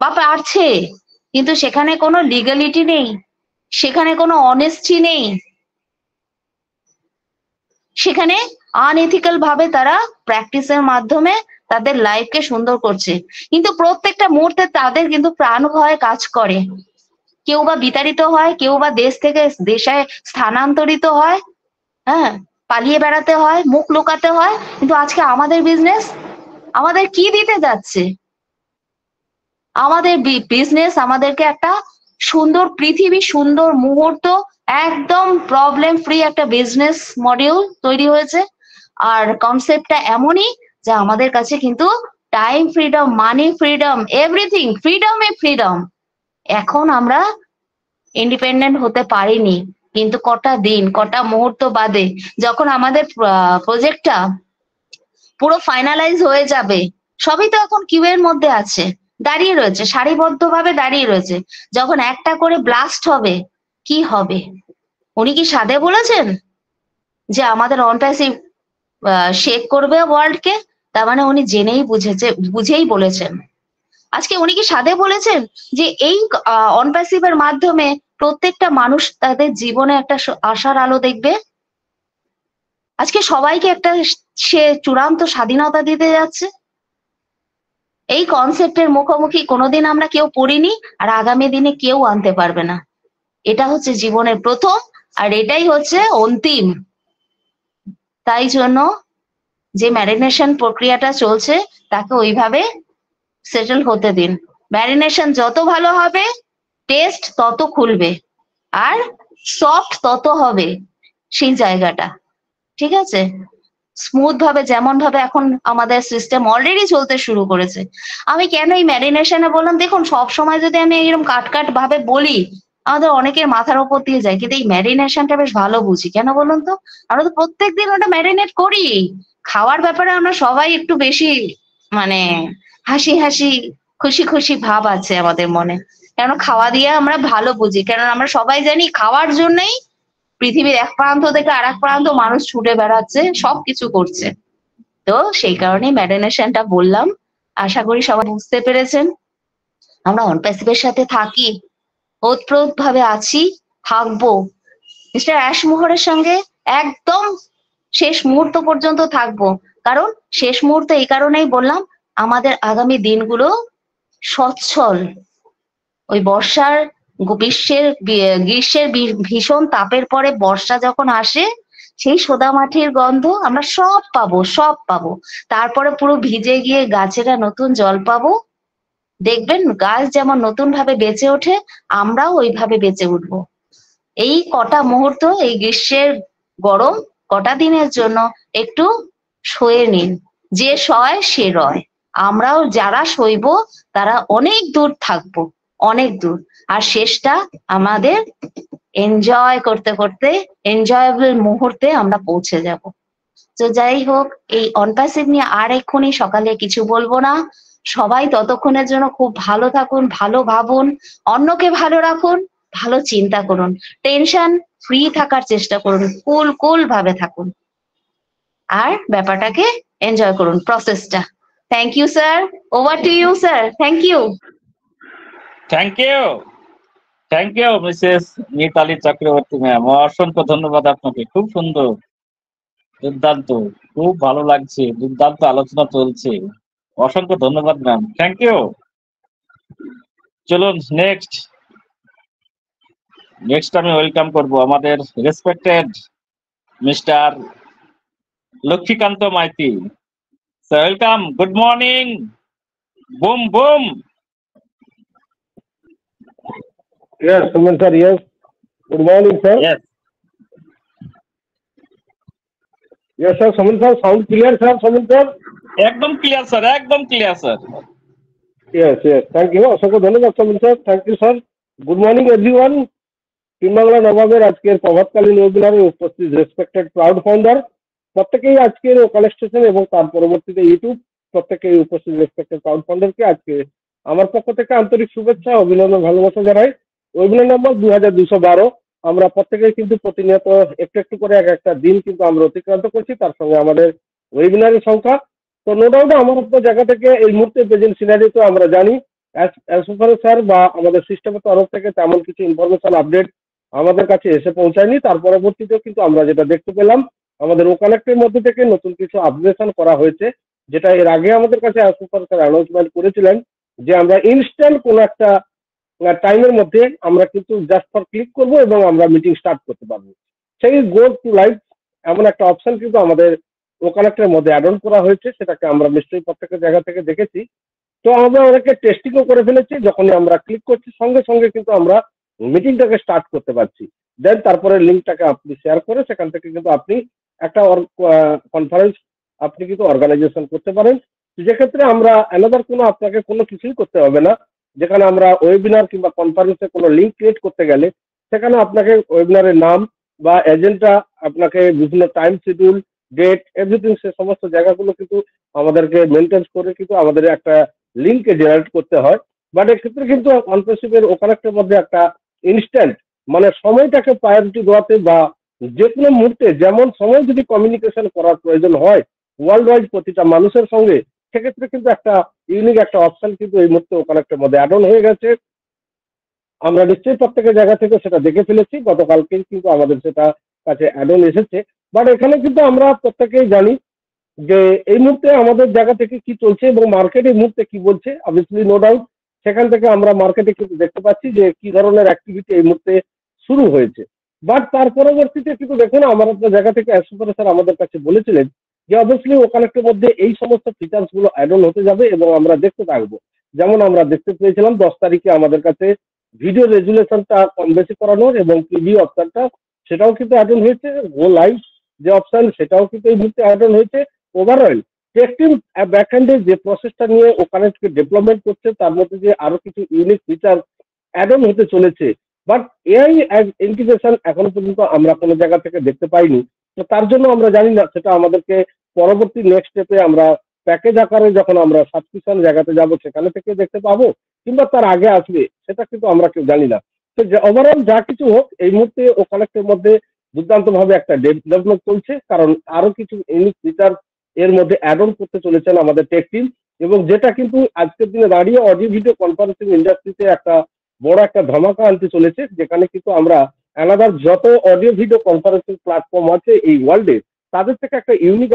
বা পারছে, কিন্তু সেখানে কোনো লিগ্যালিটি নেই, সেখানে কোনো অনেস্টি নেই, সেখানে আনএথিক্যাল ভাবে তারা প্র্যাকটিসের মাধ্যমে তাদের লাইফকে সুন্দর করছে। কিন্তু প্রত্যেকটা মুহূর্তে তাদের কিন্তু প্রাণ ভয়ে কাজ করে, কেউ বা বিতাড়িত হয়, কেউ বা দেশ থেকে দেশে স্থানান্তরিত হয়, হ্যাঁ, পালিয়ে বেড়াতে হয়, মুখ লুকাতে হয়। কিন্তু আজকে আমাদের বিজনেস আমাদের কি দিতে যাচ্ছে? আমাদের বিজনেস আমাদেরকে একটা সুন্দর পৃথিবী, সুন্দর মুহূর্ত, একদম প্রবলেম ফ্রি একটা বিজনেস মডিউল তৈরি হয়েছে। আর কনসেপ্টটা এমনই যে আমাদের কাছে কিন্তু টাইম ফ্রিডম, মানি ফ্রিডম, এভরিথিং ফ্রিডমে ফ্রিডম। এখন আমরা ইন্ডিপেন্ডেন্ট হতে পারিনি, কিন্তু কটা দিন কটা মুহূর্ত বাদে যখন আমাদের প্রজেক্টটা পুরো ফাইনালাইজ হয়ে যাবে, সবই তো এখন কিউ এর মধ্যে আছে, দাঁড়িয়ে রয়েছে, সারিবদ্ধভাবে দাঁড়িয়ে রয়েছে। যখন একটা করে ব্লাস্ট হবে, কি হবে? উনি কি সাধে বলেছেন যে আমাদের অন প্যাসিভ শেক করবে ওয়ার্ল্ডকে? তার মানে উনি জেনেই বুঝেই বলেছেন। আজকে উনি কি সাধে বলেছেন যে এই অন প্যাসিভের মাধ্যমে প্রত্যেকটা মানুষ তাদের জীবনে একটা আশার আলো দেখবে? আজকে সবাইকে একটা সে চূড়ান্ত স্বাধীনতা দিতে যাচ্ছে। এই কনসেপ্টের মুখোমুখি কোনোদিন আমরা কেউ পড়িনি, আর আগামী দিনে কেউ আনতে পারবে না। এটা হচ্ছে জীবনের প্রথম, আর এটাই হচ্ছে অন্তিম। তাই জন্য যে ম্যারিনেশন প্রক্রিয়াটা চলছে তাকে ওইভাবে সেটেল হতে দিন। ম্যারিনেশন যত ভালো হবে, টেস্ট তত খুলবে, আর সফট তত হবে সেই জায়গাটা, ঠিক আছে? স্মুথ ভাবে, যেমন ভাবে এখন আমাদের সিস্টেম অলরেডি চলতে শুরু করেছে। আমি কেন এই ম্যারিনেশনে বললাম, দেখুন সব সময় যদি আমি এরকম কাট ভাবে বলি, আমাদের অনেকের মাথার উপর দিয়ে যায়, কিন্তু এই ম্যারিনেশনটা বেশ ভালো বুঝি। কেন বলুন তো? আমরা তো প্রত্যেকদিন ওটা ম্যারিনেট করি। খাওয়ার ব্যাপারে আমরা সবাই একটু বেশি মানে হাসি হাসি খুশি খুশি ভাব আছে আমাদের মনে, কেন খাওয়া দিয়ে আমরা ভালো বুঝি। কারণ আমরা সবাই জানি খাওয়ার জন্যই পৃথিবীর এক প্রান্ত থেকে আর এক প্রান্ত মানুষ ছুটে বেড়াচ্ছে, সবকিছু করছে। তো সেই কারণেই ম্যারিনেশনটা বললাম। আশা করি সবাই বুঝতে পেরেছেন। আমরা অন প্যাসিভের সাথে থাকি, ওতপ্রোত ভাবে আছি, থাকবো। মিস্টার অ্যাশমোহরের সঙ্গে একদম শেষ মুহূর্ত পর্যন্ত থাকবো। কারণ শেষ মুহূর্তে এই কারণেই বললাম, আমাদের আগামী দিনগুলো সচ্ছল। ওই বর্ষার গ্রীষ্মের ভীষণ তাপের পরে বর্ষা যখন আসে, সেই সোদা মাটির গন্ধ আমরা সব পাবো। তারপরে পুরো ভিজে গিয়ে গাছেরা নতুন জল পাবো। দেখবেন গাছ যেমন নতুন ভাবে বেঁচে ওঠে, আমরাও ওইভাবে বেঁচে উঠবো। এই কটা মুহূর্ত, এই গ্রীষ্মের গরম কটা দিনের জন্য একটু সয়ে নিন। যে সয় সে রয়। আমরাও যারা সইব তারা অনেক দূর থাকবো, অনেক দূর। আর শেষটা আমাদের এনজয় করতে করতে, এনজয়েবল মুহূর্তে আমরা পৌঁছে যাব। তো যাই হোক, এই অনপ্যাসিভ নিয়ে আর এক্ষুনি সকালে কিছু বলবো না। সবাই ততক্ষণের জন্য খুব ভালো থাকুন, ভালো ভাবুন, অন্যকে ভালো রাখুন, ভালো চিন্তা করুন, টেনশন ফ্রি থাকার চেষ্টা করুন, কুল ভাবে থাকুন, আর ব্যাপারটাকে এনজয় করুন, প্রসেসটা। Thank you sir, over to you sir. Thank you. Thank you Mrs Mitali Chakraborty ma'am, অসংখ্য ধন্যবাদ আপনাকে। খুব সুন্দর, দুর্দান্ত, খুব ভালো লাগছে, দুর্দান্ত আলোচনা চলছে। অসংখ্য ধন্যবাদ ম্যাম, থ্যাংক ইউ। চলুন নেক্সট আমি ওয়েলকাম করব আমাদের respected mister Lakshmikanta Maiti. Welcome, good morning, boom boom. Yes, Suman sir, yes. Good morning, sir. Yes. Yes, sir. Suman sir, sound clear, sir. Suman sir. একদম ক্লিয়ার স্যার, একদম clear sir. Yes, yes. Thank you. অসংখ্য ধন্যবাদ Suman sir. Thank you, sir. Good morning, everyone. Team Bangla নবাবের আজকের প্রভাতকালীন ওয়েবিনারে উপস্থিত respected proud founder প্রত্যেকেই আজকের ওকাল station এবং তার পরবর্তীতে ইউটিউব প্রত্যেকেই উপস্থিত রেসপেক্টেড ক্রাউড ফান্ডারকে আজকে আমার পক্ষ থেকে আন্তরিক শুভেচ্ছা অভিনন্দন ভালোবাসা জানাই। ওয়েবিনার নম্বর 2212। আমরা প্রত্যেকেই কিন্তু প্রতিনিয়ত একটু একটু করে এক একটা দিন কিন্তু আমরা অতিক্রান্ত করছি, তার সঙ্গে আমাদের ওয়েবিনারের সংখ্যা। তো নো ডাউট আমার আপনার জায়গা থেকে এই মুহূর্তে প্রেজেন্ট সিনারি তো আমরা জানি স্যার বা আমাদের সিস্টেমের তরফ থেকে তেমন কিছু ইনফরমেশন আপডেট আমাদের কাছে এসে পৌঁছায়নি। তার পরবর্তীতেও কিন্তু আমরা যেটা দেখতে পেলাম আমাদের ওকানেক্টের মধ্যে থেকে নতুন কিছু আপডেশন করা হয়েছে, যেটা এর আগে আমাদের কাছে স্যার অ্যানাউন্সমেন্ট করেছিলেন যে আমরা ইনস্ট্যান্ট কোনো একটা টাইমের মধ্যে আমরা কিন্তু জাস্ট ফর ক্লিক করব এবং আমরা মিটিং স্টার্ট করতে পারবো। সেই গো টু লাইভ এমন একটা অপশন কিন্তু আমাদের ওকানেক্টের মধ্যে অ্যাড অন করা হয়েছে, সেটাকে আমরা নিশ্চয়ই প্রত্যেকের জায়গা থেকে দেখেছি। তো আমরা অনেকে টেস্টিংও করে ফেলেছি, যখনই আমরা ক্লিক করছি সঙ্গে সঙ্গে কিন্তু আমরা মিটিংটাকে স্টার্ট করতে পারছি। দেন তারপরে লিঙ্কটাকে আপনি শেয়ার করে সেখান থেকে কিন্তু আপনি একটা কনফারেন্স আপনি কিন্তু অর্গানাইজেশন করতে পারেন, যেক্ষেত্রে আমরা অ্যানাদার কোনো আপনাকে কোনো কিছুই করতে হবে না। যেখানে আমরা ওয়েবিনার কিংবা কনফারেন্সে কোনো লিঙ্ক ক্রিয়েট করতে গেলে সেখানে আপনাকে ওয়েবিনারের নাম বা এজেন্ডা, আপনাকে বিভিন্ন টাইম শিডিউল, ডেট, এভরিথিং সে সমস্ত জায়গাগুলো কিন্তু আমাদেরকে মেনটেন করে কিন্তু আমাদের একটা লিঙ্কে জেনারেট করতে হয়। বাট এক্ষেত্রে কিন্তু অনপ্রেসিভের ওকানেক্টের মধ্যে একটা ইনস্ট্যান্ট মানে সময়টাকে প্রায়োরিটি দেওয়াতে বা যে কোনো মুহূর্তে যেমন সময় যদি কমিউনিকেশন করার প্রয়োজন হয় ওয়ার্ল্ড ওয়াইড প্রতিটা মানুষের সঙ্গে, সেক্ষেত্রে কিন্তু একটা ইউনিক একটা অপশন কিন্তু এই মুহূর্তে ওকানেক্টের মধ্যে অ্যাড অন হয়ে গেছে। আমরা নিশ্চয়ই প্রত্যেকের জায়গা থেকে সেটা দেখে ফেলেছি, গতকালকেই কিন্তু আমাদের সেটা কাছে অ্যাড অন এসেছে। বাট এখানে কিন্তু আমরা প্রত্যেকেই জানি যে এই মুহূর্তে আমাদের জায়গা থেকে কি চলছে এবং মার্কেট এই মুহূর্তে কি বলছে। অবভিয়াসলি নো ডাউট সেখান থেকে আমরা মার্কেটে কিন্তু দেখতে পাচ্ছি যে কি ধরনের অ্যাক্টিভিটি এই মুহূর্তে শুরু হয়েছে। বাট তার পরবর্তীতে কিন্তু দেখুন আমার আপনার জায়গা থেকে স্যার আমাদের কাছে বলেছিলেন যে অবভিয়াসলি ওকানেক্টের মধ্যে এই সমস্ত ফিচার্স গুলো অ্যাড অন হতে যাবে এবং আমরা দেখতে থাকবো। যেমন আমরা দেখতে পেয়েছিলাম 10 তারিখে আমাদের কাছে ভিডিও রেজুলেশনটা কম বেশি করানোর এবং প্রিভিউ অপশনটা সেটাও কিন্তু অ্যাড অন হয়েছে। গো লাইভ যে অপশন সেটাও কিন্তু এই মুহূর্তে অ্যাড অন হয়েছে। ওভারঅল টেকটিম ব্যাকএন্ডে যে প্রসেসটা নিয়ে ওকানেক্টকে ডেভেলপমেন্ট করছে তার মধ্যে যে আরো কিছু ইউনিক ফিচার অ্যাড অন হতে চলেছে। বাট এআই ইন্টিগ্রেশন এখনো পর্যন্ত আমরা কোনো জায়গা থেকে দেখতে পাইনি। তো তার জন্য আমরা জানি না, সেটা আমাদেরকে পরবর্তী নেক্সট স্টেপে আমরা প্যাকেজ আকারে যখন আমরা সাবস্ক্রিপশন জায়গাতে যাব সেখানে থেকে দেখতে পাবো কিংবা তার আগে আসবে সেটা কিন্তু আমরা কেউ জানি না। তো ওভারঅল যা কিছু হোক এই মুহূর্তে ওকানেক্টের মধ্যে দুর্দান্ত ভাবে একটা ডেভেলপমেন্ট চলছে, কারণ আরো কিছু ইউনিক ফিচার এর মধ্যে অ্যাড অন করতে চলেছেন আমাদের টেক টিম, এবং যেটা কিন্তু আজকের দিনে দাঁড়িয়ে অডিও ভিডিও কনফারেন্সিং ইন্ডাস্ট্রিতে একটা বড় একটা ধামাকা আনতে চলেছে। যেখানে কিন্তু আমরা অ্যানাদার যত অডিও ভিডিও কনফারেন্সিং প্ল্যাটফর্ম আছে এই ওয়ার্ল্ডে তাদের থেকে একটা ইউনিক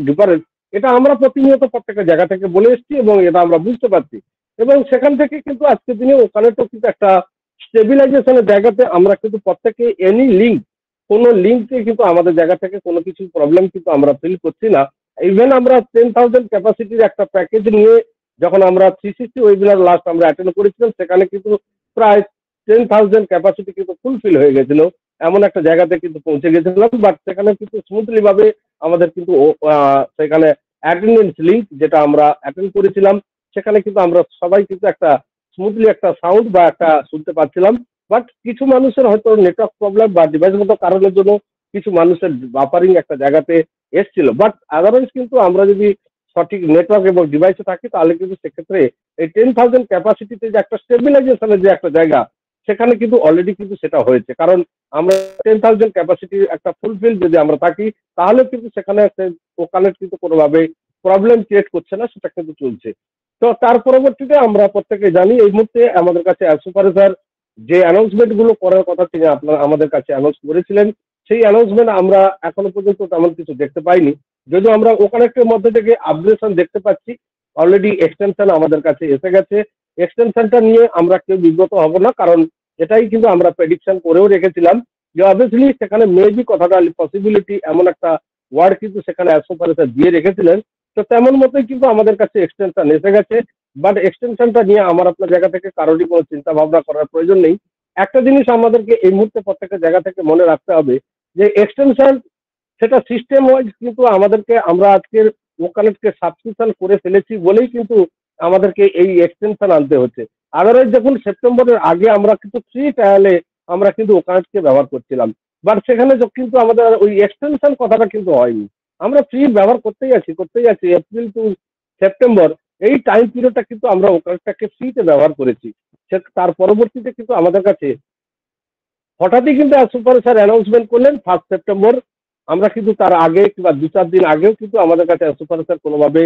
ডিফারেন্স, এটা আমরা প্রতিনিয়ত প্রত্যেকটা জায়গা থেকে বলে এসেছি এবং এটা আমরা বুঝতে পারছি। এবং সেখান থেকে কিন্তু আজকের দিনে ওখানে তো কিন্তু একটা স্টেবিলাইজেশনের জায়গাতে আমরা কিন্তু প্রত্যেকে এনি লিঙ্ক কোনো লিঙ্কে কিন্তু আমাদের জায়গা থেকে কোনো কিছু প্রবলেম কিন্তু আমরা ফিল করছি না। ইভেন আমরা 10,000 ক্যাপাসিটির একটা প্যাকেজ নিয়ে যখন আমরা 360 ওয়েবিনার লাস্ট আমরা অ্যাটেন্ড করেছিলাম সেখানে কিন্তু প্রায় 10,000 ক্যাপাসিটি কিন্তু ফুলফিল হয়ে গেছিল, এমন একটা জায়গাতে কিন্তু পৌঁছে গেছিলাম। বাট সেখানে কিন্তু স্মুথলি ভাবে আমাদের কিন্তু সেখানে অ্যাটেন্ডেন্স লিঙ্ক যেটা আমরা অ্যাটেন্ড করেছিলাম সেখানে কিন্তু আমরা সবাই কিন্তু একটা স্মুথলি একটা সাউন্ড বা একটা শুনতে পাচ্ছিলাম। বাট কিছু মানুষের হয়তো নেটওয়ার্ক প্রবলেম বা ডিভাইসগত কারণের জন্য কিছু মানুষের বাফারিং একটা জায়গাতে এসছিল। বাট আদারওয়াইজ কিন্তু আমরা যদি সঠিক নেটওয়ার্ক এবং ডিভাইসে থাকি তাহলে কিন্তু সেক্ষেত্রে এই 10,000 ক্যাপাসিটিতে যে একটা স্টেবিলাইজেশনের যে একটা জায়গা সেখানে কিন্তু অলরেডি কিন্তু সেটা হয়েছে। কারণ আমরা 10,000 ক্যাপাসিটির একটা ফুলফিল যদি আমরা থাকি তাহলে কিন্তু সেখানে ওখানে কিন্তু কোনোভাবে প্রবলেম ক্রিয়েট করছে না, সেটা কিন্তু চলছে। তো তার পরবর্তীতে আমরা প্রত্যেকে জানি এই মুহূর্তে আমাদের কাছে স্যার যে অ্যানাউন্সমেন্ট গুলো করার কথা তিনি আপনারা আমাদের কাছে অ্যানাউন্স করেছিলেন সেই অ্যানাউন্সমেন্ট আমরা এখনো পর্যন্ত তেমন কিছু দেখতে পাইনি, যদিও আমরা ওকানেক্টের মধ্যে থেকে আপগ্রেশন দেখতে পাচ্ছি। অলরেডি এক্সটেনশন আমাদের কাছে এসে গেছে। এক্সটেনশনটা নিয়ে আমরা কেউ বিব্রত হব না, কারণ এটাই কিন্তু আমরা প্রেডিকশন করেও রেখেছিলাম যে অবভিয়াসলি সেখানে মেবি কথাটা পসিবিলিটি এমন একটা ওয়ার্ড কিন্তু সেখানে স্যার দিয়ে রেখেছিলেন। তো তেমন মতোই কিন্তু আমাদের কাছে এক্সটেনশন এসে গেছে। বাট এক্সটেনশনটা নিয়ে আমার আপনার জায়গা থেকে কারোরই কোনো চিন্তা ভাবনা করার প্রয়োজন নেই। একটা জিনিস আমাদেরকে এই মুহূর্তে প্রত্যেকের জায়গা থেকে মনে রাখতে হবে যে এক্সটেনশন সেটা সিস্টেম ওয়াইজ কিন্তু আমাদেরকে আমরা আজকের ওকানেক্টকে সাবস্ক্রিপশন করে ফেলেছি বলেই কিন্তু আমাদেরকে এই এক্সটেনশন আনতে হচ্ছে। আদারওয়াইজ দেখুন সেপ্টেম্বরের আগে আমরা কিন্তু ফ্রি ট্রায়ালে আমরা কিন্তু ওকানেক্টকে ব্যবহার করছিলাম, বাট সেখানে কিন্তু আমাদের ওই এক্সটেনশন কথাটা কিন্তু হয়নি। আমরা ফ্রি ব্যবহার করতেই আছি। এপ্রিল টু সেপ্টেম্বর এই টাইম পিরিয়ডটা কিন্তু আমরা ওখানটাকে ফ্রিতে ব্যবহার করেছি। তার পরবর্তীতে কিন্তু আমাদের কাছে হঠাৎই কিন্তু সুপার স্যার অ্যানাউন্সমেন্ট করলেন 1 সেপ্টেম্বর। আমরা কিন্তু তার আগে কিংবা 2-4 দিন আগেও কিন্তু আমাদের কাছে সুপার স্যার কোনোভাবে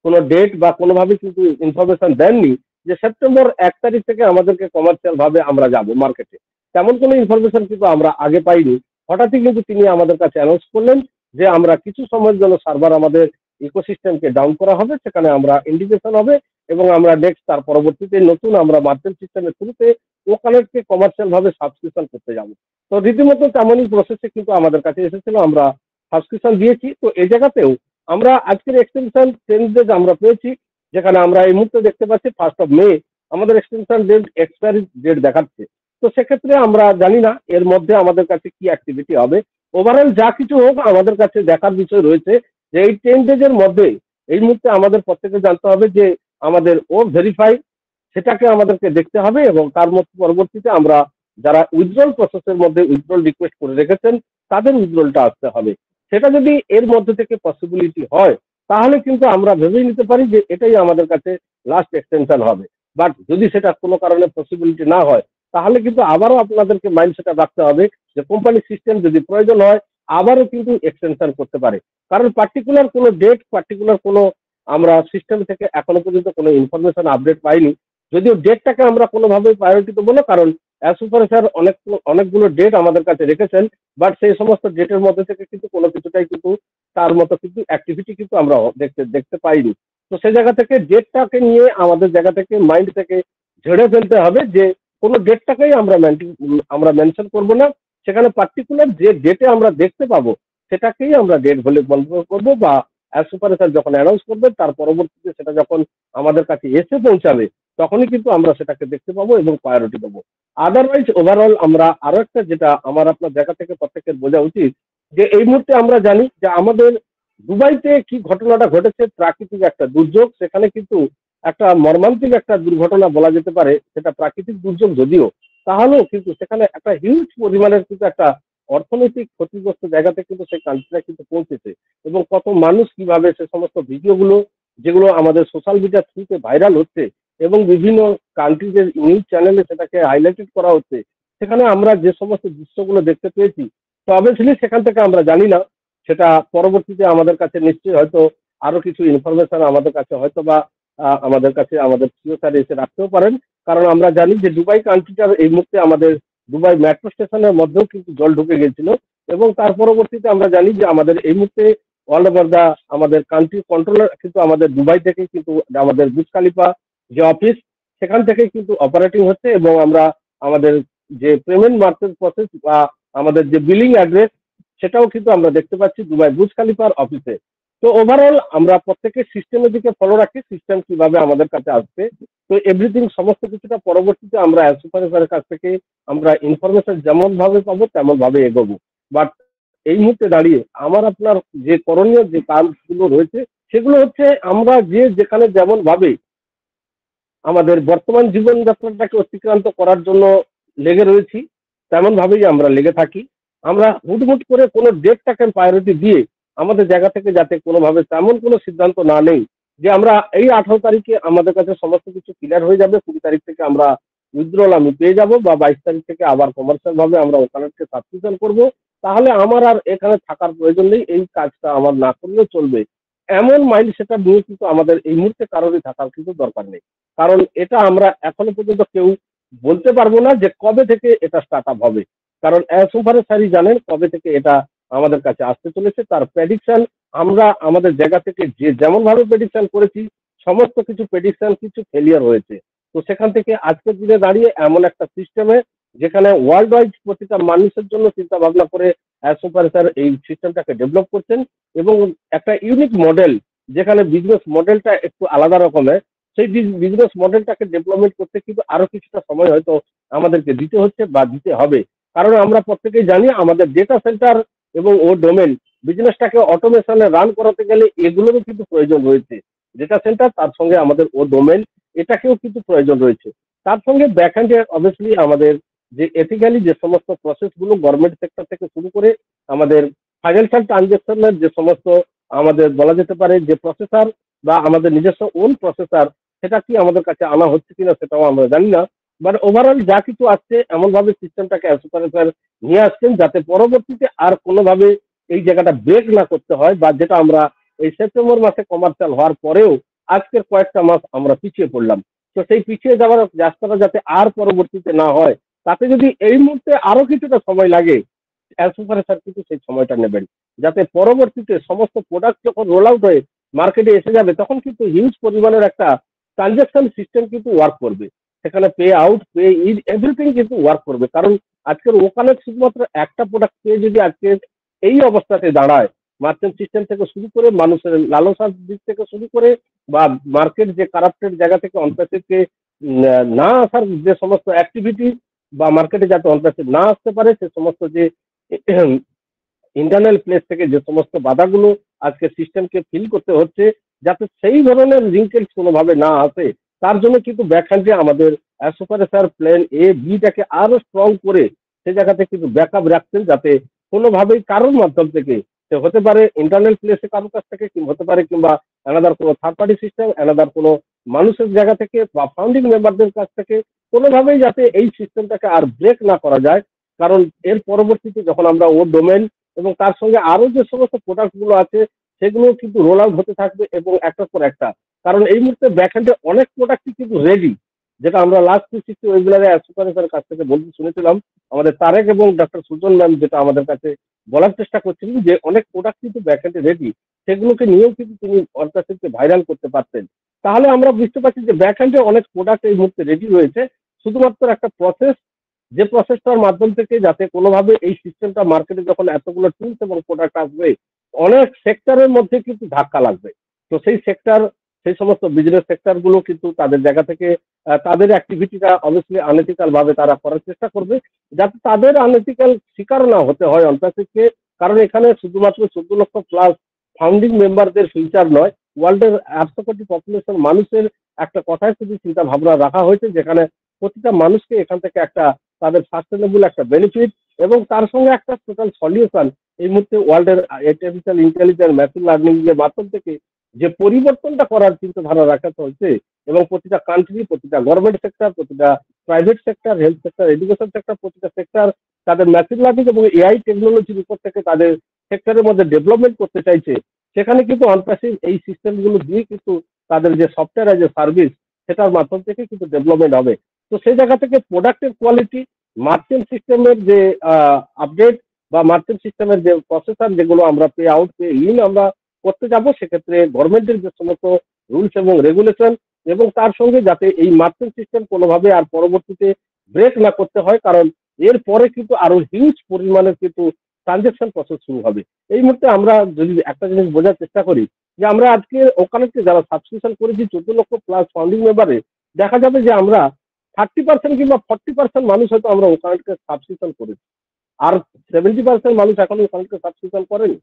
কোনো ডেট বা কোনোভাবে কিন্তু ইনফরমেশন দেননি যে সেপ্টেম্বর 1 তারিখ থেকে আমাদেরকে কমার্শিয়াল ভাবে আমরা যাব মার্কেটে। তেমন কোনো ইনফরমেশন কিন্তু আমরা আগে পাইনি। হঠাৎই কিন্তু তিনি আমাদের কাছে অ্যানাউন্স করলেন যে আমরা কিছু সময়ের জন্য সার্ভার আমাদের ইকোসিস্টেমকে ডাউন করা হবে, সেখানে আমরা ইন্ডিকেশন হবে এবং আমরা নেক্সট তার পরবর্তীতে নতুন আমরা মার্চেন্ট সিস্টেমের থ্রুতে ওখানেকে কমার্শিয়াল ভাবে সাবস্ক্রিপশন করতে যাব। তো রীতিমতো তেমনই প্রসেসে কিন্তু আমাদের কাছে এসেছিল, আমরা সাবস্ক্রিপশন দিয়েছি। তো এই জায়গাতেও আমরা আজকের এক্সটেনশন 10 ডেজ আমরা পেয়েছি, যেখানে আমরা এই মুহূর্তে দেখতে পাচ্ছি 1 মে আমাদের এক্সটেনশন ডেট এক্সপায়ারি ডেট দেখাচ্ছে। তো সেক্ষেত্রে আমরা জানি না এর মধ্যে আমাদের কাছে কি অ্যাক্টিভিটি হবে। ওভারঅল যা কিছু হোক আমাদের কাছে দেখার বিষয় রয়েছে যে এই 10 ডেজের মধ্যে এই মুহূর্তে আমাদের প্রত্যেকে জানতে হবে যে আমাদের ভেরিফাই সেটাকে আমাদেরকে দেখতে হবে এবং তার মধ্যে পরবর্তীতে আমরা যারা উইথড্রল প্রসেসের মধ্যে উইথড্রল রিকোয়েস্ট করে রেখেছেন তাদের উইথড্রলটা আসতে হবে। সেটা যদি এর মধ্যে থেকে পসিবিলিটি হয় তাহলে কিন্তু আমরা ভেবেই নিতে পারি যে এটাই আমাদের কাছে লাস্ট এক্সটেনশন হবে। বাট যদি সেটা কোনো কারণে পসিবিলিটি না হয় তাহলে কিন্তু আবারও আপনাদেরকে মাইন্ডসেটে রাখতে হবে যে কোম্পানির সিস্টেম যদি প্রয়োজন হয় আবারও কিন্তু এক্সটেনশন করতে পারে। কারণ পার্টিকুলার কোনো ডেট পার্টিকুলার কোনো আমরা সিস্টেম থেকে এখনো পর্যন্ত কোনো ইনফরমেশন আপডেট পাইনি। যদিও ডেটটাকে আমরা কোনোভাবেই প্রায়োরিটি দেবো না, কারণ সুপার স্যার অনেকগুলো ডেট আমাদের কাছে রেখেছেন, বাট সেই সমস্ত ডেটের মধ্যে থেকে কিন্তু কোনো কিছুটাই কিন্তু তার মতো কিন্তু অ্যাক্টিভিটি কিন্তু আমরা দেখতে পাইনি। তো সেই জায়গা থেকে ডেটটাকে নিয়ে আমাদের জায়গা থেকে মাইন্ড থেকে ঝেড়ে ফেলতে হবে যে কোনো ডেটটাকেই আমরা মেনশন করবো না, সেখানে পার্টিকুলার যে ডেটে আমরা দেখতে পাবো সেটাকেই আমরা ডেট বলে বন্ধ করবো, বা সুপার স্যার যখন অ্যানাউন্স করবেন তার পরবর্তীতে সেটা যখন আমাদের কাছে এসে পৌঁছাবে তখনই কিন্তু আমরা সেটাকে দেখতে পাবো এবং প্রায়োরিটি দেবো। আদারওয়াইজ ওভারঅল আমরা আরো একটা যেটা আমার আপনার জায়গা থেকে প্রত্যেকের বোঝা উচিত যে এই মুহূর্তে আমরা জানি যে আমাদের দুবাইতে কি ঘটনাটা ঘটেছে, প্রাকৃতিক একটা দুর্যোগ, সেখানে কিন্তু একটা মর্মান্তিক একটা দুর্ঘটনা বলা যেতে পারে। সেটা প্রাকৃতিক দুর্যোগ যদিও, তাহলেও কিন্তু সেখানে একটা হিউজ পরিমাণের কিন্তু একটা অর্থনৈতিক ক্ষতিগ্রস্ত জায়গাতে কিন্তু সেই কান্ট্রিটা কিন্তু পৌঁছেছে এবং কত মানুষ কিভাবে সে সমস্ত ভিডিওগুলো যেগুলো আমাদের সোশ্যাল মিডিয়ার থ্রুতে ভাইরাল হচ্ছে এবং বিভিন্ন কান্ট্রিজের নিউজ চ্যানেলে সেটাকে হাইলাইটেড করা হচ্ছে, সেখানে আমরা যে সমস্ত দৃশ্যগুলো দেখতে পেয়েছি, তো অবভিয়াসলি সেখান থেকে আমরা জানি না সেটা পরবর্তীতে আমাদের কাছে নিশ্চয়ই হয়তো আরো কিছু ইনফরমেশন আমাদের কাছে হয়তো বা আমাদের কাছে আমাদের প্রিয় স্যার এসে রাখতেও পারেন। কারণ আমরা জানি যে দুবাই কান্ট্রিটার এই মুহূর্তে আমাদের দুবাই মেট্রো স্টেশনের মধ্যেও কিন্তু জল ঢুকে গেছিল এবং তার পরবর্তীতে আমরা জানি যে আমাদের এই মুহূর্তে অল ওভার দা আমাদের কান্ট্রি কন্ট্রোলার কিন্তু আমাদের দুবাই থেকে কিন্তু আমাদের বুর্জ খলিফা যে অফিস সেখান থেকে কিন্তু অপারেটিং হচ্ছে এবং আমরা আমাদের যে পেমেন্ট মার্কেট প্রসেস বা আমাদের যে বিলিং অ্যাড্রেস সেটাও কিন্তু আমরা দেখতে পাচ্ছি দুবাই বুর্জ খলিফার অফিসে। তো ওভারঅল আমরা প্রত্যেকের সিস্টেমের দিকে ফলো রাখি, সিস্টেম কিভাবে আমাদের কাছে আসবে, তো এভরিথিং সমস্ত কিছুটা পরবর্তীতে আমরা সুপারভাইজারের কাছ থেকে আমরা ইনফরমেশন যেমন ভাবে পাবো তেমন ভাবে এগোবো। বাট এই মুহূর্তে দাঁড়িয়ে আমার আপনার যে করণীয় যে কাজগুলো রয়েছে সেগুলো হচ্ছে আমরা যে যেখানে যেমন ভাবে আমাদের বর্তমান জীবনযাত্রাটাকে অতিক্রান্ত করার জন্য লেগে রয়েছি তেমন ভাবেই আমরা লেগে থাকি। আমরা হুটমুট করে কোনো ডেটটাকে প্রায়োরিটি দিয়ে আমাদের জায়গা থেকে যাতে কোনোভাবে তেমন কোনো সিদ্ধান্ত না নেই যে আমরা এই 18 তারিখে আমাদের কাছে সমস্ত কিছু ক্লিয়ার হয়ে যাবে, 20 তারিখ থেকে আমরা উইথড্রল আমি পেয়ে যাব বা 22 তারিখ থেকে আবার কমার্শিয়াল ভাবে আমরা ওখানকে সাবস্ক্রিপশন করবো, তাহলে আমার আর এখানে থাকার প্রয়োজন নেই, এই কাজটা আমার না করলেও চলবে, এমন মাইন্ড সেটআপ নিয়ে কিন্তু আমাদের এই মুহূর্তে কারোরই থাকার কিন্তু দরকার নেই। কারণ এটা আমরা এখনো পর্যন্ত কেউ বলতে পারবো না যে কবে থেকে এটা স্টার্ট আপ হবে, কারণ সুপার স্যারই জানেন কবে থেকে এটা আমাদের কাছে আসতে চলেছে। তার প্রেডিকশন আমরা আমাদের জায়গা থেকে যে যেমন ভাবে প্রেডিকশন করেছি সমস্ত কিছু প্রেডিকশন কিছু ফেলিয়ার হয়েছে। তো সেখান থেকে আজকের দিনে দাঁড়িয়ে এমন একটা সিস্টেমে যেখানে ওয়ার্ল্ড ওয়াইড প্রতিটা মানুষের জন্য চিন্তা ভাবনা করে সুপার স্যার এই সিস্টেমটাকে ডেভেলপ করছেন এবং একটা ইউনিক মডেল যেখানে বিজনেস মডেলটা একটু আলাদা রকমের, সেই বিজনেস মডেলটাকে ডেভেলপমেন্ট করতে কিন্তু আরো কিছুটা সময় হয়তো আমাদেরকে দিতে হচ্ছে বা দিতে হবে। কারণ আমরা প্রত্যেকেই জানি আমাদের ডেটা সেন্টার এবং ও ডোমেন বিজনেসটাকে অটোমেশনে রান করাতে গেলে এগুলোরও কিন্তু প্রয়োজন রয়েছে। ডেটা সেন্টার তার সঙ্গে আমাদের ও ডোমেন এটাকেও কিন্তু প্রয়োজন রয়েছে। তার সঙ্গে ব্যাকহ্যান্ডে অবভিয়াসলি আমাদের যে এথিক্যালি যে সমস্ত প্রসেসগুলো গভর্নমেন্ট সেক্টর থেকে শুরু করে আমাদের ফাইন্যান্সিয়াল ট্রানজাকশনের যে সমস্ত আমাদের বলা যেতে পারে যে প্রসেসর বা আমাদের নিজস্ব ওন প্রসেসর সেটা কি আমাদের কাছে আনা হচ্ছে কিনা সেটাও আমরা জানি না। বাট ওভারঅল যা কিছু আসছে এমনভাবে সিস্টেমটাকে সুপারভাইজার নিয়ে আসছেন যাতে পরবর্তীতে আর কোনোভাবে এই জায়গাটা ব্রেক না করতে হয়, বা যেটা আমরা এই সেপ্টেম্বর মাসে কমার্শিয়াল হওয়ার পরেও আজকের কয়েকটা মাস আমরা পিছিয়ে পড়লাম। তো সেই পিছিয়ে যাওয়ার রাস্তাটা যাতে আর পরবর্তীতে না হয়, তাতে যদি এই মুহূর্তে আরো কিছুটা সময় লাগে, সুপারভাইজার কিন্তু সেই সময়টা নেবেন, যাতে পরবর্তীতে সমস্ত প্রোডাক্ট যখন রোল আউট হয়ে মার্কেটে এসে যাবে তখন কিন্তু হিউজ পরিমাণের একটা ট্রানজাকশন সিস্টেম কিন্তু ওয়ার্ক করবে। সেখানে pay out, pay in, everything কিন্তু ওয়ার্ক করবে। কারণ আজকের ওখানে শুধুমাত্র একটা প্রোডাক্ট পেয়ে যদি আজকে এই অবস্থাতে দাঁড়ায়, মার্চেন্ট সিস্টেম থেকে শুরু করে মানুষের লালসার দিক থেকে শুরু করে বা মার্কেট যে কারাপ্টেড জায়গা থেকে অনপ্যাসিভকে না আসার যে সমস্ত অ্যাক্টিভিটি বা মার্কেটে যাতে অনপ্যাসিভ না আসতে পারে সে সমস্ত যে ইন্টারনাল প্লেস থেকে যে সমস্ত বাধাগুলো আজকে সিস্টেমকে ফিল করতে হচ্ছে, যাতে সেই ধরনের লিঙ্কেজ কোনোভাবে না আসে, তার জন্য কিন্তু ব্যাকহ্যান্ডে আমাদের সুপারভাইজার প্ল্যান এ বিটাকে আরো স্ট্রং করে সে জায়গাতে কিন্তু ব্যাকআপ রাখছেন, যাতে কোনোভাবেই কারোর মাধ্যম থেকে সে হতে পারে ইন্টারনাল প্লেসে কারোর কাছ থেকে, কিংবা হতে পারে কিংবা আলাদার কোনো থার্ড পার্টি সিস্টেম, আলাদার কোনো মানুষের জায়গা থেকে বা ফাউন্ডিং মেম্বারদের কাছ থেকে কোনোভাবেই যাতে এই সিস্টেমটাকে আর ব্রেক না করা যায়। কারণ এর পরবর্তীতে যখন আমরা ও ডোমেন এবং তার সঙ্গে আরো যে সমস্ত প্রোডাক্ট গুলো আছে সেগুলো কিন্তু রোল আউট হতে থাকবে এবং একটার পর একটা। কারণ এই মুহূর্তে ব্যাকহ্যান্ডে অনেক প্রোডাক্টই কিন্তু রেডি, যেটা আমরা লাস্ট 360 ওয়েবিনারে সুপারভাইজারের কাছ থেকে বলতে শুনেছিলাম। আমাদের তারেক এবং ডক্টর সুজন ম্যাম যেটা আমাদের কাছে বলার চেষ্টা করছিলেন যে অনেক প্রোডাক্ট কিন্তু ব্যাকহ্যান্ডে রেডি, সেগুলোকে নিয়েও কিন্তু তিনি অনপ্যাসিভকে ভাইরাল করতে পারতেন। তাহলে আমরা বুঝতে পারছি যে ব্যাকহ্যান্ডে অনেক প্রোডাক্ট এই মুহূর্তে রেডি রয়েছে, শুধুমাত্র একটা প্রসেস, যে প্রসেসটার মাধ্যম থেকে যাতে কোনোভাবে এই সিস্টেমটা মার্কেটে যখন এতগুলো টুলস এবং প্রোডাক্ট আসবে অনেক সেক্টরের মধ্যে কিন্তু ধাক্কা লাগবে। তো সেই সেক্টর, সেই সমস্ত বিজনেস সেক্টর গুলো কিন্তু তাদের জায়গা থেকে তাদের অ্যাক্টিভিটিটা অবভিয়াসলি আনএথিক্যাল ভাবে তারা করার চেষ্টা করবে, যাতে তাদের আনএথিক্যাল শিকার না হতে হয় অনপ্যাসিভকে। কারণ এখানে শুধুমাত্র 14 লক্ষ প্লাস ফাউন্ডিং মেম্বারদের ফিউচার নয়, ওয়ার্ল্ডের 800 কোটি পপুলেশন মানুষের একটা কথায় শুধু চিন্তা ভাবনা রাখা হয়েছে, যেখানে প্রতিটা মানুষকে এখান থেকে একটা তাদের সাস্টেনেবল একটা বেনিফিট এবং তার সঙ্গে একটা টোটাল সলিউশন এই মুহূর্তে ওয়ার্ল্ডের আর্টিফিশিয়াল ইন্টেলিজেন্স, মেশিন লার্নিং এর মাধ্যম থেকে যে পরিবর্তনটা করার চিন্তাধারা রাখা হচ্ছে, এবং প্রতিটা কান্ট্রি, প্রতিটা গভর্নমেন্ট সেক্টর, প্রতিটা private sector, health sector, education sector, প্রতিটা সেক্টর তাদের মেশিন লার্নিং এবং এআই টেকনোলজির উপর থেকে তাদের সেক্টরের মধ্যে ডেভেলপমেন্ট করতে চাইছে। সেখানে কিন্তু অনপ্যাসিভ এই সিস্টেমগুলো দিয়ে কিন্তু তাদের যে সফটওয়্যার অ্যাজ এ সার্ভিস সেটার মাধ্যম থেকে কিন্তু ডেভেলপমেন্ট হবে। তো সেই জায়গা থেকে প্রোডাক্টের কোয়ালিটি, মার্চেন্ট সিস্টেমের যে আপডেট বা মার্চেন্ট সিস্টেমের যে প্রসেসর যেগুলো আমরা পে আউট, পে ইন আমরা করতে যাব, সেক্ষেত্রে গভর্নমেন্টের যে সমস্ত রুলস এবং রেগুলেশন এবং তার সঙ্গে যাতে এই মার্চেন্ট সিস্টেম কোনোভাবে আর পরবর্তীতে ব্রেক না করতে হয়, কারণ এর পরে কিন্তু আরো হিউজ পরিমাণের কিন্তু ট্রানজেকশন প্রসেস শুরু হবে। এই মুহূর্তে আমরা যদি একটা জিনিস বোঝার চেষ্টা করি যে আমরা আজকে ওখানে যারা সাবস্ক্রিপশন করেছি 14 লক্ষ প্লাস ফাউন্ডিং মেম্বারে, দেখা যাবে যে আমরা 30% কিংবা 40% মানুষ হয়তো আমরা ওখানকে সাবস্ক্রিপশন করেছি, আর 70% মানুষ এখন ওখানকে সাবস্ক্রিপশন করেনি।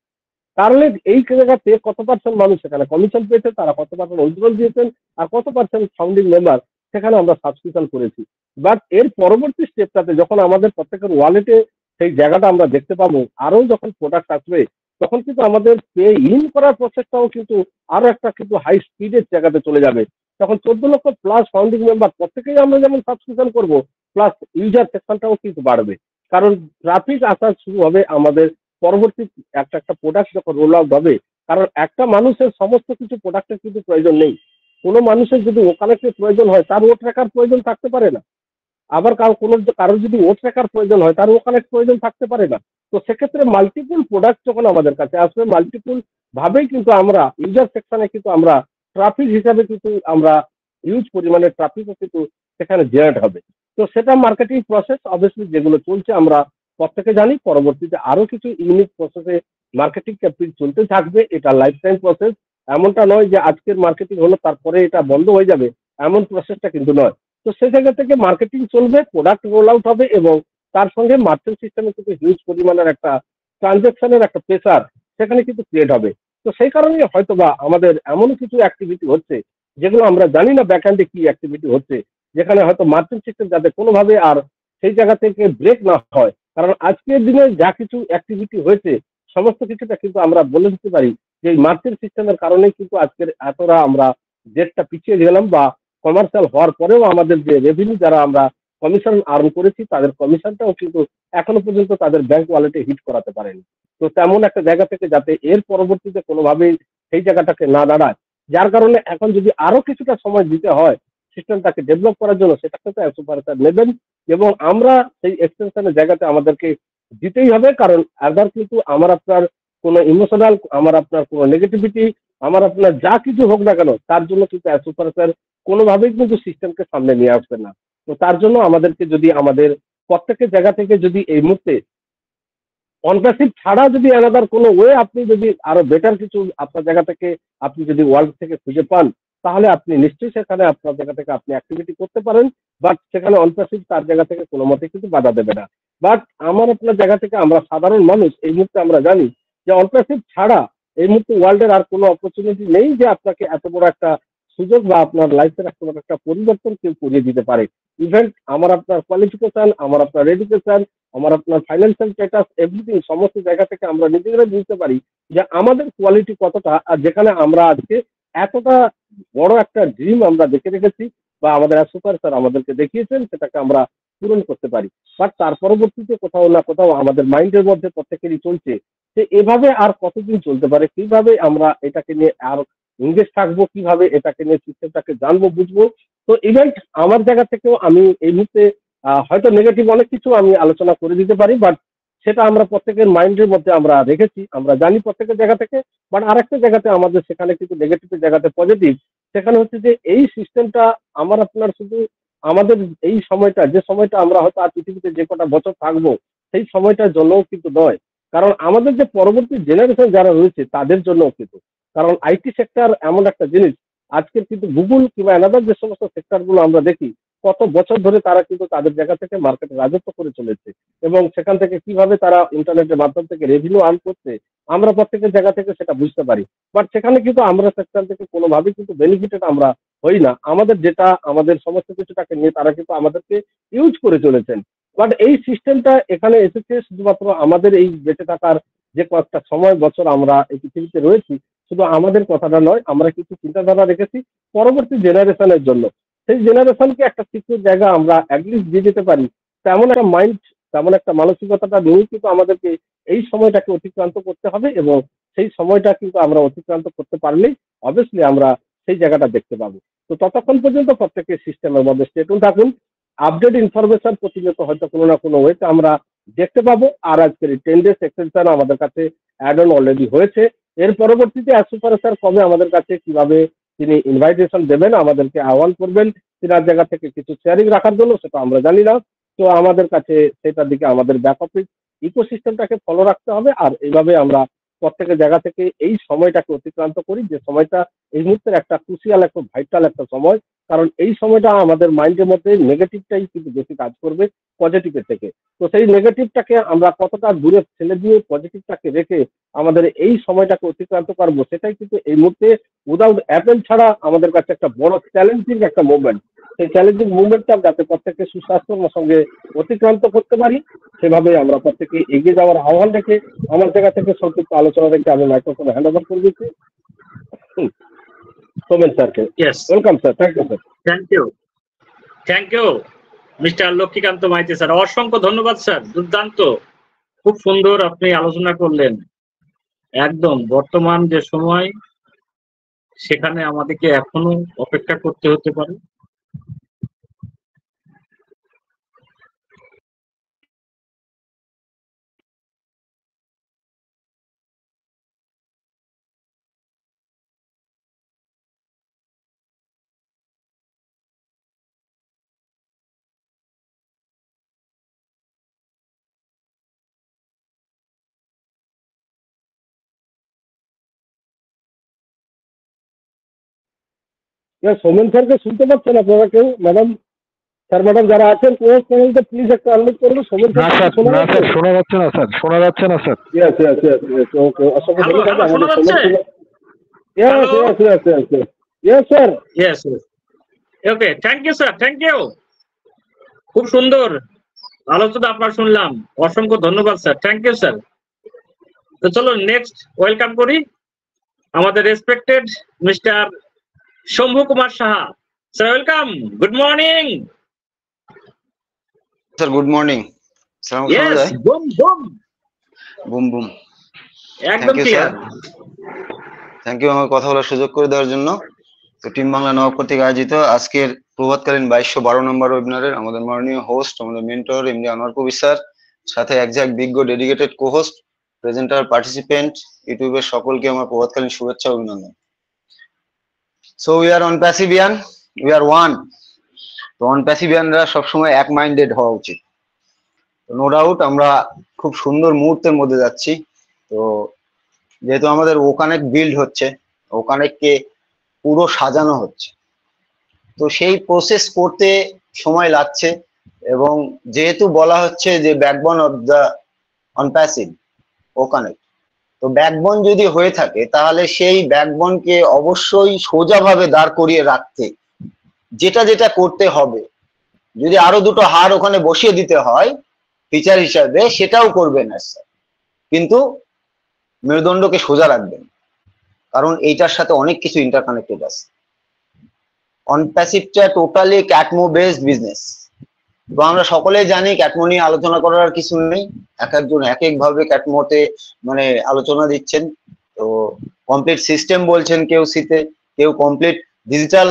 তাহলে এই জায়গাতে কত পার্সেন্ট মানুষ সেখানে কমিশন পেয়েছে, তারা কত পার্সেন্ট উইথড্রল দিয়েছেন, আর কত পার্সেন্ট ফাউন্ডিং মেম্বার সেখানে আমরা সাবস্ক্রিপশন করেছি। বাট এর পরবর্তী স্টেপটাতে যখন আমাদের প্রত্যেকের ওয়ালেটে সেই জায়গাটা আমরা দেখতে পাবো, আরো যখন প্রোডাক্ট আসবে তখন কিন্তু আমাদের পে ইন করার প্রসেসটাও কিন্তু আরো একটা কিন্তু হাই স্পিডের জায়গাতে চলে যাবে। তখন 14 লক্ষ প্লাস ফাউন্ডিং মেম্বার প্রত্যেকেই আমরা যেমন সাবস্ক্রিপশন করবো, প্লাস ইউজার সেকশনটাও কিন্তু বাড়বে। কারণ ট্রাফিক আসা শুরু হবে আমাদের পরবর্তী একটা একটা প্রোডাক্ট যখন রোল আউট হবে। কারণ একটা মানুষের সমস্ত কিছু প্রোডাক্টের কিন্তু প্রয়োজন নেই। কোনো মানুষের যদি ও কানেক্টের প্রয়োজন হয় তার ও ট্র্যাকার প্রয়োজন থাকতে পারে না, আবার কারোর যদি ও ট্র্যাকার প্রয়োজন হয় তার ও কানেক্ট প্রয়োজন থাকতে পারে না। তো সেক্ষেত্রে মাল্টিপুল প্রোডাক্ট যখন আমাদের কাছে আসবে, মাল্টিপুল ভাবেই কিন্তু আমরা ইউজার সেকশনে কিন্তু আমরা ট্রাফিক হিসাবে কিন্তু আমরা হিউজ পরিমাণে ট্রাফিকও কিন্তু সেখানে জেনারেট হবে। তো সেটা মার্কেটিং প্রসেস অবভিয়াসলি যেগুলো চলছে আমরা প্রত্যেকে জানি, পরবর্তীতে আরো কিছু ইউনিক প্রসেসে মার্কেটিং ক্যাম্পেইন চলতে থাকবে। এটা লাইফ টাইম প্রসেস, এমনটা নয় যে আজকের মার্কেটিং হলো তারপরে এটা বন্ধ হয়ে যাবে, এমন প্রসেসটা কিন্তু নয়। তো সেই জায়গা থেকে মার্কেটিং চলবে, প্রোডাক্ট রোল আউট হবে এবং তার সঙ্গে মার্চেন্ট সিস্টেমে কিন্তু হিউজ পরিমাণের একটা ট্রানজাকশনের একটা প্রেসার সেখানে কিন্তু ক্রিয়েট হবে। তো সেই কারণে হয়তো বা আমাদের এমন কিছু অ্যাক্টিভিটি হচ্ছে যেগুলো আমরা জানি না ব্যাকহ্যান্ডে কি অ্যাক্টিভিটি হচ্ছে, যেখানে হয়তো মার্চেন্ট সিস্টেম যাতে কোনোভাবে আর সেই জায়গা থেকে ব্রেক না হয়। কারণ আজকের দিনে যা কিছু অ্যাক্টিভিটি হয়েছে সমস্ত কিছুটা কিন্তু আমরা বলে দিতে পারি যে মার্চেন্ট সিস্টেমের কারণে কিন্তু আজকের এতটা আমরা ডেটটা পিছিয়ে গেলাম, বা কমার্শিয়াল হওয়ার পরেও আমাদের যে রেভিনিউ যারা আমরা কমিশন আর্ন করেছি তাদের কমিশনটাও কিন্তু এখনো পর্যন্ত তাদের ব্যাংক ওয়ালেটে হিট করাতে পারেনি। তো তেমন একটা জায়গা থেকে যাতে এর পরবর্তীতে কোনোভাবেই সেই জায়গাটাকে না দাঁড়ায়, যার কারণে এখন যদি আরো কিছুটা সময় দিতে হয় সিস্টেমটাকে ডেভেলপ করার জন্য, সেটাকে তো সুপারস্টার নেবেন এবং আমরা সেই এক্সটেনশনের জায়গাতে আমাদেরকে দিতেই হবে। কারণ আদার কিন্তু আমার আপনার কোনো ইমোশনাল, আমার আপনার কোনো নেগেটিভিটি, আমার আপনার যা কিছু হোক না কেন, তার জন্য কিন্তু সুপারস্টার কোনোভাবেই কিন্তু সিস্টেমকে সামনে নিয়ে আসবে না। তো তার জন্য আমাদেরকে যদি আমাদের প্রত্যেকের জায়গা থেকে যদি এই মুহূর্তে অনপ্যাসিভ ছাড়া যদি আলাদার কোনো ওয়ে আপনি যদি আরো বেটার কিছু আপনার জায়গা থেকে আপনি যদি ওয়ার্ল্ড থেকে খুঁজে পান, তাহলে আপনি নিশ্চয়ই সেখানে আপনার জায়গা থেকে আপনি অ্যাক্টিভিটি করতে পারেন। বাট সেখানে অনপ্যাসিভ তার জায়গা থেকে কোনো মতে কিন্তু বাধা দেবে না। বাট আমার আপনার জায়গা থেকে আমরা সাধারণ মানুষ এই মুহূর্তে আমরা জানি যে অনপ্যাসিভ ছাড়া এই মুহূর্তে ওয়ার্ল্ডের আর কোনো অপরচুনিটি নেই যে আপনাকে এত বড় একটা সুযোগ বা আপনার লাইফের এত বড় একটা পরিবর্তন কেউ করিয়ে দিতে পারে। ইভেন আমার আপনার কোয়ালিফিকেশন, আমার আপনার এডুকেশন, আমার আপনার ফাইন্যান্সিয়াল স্ট্যাটাস, এভরিথিং সমস্ত জায়গা থেকে আমরা নিজেরা বুঝতে পারি যে আমাদের কোয়ালিটি কতটা, আর যেখানে আমরা আজকে এতটা বড় একটা ড্রিম আমরা দেখে রেখেছি বা আমাদের সুপার স্যার আমাদেরকে দেখিয়েছেন, সেটাকে আমরা পূরণ করতে পারি। বাট তার পরবর্তীতে কোথাও না কোথাও আমাদের মাইন্ডের মধ্যে প্রত্যেকেরই চলছে যে এভাবে আর কতদিন চলতে পারে, কিভাবে আমরা এটাকে নিয়ে আর এঙ্গেজ থাকবো, কিভাবে এটাকে নিয়ে সিস্টেমটাকে জানবো বুঝবো। তো ইভেন্ট আমার জায়গা থেকেও আমি এই মুহূর্তে হয়তো নেগেটিভ অনেক কিছু আমি আলোচনা করে দিতে পারি, বাট সেটা আমরা প্রত্যেকের মাইন্ডের মধ্যে আমরা রেখেছি, আমরা জানি প্রত্যেকের জায়গা থেকে। বাট আরেকটা জায়গাতে আমাদের সেখানে কিন্তু নেগেটিভের জায়গাতে পজিটিভ, সেখানে হচ্ছে যে এই সিস্টেমটা আমার আপনার শুধু আমাদের এই সময়টা, যে সময়টা আমরা হয়তো আর পৃথিবীতে যে কটা বছর থাকবো সেই সময়টার জন্যও কিন্তু নয়, কারণ আমাদের যে পরবর্তী জেনারেশন যারা রয়েছে তাদের জন্যও কিন্তু। কারণ আইটি সেক্টর এমন একটা জিনিস, আজকের কিন্তু গুগল কিংবা অ্যানাদার যে সমস্ত সেক্টরগুলো আমরা দেখি কত বছর ধরে তারা কিন্তু তাদের জায়গা থেকে মার্কেটে রাজত্ব করে চলেছে এবং সেখান থেকে কিভাবে তারা ইন্টারনেটের মাধ্যম থেকে রেভিনিউ আর্ন করছে আমরা প্রত্যেকের জায়গা থেকে সেটা বুঝতে পারি। বাট সেখানে কিন্তু আমরা সেক্টর থেকে কোনোভাবেই কিন্তু বেনিফিটেড আমরা হই না। আমাদের যেটা আমাদের সমস্ত কিছুটাকে নিয়ে তারা কিন্তু আমাদেরকে ইউজ করে চলেছেন। বাট এই সিস্টেমটা এখানে এসেছে শুধুমাত্র আমাদের এই বেঁচে থাকার যে কয়েকটা সময় বছর আমরা এই পৃথিবীতে রয়েছি, শুধু আমাদের কথাটা নয়, আমরা কিছু চিন্তাধারা রেখেছি পরবর্তী জেনারেশনের জন্য। সেই জেনারেশনকে একটা সিকিউর জায়গা আমরা অ্যাটলিস্ট দিয়ে দিতে পারি, তেমন একটা মাইন্ড, তেমন একটা মানসিকতাটা নিয়েই কিন্তু আমাদেরকে এই সময়টাকে অতিক্রান্ত করতে হবে এবং সেই সময়টা কিন্তু আমরা অতিক্রান্ত করতে পারলেই অবভিয়াসলি আমরা সেই জায়গাটা দেখতে পাবো। তো ততক্ষণ পর্যন্ত প্রত্যেকের সিস্টেমের মধ্যে স্টেটুন থাকুন, আপডেট ইনফরমেশন প্রতিনিয়ত হয়তো কোনো না কোনো ওয়েতে আমরা দেখতে পাবো। আর আজকের এই 10 days এক্সটেনশন আমাদের কাছে অ্যাড অন অলরেডি হয়েছে। এর পরবর্তীতে সুপার স্যার কবে আমাদের কাছে কিভাবে তিনি ইনভাইটেশন দেবেন, আমাদেরকে আহ্বান করবেন তিনার জায়গা থেকে কিছু শেয়ারিং রাখার জন্য, সেটা আমরা জানি না। তো আমাদের কাছে সেটার দিকে আমাদের ব্যাক অফিস ইকোসিস্টেমটাকে ফলো রাখতে হবে। আর এইভাবে আমরা প্রত্যেকের জায়গা থেকে এই সময়টাকে অতিক্রান্ত করি, যে সময়টা এই মুহূর্তের একটা ক্রুশিয়াল, একটা ভাইটাল একটা সময়। কারণ এই সময়টা আমাদের মাইন্ডের মধ্যে নেগেটিভটাই কিন্তু বেশি কাজ করবে পজিটিভের থেকে। তো সেই নেগেটিভটাকে আমরা কতটা দূরে ফেলে দিয়ে পজিটিভটাকে রেখে আমাদের এই সময়টাকে অতিক্রান্ত পারবো, সেটাই কিন্তু এই মুহূর্তে উইদাউট অ্যাপেল ছাড়া আমাদের কাছে একটা বড় চ্যালেঞ্জিং একটা মুভমেন্ট। সেই চ্যালেঞ্জিং মুভমেন্টটা যাতে প্রত্যেককে সুস্বাস্থ্যের সঙ্গে অতিক্রান্ত করতে পারি, সেভাবে আমরা প্রত্যেকে এগিয়ে যাওয়ার আহ্বান রেখে আমার জায়গা থেকে সংক্ষিপ্ত আলোচনা রেখে আমি মাইক্রোফোন হ্যান্ড ওভার করে দিচ্ছি সোমেন স্যারকে। Welcome sir. Thank you sir. Thank you mister Lakshmikanta Maiti sir, অসংখ্য ধন্যবাদ স্যার। দুর্দান্ত, খুব সুন্দর আপনি আলোচনা করলেন। একদম বর্তমান যে সময়, সেখানে আমাদেরকে এখনো অপেক্ষা করতে হতে পারে। সোমেন স্যারকে শুনতে পাচ্ছেন আপনারা কেউ? ম্যাডাম, স্যার ম্যাডাম যারা আছেন প্লিজ একটা আনমিউট করুন। সোমেন স্যার শোনা যাচ্ছে না স্যার, শোনা যাচ্ছে না sir. Yes yes yes yes, okay, অসংখ্য ধন্যবাদ। আমাদের Somen yes yes yes yes yes sir, yes okay, thank you sir, thank you. খুব সুন্দর আলোচনা আপনার শুনলাম, অসংখ্য ধন্যবাদ স্যার, থ্যাংক ইউ স্যার। তো চলো নেক্সট ওয়েলকাম করি আমাদের respected mister Shambhu Kumar Saha. Sir welcome, good morning. Sir good morning. Yes, boom boom boom boom. একদম ক্লিয়ার। থ্যাংক ইউ আমাকে কথা বলার সুযোগ করে দেওয়ার জন্য। তো টিম বাংলা নবাব কর্তৃক আয়োজিত আজকের প্রভাতকালীন 2212 নম্বর ওয়েবিনারের আমাদের মাননীয় হোস্ট, আমাদের mentor MD Anwar Kabir sir, সাথে একজাক্ট বিজ্ঞ ডেডিকেটেড কো-হোস্ট, প্রেজেন্টার, পার্টিসিপেন্ট, ইউটিউবের সকলকে আমার প্রভাতকালীন শুভেচ্ছা অভিনন্দন। So we are on passivian, we are one. তো অন প্যাসিভিয়ানরা সবসময় এক মাইন্ডেড হওয়া উচিত। নো ডাউট আমরা খুব সুন্দর মুহূর্তের মধ্যে যাচ্ছি। তো যেহেতু আমাদের ওকানেক্ট বিল্ড হচ্ছে, ওকানেক্টকে পুরো সাজানো হচ্ছে, তো সেই প্রসেস করতে সময় লাগছে। এবং যেহেতু বলা হচ্ছে যে ব্যাকবোন অফ দ্য অনপ্যাসিভ ওকানেক্ট, তো ব্যাকবোন যদি হয়ে থাকে তাহলে সেই ব্যাকবোনকে অবশ্যই সোজাভাবে দাঁড় করিয়ে রাখতে যেটা যেটা করতে হবে, যদি আরো দুটো হাড় ওখানে বসিয়ে দিতে হয় ফিচার হিসাবে, সেটাও করবেন না স্যার, কিন্তু মেরুদণ্ডকে সোজা রাখবেন, কারণ এইটার সাথে অনেক কিছু ইন্টারকানেক্টেড আছে। অনপ্যাসিভটা টোটালি ক্যাটমো বেসড বিজনেস। তো আমরা সকলেই জানি ক্যাটমো নিয়ে আলোচনা করার কিছু নেই, এক একজন এক এক ভাবে ক্যাটমোতে মানে আলোচনা দিচ্ছেন। তো কমপ্লিট সিস্টেম বলছেন কেউ সিতে, কেউ কমপ্লিট ডিজিটাল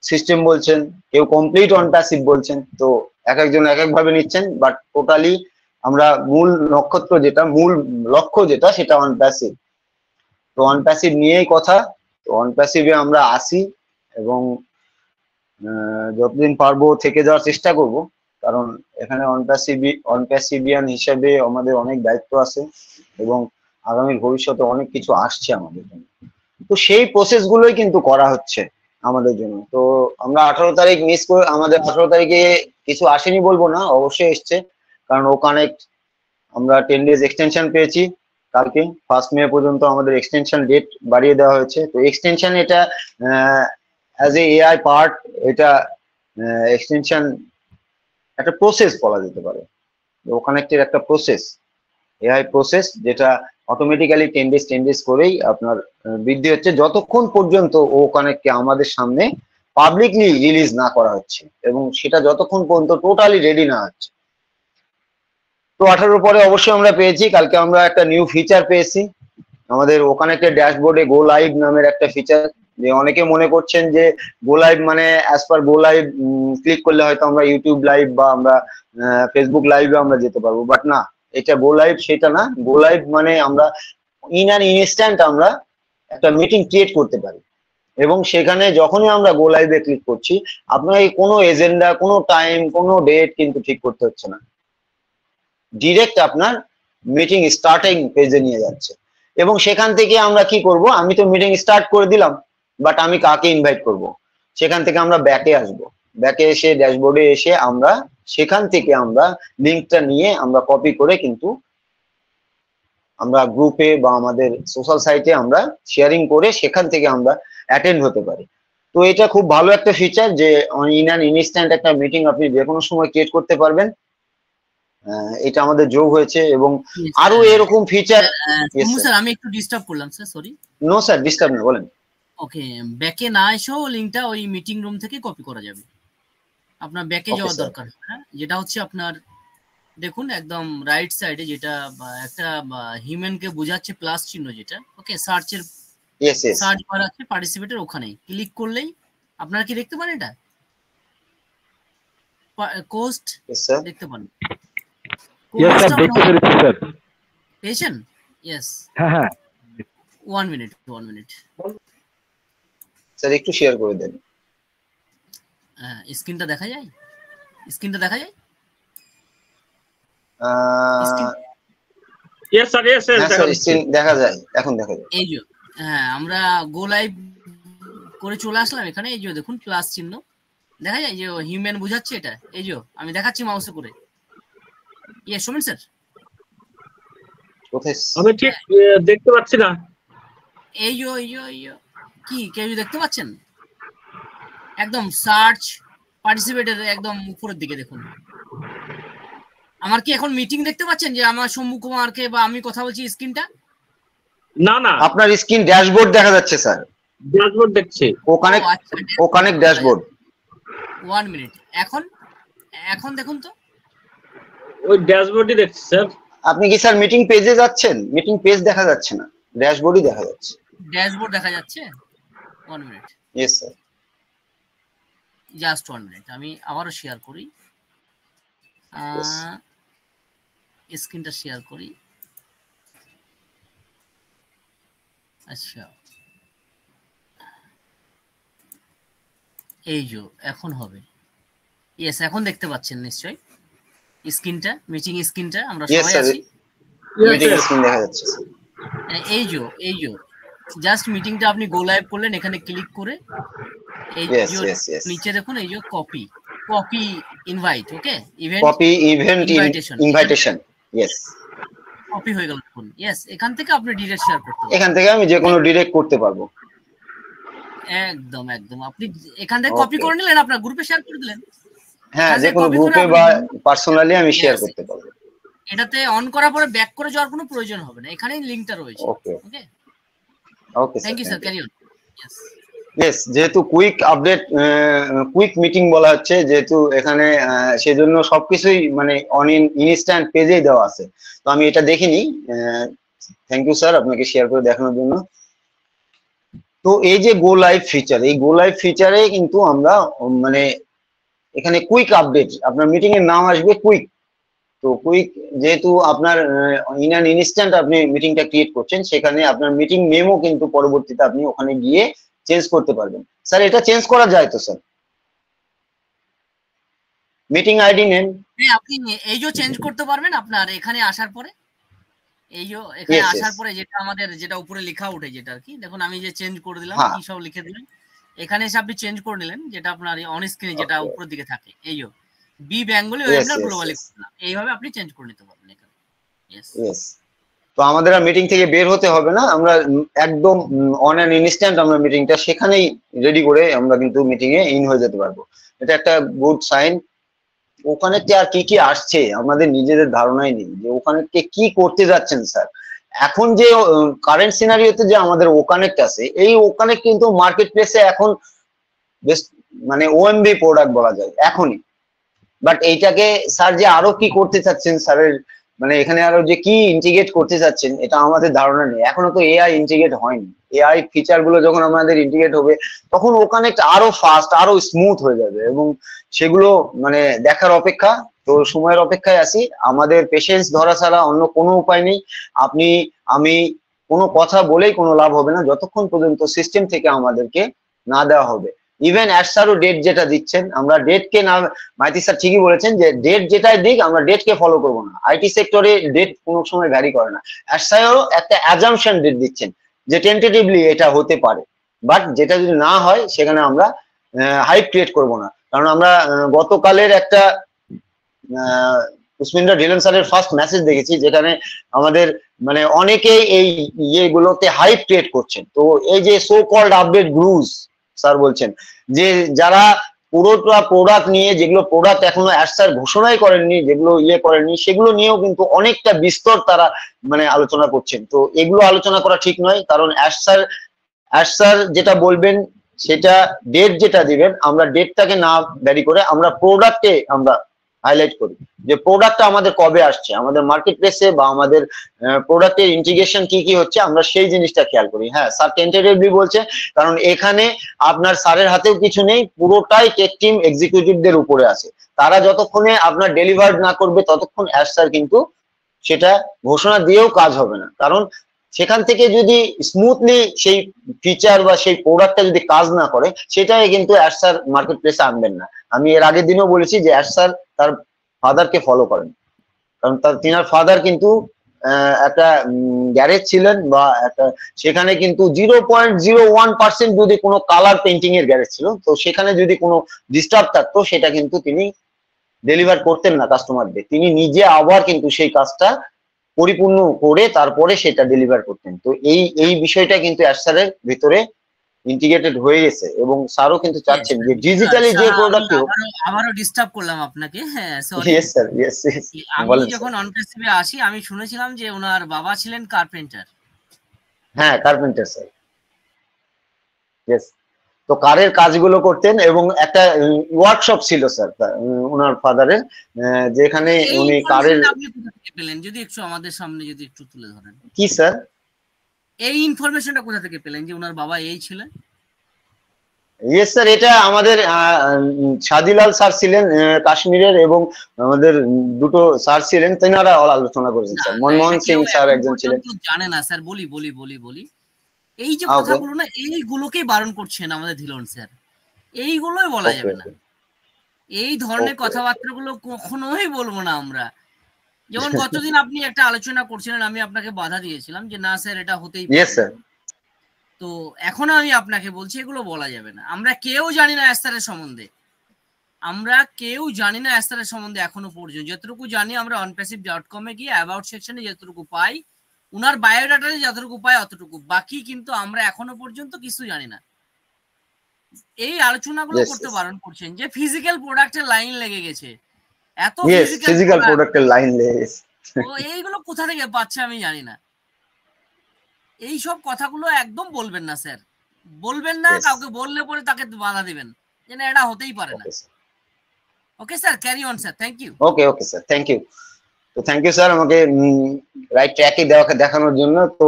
সিস্টেম বলছেন, কেউ কমপ্লিট অনপ্যাসিভ বলছেন। তো এক একজন এক এক ভাবে নিচ্ছেন, বাট টোটালি আমরা মূল নক্ষত্র যেটা, মূল লক্ষ্য যেটা, সেটা অনপ্যাসিভ। তো অনপ্যাসিভ নিয়েই কথা। তো অনপ্যাসিভে আমরা আসি এবং যতদিন পারবো থেকে যাওয়ার চেষ্টা করব, কারণ এখানে অনপ্যাসিভিয়ান হিসেবে আমাদের অনেক দায়িত্ব আছে এবং আগামী ভবিষ্যতে অনেক কিছু আসছে আমাদের জন্য। তো সেই প্রসেস গুলোই কিন্তু করা হচ্ছে আমাদের জন্য। তো আমরা 18 তারিখ মিস করে, আমাদের 18 তারিখে কিছু আসেনি বলবো না, অবশ্যই এসছে, কারণ ও কানেক্ট আমরা 10 ডেজ এক্সটেনশন পেয়েছি। কালকে 1 মে পর্যন্ত আমাদের এক্সটেনশন ডেট বাড়িয়ে দেওয়া হয়েছে। তো এক্সটেনশন এটা অ্যাজ এ এআই পার্ট, এটা এক্সটেনশন একটা প্রসেস বলা যেতে পারে, ও কানেক্টের একটা প্রসেস, এআই প্রসেস, যেটা অটোমেটিক্যালি 10 ডেজ করেই আপনার বৃদ্ধি হচ্ছে, যতক্ষণ পর্যন্ত ও কানেক্টকে আমাদের সামনে পাবলিকলি রিলিজ না করা হচ্ছে এবং সেটা যতক্ষণ পর্যন্ত টোটালি রেডি না হচ্ছে। তো 18 পরে অবশ্যই আমরা পেয়েছি, কালকে আমরা একটা নিউ ফিচার পেয়েছি আমাদের ও কানেক্টের ড্যাশবোর্ডে, গো লাইভ নামের একটা ফিচার। যে অনেকে মনে করছেন যে গো লাইভ মানে অ্যাজ পার গো লাইভ ক্লিক করলে হয়তো আমরা ইউটিউব লাইভ বা আমরা ফেসবুক লাইভে আমরা যেতে পারবো, বাট না, এটা গো লাইভ সেটা না। গো লাইভ মানে আমরা ইন অ্যান ইনস্ট্যান্ট আমরা একটা মিটিং ক্রিয়েট করতে পারি এবং সেখানে যখনই আমরা গো লাইভে ক্লিক করছি, আপনাকে কোনো এজেন্ডা, কোনো টাইম, কোনো ডেট কিন্তু ঠিক করতে হচ্ছে না, ডিরেক্ট আপনার মিটিং স্টার্টিং পেজে নিয়ে যাচ্ছে। এবং সেখান থেকে আমরা কি করব, আমি তো মিটিং স্টার্ট করে দিলাম, বাট আমি কাকে ইনভাইট করব, সেখান থেকে আমরা ব্যাকে আসব, ব্যাকে এসে ড্যাশবোর্ডে এসে আমরা সেখান থেকে আমরা লিঙ্কটা নিয়ে আমরা কপি করে কিন্তু আমরা গ্রুপে বা আমাদের সোশ্যাল সাইটে আমরা শেয়ারিং করে সেখান থেকে আমরা অ্যাটেন্ড হতে পারি। তো এটা খুব ভালো একটা ফিচার যে ইন অ্যান ইনস্ট্যান্ট একটা মিটিং আপনি যে কোনো সময় ক্রিয়েট করতে পারবেন, এটা আমাদের যোগ হয়েছে। এবং আরো এরকম ফিচার। স্যার আমি একটু ডিস্টার্ব করলাম sir, sorry. No sir, disturb না, বলেন। ওকে, ব্যাকে না এসেও লিংকটা ওই মিটিং রুম থেকে কপি করা যাবে, আপনার ব্যাকে যাওয়ার দরকার। হ্যাঁ, যেটা হচ্ছে আপনার দেখুন একদম রাইট সাইডে যেটা একটা হিউম্যানকে বোঝাচ্ছে প্লাস চিহ্ন, যেটা ওকে সার্চের সার্চ বার আছে পার্টিসিপেটের, ওখানে ক্লিক করলেই আপনারা কি দেখতে পান, এটা কোস্ট দেখতে পান। পেয়েছেন? ইয়েস, হ্যাঁ, 1 মিনিট স্যার একটু শেয়ার করে দেন। স্ক্রিনটা দেখা যায়? স্ক্রিনটা দেখা যায়? Yes sir, yes sir screen দেখা যায়, এখন দেখা যায়। এই যে হ্যাঁ, আমরা গো লাইভ করে চলে আসলাম এখানে। এই যে দেখুন প্লাস চিহ্ন দেখা যায়, যে হিউম্যান বোঝাচ্ছে এটা। এই যে আমি দেখাচ্ছি মাউসে করে। ইয়ে সুমিন স্যার, আমি ঠিক দেখতে পাচ্ছি না। এই কি কেউ দেখতে পাচ্ছেন? একদম সার্চ পার্টিসিপেটের একদম উপরের দিকে দেখুন। আমার কি এখন মিটিং দেখতে পাচ্ছেন, যে আমার শম্ভু কুমারকে বা আমি কথা বলছি, স্ক্রিনটা না না, আপনার স্ক্রিন ড্যাশবোর্ড দেখা যাচ্ছে স্যার, ড্যাশবোর্ড দেখছে। ওখানে ড্যাশবোর্ড। 1 মিনিট, এখন দেখুন তো, ওই ড্যাশবোর্ডই দেখছি স্যার। আপনি কি স্যার মিটিং পেজে যাচ্ছেন? মিটিং পেজ দেখা যাচ্ছে না, ড্যাশবোর্ডই দেখা যাচ্ছে। ড্যাশবোর্ড দেখা যাচ্ছে। 1 minute, yes sir, just 1 minute, আমি আবারও শেয়ার করি, স্ক্রিনটা শেয়ার করি। আচ্ছা, এই যে এখন হবে। ইয়েস, এখন দেখতে পাচ্ছেন নিশ্চয়ই স্ক্রিনটা, মিটিং স্ক্রিনটা, আমরা সবাই আছি। মিটিং স্ক্রিন দেখা যাচ্ছে। এই যে জাস্ট মিটিংটা আপনি গো লাইভ করলেন, এখানে ক্লিক করে এই যে নিচে দেখুন, এই যে copy invite, okay, copy event invitation, yes, copy হয়ে গেল। দেখুন, ইয়েস, এখান থেকে আপনি ডিরেক্ট শেয়ার করতে পারবেন। এখান থেকে আমি যে কোনো ডিরেক্ট করতে পারবো। একদম আপনি এখান থেকে কপি করে নিলেন, আপনার গ্রুপে শেয়ার করে দিলেন। হ্যাঁ, যে কোনো গ্রুপে বা পার্সোনালি আমি শেয়ার করতে পারবো। এটাতে অন করার পরে ব্যাক করে যাওয়ার কোনো প্রয়োজন হবে না, এখানেই লিংকটা রয়েছে। Okay, thank you sir, carry on. Yes, যেহেতু কুইক আপডেট, কুইক মিটিং বলা হচ্ছে, যেহেতু এখানে সেজন্য সবকিছুই মানে ইনস্ট্যান্ট পেজেই দেওয়া আছে, তো আমি এটা দেখিনি। থ্যাংক ইউ স্যার আপনাকে শেয়ার করে দেখানোর জন্য। তো এই যে গো লাইভ ফিচার, এই গো লাইভ ফিচারে কিন্তু আমরা মানে এখানে কুইক আপডেট, আপনার মিটিং এর নাম আসবে কুইক। তো কুইক যেহেতু আপনার ইন অ্যান ইনস্ট্যান্ট আপনি মিটিংটা ক্রিয়েট করছেন, সেখানে আপনার মিটিং নেমও কিন্তু পরবর্তীতে আপনি ওখানে গিয়ে চেঞ্জ করতে পারবেন। স্যার এটা চেঞ্জ করা যায় তো স্যার? মিটিং আইডি নেম আপনি এই যে চেঞ্জ করতে পারবেন আপনার এখানে আসার পরে, এই যে এখানে আসার পরে যেটা আমাদের যেটা উপরে লেখা ওঠে, যেটা আর কি, দেখুন আমি যে চেঞ্জ করে দিলাম, কি সব লিখে দিলাম, এখানে এসে আপনি চেঞ্জ করে নিলেন, যেটা আপনার অন স্ক্রিনে যেটা উপরের দিকে থাকে, এই যে বি বেঙ্গলি ওয়েবিনার গ্লোবালি, এইভাবে আপনি চেঞ্জ করে নিতে পারবেন এখানে। ইয়েস, তো আমাদের আর মিটিং থেকে বের হতে হবে না, আমরা একদম অন অ্যান ইনস্ট্যান্ট আমরা মিটিংটা সেখানেই রেডি করে আমরা কিন্তু মিটিং এ ইন হয়ে যেতে পারবো। এটা একটা গুড সাইন। ওখানে আর কি আসছে আমাদের নিজেদের ধারণাই নেই যে ওখানে কি করতে যাচ্ছেন স্যার। এখন যে কারেন্ট সিনারিওতে যে আমাদের ওকানেক্ট আছে, এই ওকানেক্ট কিন্তু মার্কেট প্লেসে এখন বেশ মানে ওএমবি প্রোডাক্ট বলা যায় এখনই। বাট এইটাকে স্যার যে আরো কি করতে চাচ্ছেন, স্যারের মানে এখানে আরো যে কি ইন্টিগ্রেট করতে চাচ্ছেন, এটা আমাদের ধারণা নেই। এখনো তো এআই ইন্টিগ্রেট হয়নি। এআই ফিচার গুলো যখন আমাদের ইন্টিগ্রেট হবে, তখন ওখানে আরো ফাস্ট, আরো স্মুথ হয়ে যাবে, এবং সেগুলো মানে দেখার অপেক্ষা। তো সময়ের অপেক্ষায় আছি, আমাদের পেশেন্স ধরা ছাড়া অন্য কোনো উপায় নেই। আপনি আমি কোনো কথা বলেই কোনো লাভ হবে না যতক্ষণ পর্যন্ত সিস্টেম থেকে আমাদেরকে না দেওয়া হবে। ইভেন অ্যাডসারও ডেট যেটা দিচ্ছেন, আমরা ডেটকে না, মাইতি স্যার ঠিকই বলেছেন যে ডেট যেটাই দিক আমরা ডেটকে ফলো করবো না। আইটি সেক্টরে ডেট কোনো সময় ভ্যারি করে না। অ্যাডসারও একটা অ্যাজাম্পশন ডেট দিচ্ছেন যে টেন্টেটিভলি এটা হতে পারে, বাট যেটা যদি না হয় সেখানে আমরা হাইপ ক্রিয়েট করব না। কারণ আমরা গতকালের একটা পুষ্পিন্দর ঢিলেন স্যারের ফার্স্ট মেসেজ দেখেছি, যেখানে আমাদের মানে অনেকেই এই ইয়েগুলোতে হাইপ ক্রিয়েট করছেন। তো এই যে সো কল্ড আপডেট গ্রুজ স্যার বলছেন যে যারা পুরোটা প্রোডাক্ট নিয়ে, যেগুলো প্রোডাক্ট এখনো অ্যাডসার ঘোষণাই করেননি, যেগুলো করেননি, সেগুলো নিয়েও কিন্তু অনেকটা বিস্তর তারা মানে আলোচনা করছেন। তো এগুলো আলোচনা করা ঠিক নয়, কারণ অ্যাডসার যেটা বলবেন সেটা ডেট যেটা দিবেন, আমরা ডেটটাকে না ভ্যারি করে আমরা প্রোডাক্টে আমরা হাইলাইট করি যে প্রোডাক্টটা আমাদের কবে আসছে, আমাদের মার্কেট প্লেসে বা আমাদের প্রোডাক্টের ইন্টিগ্রেশন কি হচ্ছে, আমরা সেই জিনিসটা খেয়াল করি। হ্যাঁ স্যার টেন্টেটিভলি বলছে, কারণ এখানে আপনার স্যারের হাতেও কিছু নেই, পুরোটাই টেক টিম এক্সিকিউটিভদের উপরে আছে। তারা যতক্ষণে আপনার ডেলিভার্ড না করবে ততক্ষণ অ্যাডসার কিন্তু সেটা ঘোষণা দিয়েও কাজ হবে না। কারণ সেখান থেকে যদি স্মুথলি সেই ফিচার বা সেই প্রোডাক্টটা যদি কাজ না করে, সেটাই কিন্তু অ্যাডসার মার্কেট প্লেসে আনবেন না। আমি এর আগের দিনও বলেছি যে অ্যাডসার তার ফাদারকে ফলো করেন, কারণ তিনার ফাদার কিন্তু একটা গ্যারেজ ছিলেন, বা একটা সেখানে কিন্তু 0.01% যদি কোনো কালার পেন্টিং এর গ্যারেজ ছিল, তো সেখানে যদি কোনো ডিস্টার্ব থাকতো সেটা কিন্তু তিনি ডেলিভার করতেন না কাস্টমারদের। তিনি নিজে আবার কিন্তু সেই কাজটা পরিপূর্ণ করে তারপরে সেটা ডেলিভার করতেন। তো এই বিষয়টা কিন্তু অ্যাডসারের ভিতরে ইন্টিগ্রেটেড হয়ে গেছে, এবং স্যারও কিন্তু চাচ্ছেন যে ডিজিটালি যে প্রোডাক্ট। আমারও ডিস্টার্ব করলাম আপনাকে, হ্যাঁ সরি। Yes sir, yes. আমি যখন অনপ্রেসিভে আসি, আমি শুনেছিলাম যে ওনার বাবা ছিলেন কার্পেন্টার। হ্যাঁ কার্পেন্টার স্যার, ইয়েস। তো কারের কাজগুলো করতেন এবং একটা ওয়ার্কশপ ছিল স্যার ওনার ফাদারের, যেখানে এই উনি কারের। ইনফরমেশনটা আপনি কোথা থেকে পেলেন, যদি একটু আমাদের সামনে যদি একটু তুলে ধরেন? কি স্যার? এই ইনফরমেশনটা কোথা থেকে পেলেন যে ওনার বাবা এই ছিলেন? ইয়েস স্যার, এটা আমাদের শাদিলাল স্যার ছিলেন কাশ্মীরের, এবং আমাদের দুটো স্যার ছিলেন, তেনারা আলোচনা করেছেন স্যার। মনমোহন সিং স্যার একজন ছিলেন। জানে না স্যার, বলি এই যে কথাগুলো না, এইগুলোকেই বারণ করছেন আমাদের ধিলন স্যার, এইগুলোই বলা যাবে না, এই ধরনের কথাবার্তাগুলো কখনোই বলবো না আমরা। যেমন গতদিন আপনি একটা আলোচনা করছিলেন, আমি আপনাকে বাধা দিয়েছিলাম যে না স্যার এটা হতেই পারে। তো এখন আমি আপনাকে বলছি এগুলো বলা যাবে না। আমরা কেউ জানি না অ্যাস্তারের সম্বন্ধে, এখনো পর্যন্ত। যতটুকু জানি আমরা onpassive.com এ গিয়ে অ্যাবাউট সেকশনে যতটুকু পাই, উনার বায়োডাটাতে যতটুকু পাই অতটুকু, বাকি কিন্তু আমরা এখনো পর্যন্ত কিছু জানি না। এই আলোচনাগুলো করতে বারণ করছেন যে ফিজিক্যাল প্রোডাক্টের লাইন লেগে গেছে, এত ফিজিক্যাল প্রোডাক্টের লাইন লেগে গেছে। তো এইগুলো কোথা থেকে পাচ্ছে আমি জানি না। এই সব কথাগুলো একদম বলবেন না স্যার, বলবেন না। কাউকে বললে পরে তাকে বাধা দিবেন যে না এটা হতেই পারে না। Okay sir, carry on sir, thank you. Okay sir, thank you. তো থ্যাংক ইউ স্যার আমাকে রাইট ট্র্যাকে দেখানোর জন্য। তো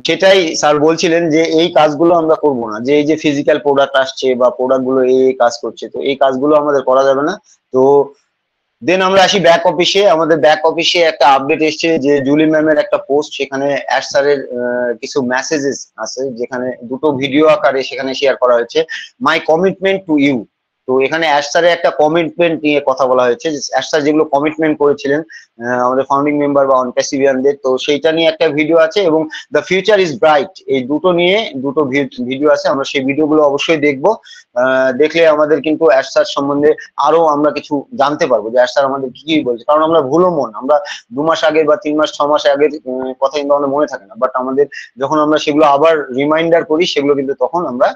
সেটাই স্যার বলছিলেন যে এই কাজগুলো আমরা করব না, যে এই যে ফিজিক্যাল প্রোডাক্ট আসছে বা প্রোডাক্ট গুলো এই কাজ করছে, তো এই কাজগুলো আমাদের করা যাবে না। তো দেন আমরা আসি ব্যাক অফিসে। আমাদের ব্যাক অফিসে একটা আপডেট এসছে যে জুলি ম্যামের একটা পোস্ট, সেখানে অ্যাশ স্যারের কিছু মেসেজেস আছে, যেখানে দুটো ভিডিও আকারে সেখানে শেয়ার করা হয়েছে, মাই কমিটমেন্ট টু ইউ। তো এখানে অ্যাশ স্যারের একটা কমিটমেন্ট নিয়ে কথা বলা হয়েছে, অ্যাশ স্যার যেগুলো কমিটমেন্ট করেছিলেন আমাদের ফাউন্ডিং মেম্বার বা অনপ্যাসিভিয়ানদের, তো সেইটা নিয়ে একটা ভিডিও আছে, এবং দ্য ফিউচার ইজ ব্রাইট, এই দুটো নিয়ে দুটো ভিডিও আছে। আমরা সেই ভিডিওগুলো অবশ্যই দেখবো। দেখলে আমাদের কিন্তু অ্যাশ স্যার সম্বন্ধে আরো আমরা কিছু জানতে পারবো যে অ্যাশ স্যার আমাদের কি বলছে। কারণ আমরা ভুলো মন, আমরা 2 মাস আগে বা 3 মাস 6 মাস আগের কথা কিন্তু আমাদের মনে থাকে না, বাট আমাদের যখন আমরা সেগুলো আবার রিমাইন্ডার করি সেগুলো কিন্তু তখন আমরা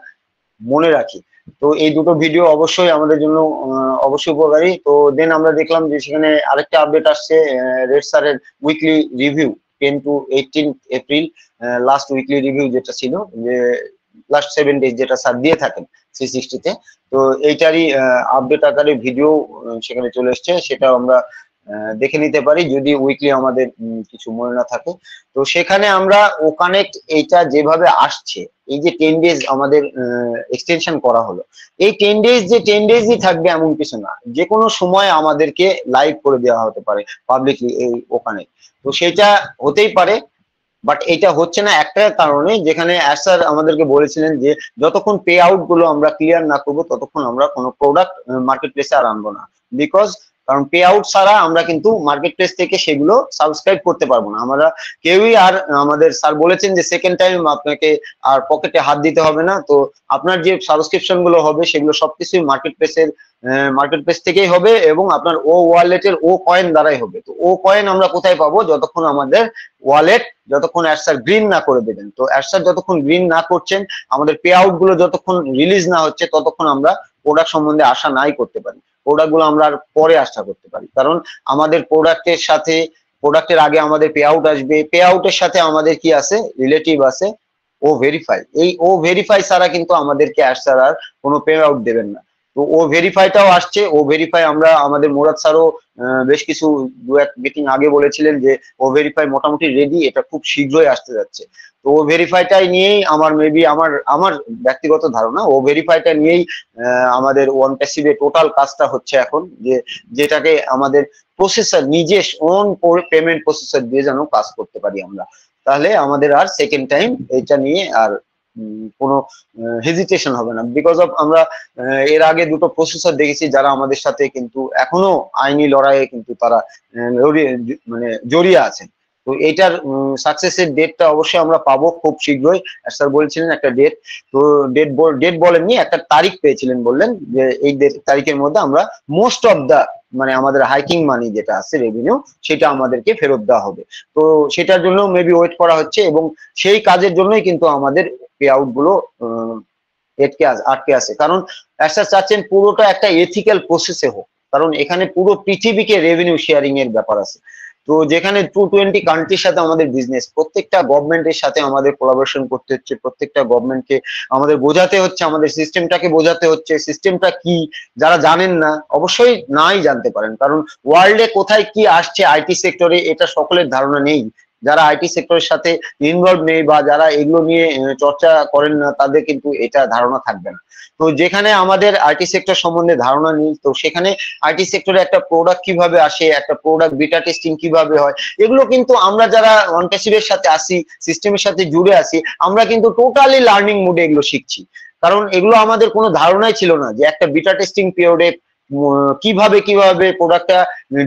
মনে রাখি। তো এই দুটো ভিডিও অবশ্যই আমাদের জন্য অবশ্যই উপকারী। তো দেন আমরা দেখলাম যে সেখানে আরেকটা আপডেট আসছে, রেড স্যারের weekly review 10 to 18 April, last weekly review যেটা ছিল, যে লাস্ট 7 ডেজ যেটা স্যার দিয়ে থাকেন 360-তে, তো এইটারই আপডেট আকারে ভিডিও সেখানে চলে এসছে, সেটা আমরা দেখে নিতে পারি যদি উইকলি আমাদের কিছু মনে না থাকে। তো সেখানে আমরা ও কানেক্ট এইটা যেভাবে আসছে, এই যে 10 ডেজ আমাদের এক্সটেনশন করা হলো, এই 10 ডেজ যে 10 ডেজই থাকবে এমন কিছু না, যে কোনো সময় আমাদেরকে লাইভ করে দেওয়া হতে পারে পাবলিকলি এই ও কানেক্ট। তো সেটা হতেই পারে, বাট এটা হচ্ছে না একটা কারণে, যেখানে অ্যাশ স্যার আমাদেরকে বলেছিলেন যে যতক্ষণ পে আউট গুলো আমরা ক্লিয়ার না করবো ততক্ষণ আমরা কোনো প্রোডাক্ট মার্কেট প্লেসে আর আনবো না। বিকজ কারণ পে আউট ছাড়া আমরা কিন্তু মার্কেট প্লেস থেকে সেগুলো সাবস্ক্রাইব করতে পারবো না আমরা কেউই। আর আমাদের স্যার বলেছেন যে সেকেন্ড টাইম আপনাকে আর পকেটে হাত দিতে হবে না, তো আপনার যে সাবস্ক্রিপশন গুলো হবে সেগুলো সবকিছুই মার্কেট প্লেস থেকেই হবে, এবং আপনার ও ওয়ালেটের ও কয়েন দ্বারাই হবে। তো ও কয়েন আমরা কোথায় পাবো? যতক্ষণ আমাদের ওয়ালেট, যতক্ষণ অ্যাশ স্যার গ্রিন না করে দেবেন। তো অ্যাশ স্যার যতক্ষণ গ্রিন না করছেন, আমাদের পে আউট গুলো যতক্ষণ রিলিজ না হচ্ছে, ততক্ষণ আমরা প্রোডাক্ট সম্বন্ধে আশা নাই করতে পারি। প্রোডাক্ট গুলো আমরা আর পরে আশা করতে পারি, কারণ আমাদের প্রোডাক্টের সাথে, প্রোডাক্টের আগে আমাদের পে আউট আসবে, পে আউটের সাথে আমাদের কি আছে, রিলেটিভ আছে ও ভেরিফাই। এই ও ভেরিফাই ছাড়া কিন্তু আমাদেরকে অ্যাশ স্যার আর কোনো পে আউট দেবেন না। তো ও ভেরিফাইটাও আসছে। ও ভেরিফাই আমরা আমাদের মুরাদ স্যারও বেশ কিছু 2-1 মিটিং আগে বলেছিলেন যে ও ভেরিফাই মোটামুটি রেডি, এটা খুব শীঘ্রই আসতে যাচ্ছে। তো ও ভেরিফাইটাই নিয়েই আমার মেবি আমার ব্যক্তিগত ধারণা, ও ভেরিফাইটা নিয়েই আমাদের OnePassive টোটাল কাজটা হচ্ছে এখন, যেটাকে আমাদের প্রসেসর নিজে ওন পেমেন্ট প্রসেসর দিয়ে যেন কাজ করতে পারি আমরা, তাহলে আমাদের আর সেকেন্ড টাইম এটা নিয়ে আর কোনো হেজিটেশন হবে না। বিকজ অফ আমরা এর আগে দুটো প্রসেসর দেখেছি যারা আমাদের সাথে কিন্তু এখনো আইনি লড়াইয়ে কিন্তু তারা জড়িয়ে আছেন। তো এইটার সাকসেসের ডেটটা অবশ্যই আমরা পাবো খুব শীঘ্রই। স্যার বলছিলেন একটা ডেট, তো ডেট বলেননি, একটা তারিখ পেয়েছিলেন, বললেন যে এই তারিখের মধ্যে আমরা মোস্ট অফ দা আমাদের হাইকিং মানি যেটা আছে রেভিনিউ, সেটা আমাদেরকে ফেরত দেওয়া হবে। তো সেটার জন্য মেবি ওয়েট করা হচ্ছে, এবং সেই কাজের জন্যই কিন্তু আমাদের পে আউট গুলো আটকে আছে। কারণ স্যার চাচ্ছেন পুরোটা একটা এথিক্যাল প্রসেসে হোক, কারণ এখানে পুরো পৃথিবীকে রেভিনিউ শেয়ারিং এর ব্যাপার আছে। তো যেখানে 220 কান্ট্রির সাথে আমাদের বিজনেস, প্রত্যেকটা গভর্নমেন্টের সাথে আমাদের কোলাবোরেশন করতে হচ্ছে, প্রত্যেকটা গভর্নমেন্টকে আমাদের বোঝাতে হচ্ছে, আমাদের সিস্টেমটাকে বোঝাতে হচ্ছে। সিস্টেমটা কি যারা জানেন না, অবশ্যই নাই জানতে পারেন, কারণ ওয়ার্ল্ডে কোথায় কি আসছে আইটি সেক্টরে এটা সকলের ধারণা নেই। যারা আইটি সেক্টরের সাথে ইনভলভ নেই বা যারা এগুলো নিয়ে চর্চা করেন না, তাদের কিন্তু এটা ধারণা থাকবে না। তো যেখানে আমাদের আইটি সেক্টর সম্বন্ধে ধারণা নেই, তো সেখানে আইটি সেক্টরে একটা প্রোডাক্ট কিভাবে আসে, একটা প্রোডাক্ট বিটা টেস্টিং কিভাবে হয়, এগুলো কিন্তু আমরা যারা অনপ্যাসিভের সাথে আসি, সিস্টেমের সাথে জুড়ে আসি, আমরা কিন্তু টোটালি লার্নিং মুডে এগুলো শিখছি। কারণ এগুলো আমাদের কোনো ধারণাই ছিল না যে একটা বিটা টেস্টিং পিরিয়ডে কিভাবে প্রোডাক্টটা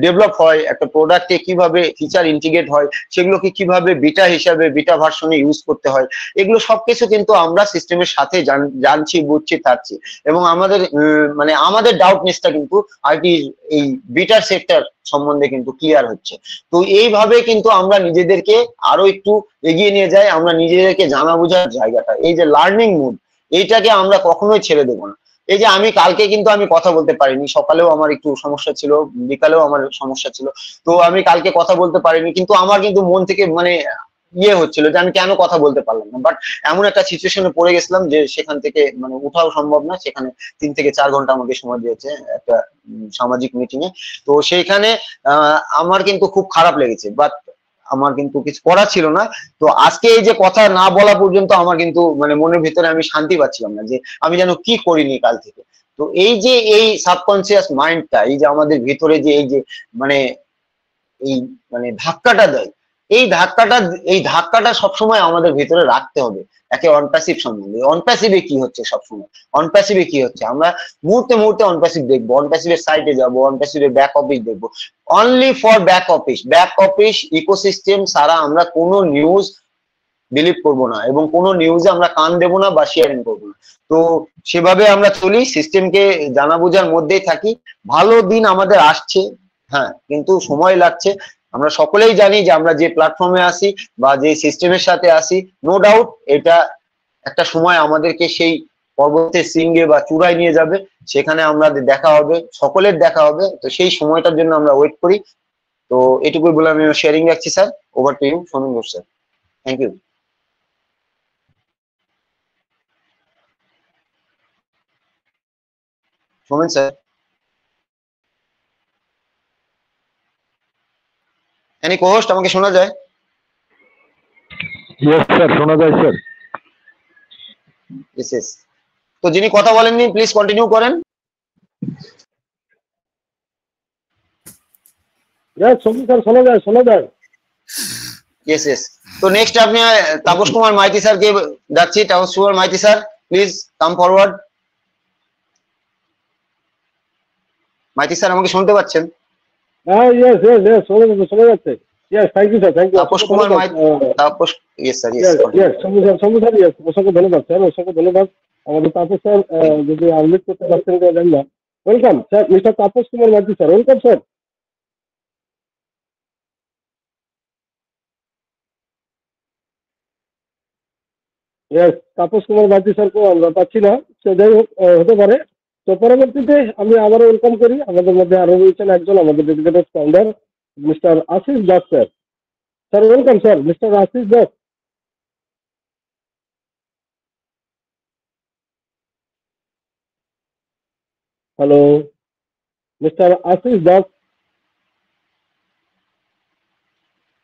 ডেভেলপ হয়, একটা প্রোডাক্টে কিভাবে ফিচার ইন্টিগ্রেট হয়, সেগুলোকে কিভাবে বিটা হিসাবে বিটা ভার্সনে ইউজ করতে হয়, এগুলো সবকিছু কিন্তু আমরা সিস্টেমের সাথে জানছি, বুঝছি, থাকছি। এবং আমাদের মানে আমাদের ডাউটনেসটা কিন্তু আইটি এই বিটার সেক্টর সম্বন্ধে কিন্তু ক্লিয়ার হচ্ছে। তো এইভাবে কিন্তু আমরা নিজেদেরকে আরো একটু এগিয়ে নিয়ে যাই, আমরা নিজেদেরকে জানা বোঝার জায়গাটা, এই যে লার্নিং মুড, এইটাকে আমরা কখনোই ছেড়ে দেবো না। এই যে আমি কালকে কিন্তু আমি কথা বলতে পারিনি, সকালেও আমার একটু সমস্যা ছিল, বিকালেও আমার সমস্যা ছিল, তো আমি কালকে কথা বলতে পারিনি, কিন্তু আমার কিন্তু মন থেকে মানে ইয়ে হচ্ছিল যে আমি কেন কথা বলতে পারলাম না। বাট এমন একটা সিচুয়েশনে পড়ে গেছিলাম যে সেখান থেকে মানে উঠাও সম্ভব না, সেখানে 3 থেকে 4 ঘন্টা আমাকে সময় দিয়েছে একটা সামাজিক মিটিং এ। তো সেইখানে আমার কিন্তু খুব খারাপ লেগেছে, বাট আমার কিন্তু কিছু করা ছিল না। তো আজকে এই যে কথা না বলা পর্যন্ত আমার কিন্তু মানে মনের ভিতরে আমি শান্তি পাচ্ছিলাম না, যে আমি যেন কি করিনি কাল থেকে। তো এই যে এই সাবকনসিয়াস মাইন্ডটা, এই যে আমাদের ভিতরে যে এই যে মানে এই মানে ধাক্কাটা দেয়, এই ধাক্কাটা সবসময় আমাদের ভিতরে রাখতে হবে। একে অনপ্যাসিভ সম্বন্ধে, অনপ্যাসিভে কি হচ্ছে সবসময়, অনপ্যাসিভে কি হচ্ছে আমরা মুহূর্তে মুহূর্তে অনপ্যাসিভ দেখবো, অনপ্যাসিভের সাইটে যাবো, অনপ্যাসিভের ব্যাক অফিস দেখবো, only for back office ecosystem ছাড়া আমরা কোনো নিউজ বিলিভ করবো না, এবং কোনো নিউজে আমরা কান দেবো না বা শেয়ারিং করবো না। তো সেভাবে আমরা চলি, সিস্টেমকে জানা বোঝার মধ্যেই থাকি। ভালো দিন আমাদের আসছে, হ্যাঁ, কিন্তু সময় লাগছে। আমরা সকলেই জানি যে আমরা যে প্ল্যাটফর্মে আসি বা যে সিস্টেমের সাথে আসি, নো ডাউট এটা একটা সময় আমাদেরকে সেই পর্বতের শৃঙ্গে বা চূড়ায় নিয়ে যাবে, সেখানে আমাদের দেখা হবে, সকলের দেখা হবে। তো সেই সময়টার জন্য আমরা ওয়েট করি। তো এটুকুই বলে আমি শেয়ারিং রাখছি। Sir, over to you Samir Ghosh sir. Thank you. Somen sir, any co-host, আমাকে শোনা যায়? ইয়েস স্যার, শোনা যায় স্যার। ইয়েস। তো যিনি কথা বলেননি প্লিজ কন্টিনিউ করেন। সমীর স্যার শোনা যায়। ইয়েস। তো নেক্সট আপনি তাপস কুমার মাইতি স্যারকে ডাকছি। Tapas Kumar Maiti sir, please come forward. Maiti sir, আমাকে শুনতে পাচ্ছেন? হ্যাঁ, ইয়েস শোনা যাচ্ছে। Yes, thank you sir, thank you. Tapas Kumar Maiti, Tapas, yes sir, yes Samir sir, yes, অসংখ্য ধন্যবাদ স্যার, অসংখ্য ধন্যবাদ। আমাদের তাপস স্যার যদি আনমিউট করতে পারছেন জানি না। Welcome sir, mister Tapas Kumar Maiti sir, welcome sir. Yes, Tapas Kumar Maiti স্যারকে আমরা পাচ্ছি না, সে যাই হোক হতে পারে। তো পরবর্তীতে আমি আবারও ওয়েলকাম করি, আমাদের মধ্যে আরো রয়েছেন একজন আমাদের dedicated founder mister Ashis Das sir. Sir welcome sir, mister Ashis Das. Hello mister Ashis Das.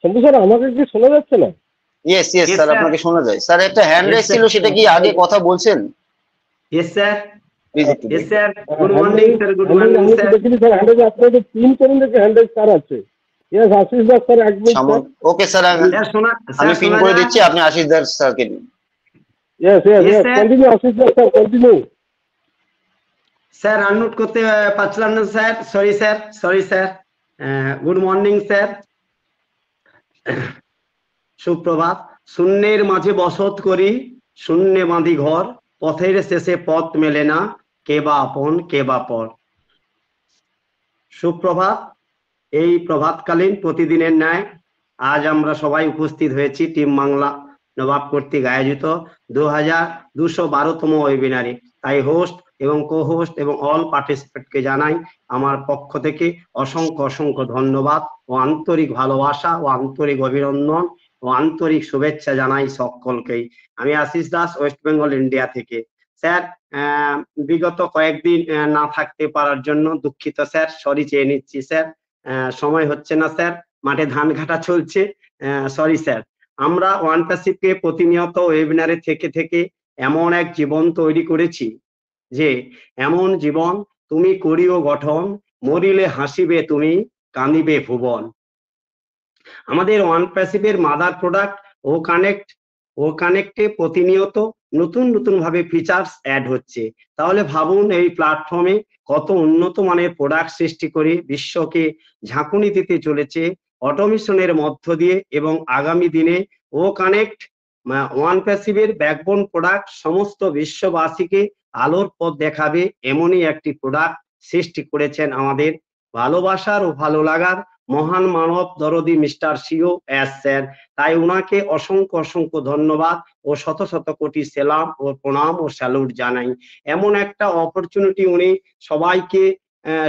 Shambhu sir, আমাকে কি শোনা যাচ্ছে না? ইয়েস স্যার, আপনাকে শোনা যায়। স্যার একটা হ্যান্ড রেজ ছিল, সেটা কি আগে কথা বলছেন? Yes sir. Yes sir, good morning sir, good morning sir. দেখিনি স্যার, হ্যান্ড রেজ আপনাদের পিন করুন দেখে হ্যান্ড রেজ কার আছে। ইয়েস, আশিস দাস স্যার, এক মিনিট স্যার। ওকে স্যার, আমি পিন করে দিচ্ছি, আপনি আশিস দাস স্যারকে দিন। Yes, continue Ashis Das sir, continue. Sir unmute করতে পারছিলাম না স্যার, sorry sir. Good morning sir, সুপ্রভাত। শূন্যের মাঝে বসত করি, শূন্যে বাঁধি ঘর, পথের শেষে পথ মেলে না, কে বা আপন কে বা পর। সুপ্রভাত। এই প্রভাতকালীন প্রতিদিনের ন্যায় আজ আমরা সবাই উপস্থিত হয়েছি টিম বাংলা নবাব কর্তৃক আয়োজিত 2212তম ওয়েবিনারে। তাই হোস্ট এবং কো হোস্ট এবং অল পার্টিসিপেন্টকে জানাই আমার পক্ষ থেকে অসংখ্য অসংখ্য ধন্যবাদ ও আন্তরিক ভালোবাসা ও আন্তরিক অভিনন্দন ও আন্তরিক শুভেচ্ছা জানাই সকলকেই। আমি আশিস দাস, ওয়েস্ট বেঙ্গল ইন্ডিয়া থেকে। স্যার, বিগত কয়েকদিন না থাকতে পারার জন্য দুঃখিত স্যার, সরি চেয়ে নিচ্ছি স্যার, সময় হচ্ছে না স্যার, মাঠে ধান কাটা চলছে, সরি স্যার। আমরা ওয়ান প্যাসিভকে প্রতিনিয়ত ওয়েবিনারে থেকে থেকে এমন এক জীবন তৈরি করেছি যে এমন জীবন তুমি করিও গঠন, মরিলে হাসিবে তুমি, কাঁদিবে ভুবন। আমাদের ওয়ান প্যাসিভের মাদার প্রোডাক্ট ও কানেক্টে প্রতিনিয়ত নতুন নতুন ভাবে ফিচার্স অ্যাড হচ্ছে। তাহলে ভাবুন এই প্ল্যাটফর্মে কত উন্নত মানের প্রোডাক্ট সৃষ্টি করে বিশ্বকে ঝাঁকুনি দিতে চলেছে অটোমেশনের মধ্য দিয়ে, এবং আগামী দিনে ও কানেক্ট ওয়ান প্যাসিভের ব্যাকবোন প্রোডাক্ট সমস্ত বিশ্ববাসীকে আলোর পথ দেখাবে এমনই একটি প্রোডাক্ট সৃষ্টি করেছেন আমাদের ভালোবাসার ও ভালো লাগার মহান মানব দরদি মিস্টার সিও এস স্যার। তাই উনাকে অসংখ্য অসংখ্য ধন্যবাদ ও শত শত কোটি সেলাম ও প্রণাম ও স্যালুট জানাই। এমন একটা অপরচুনিটি উনি সবাইকে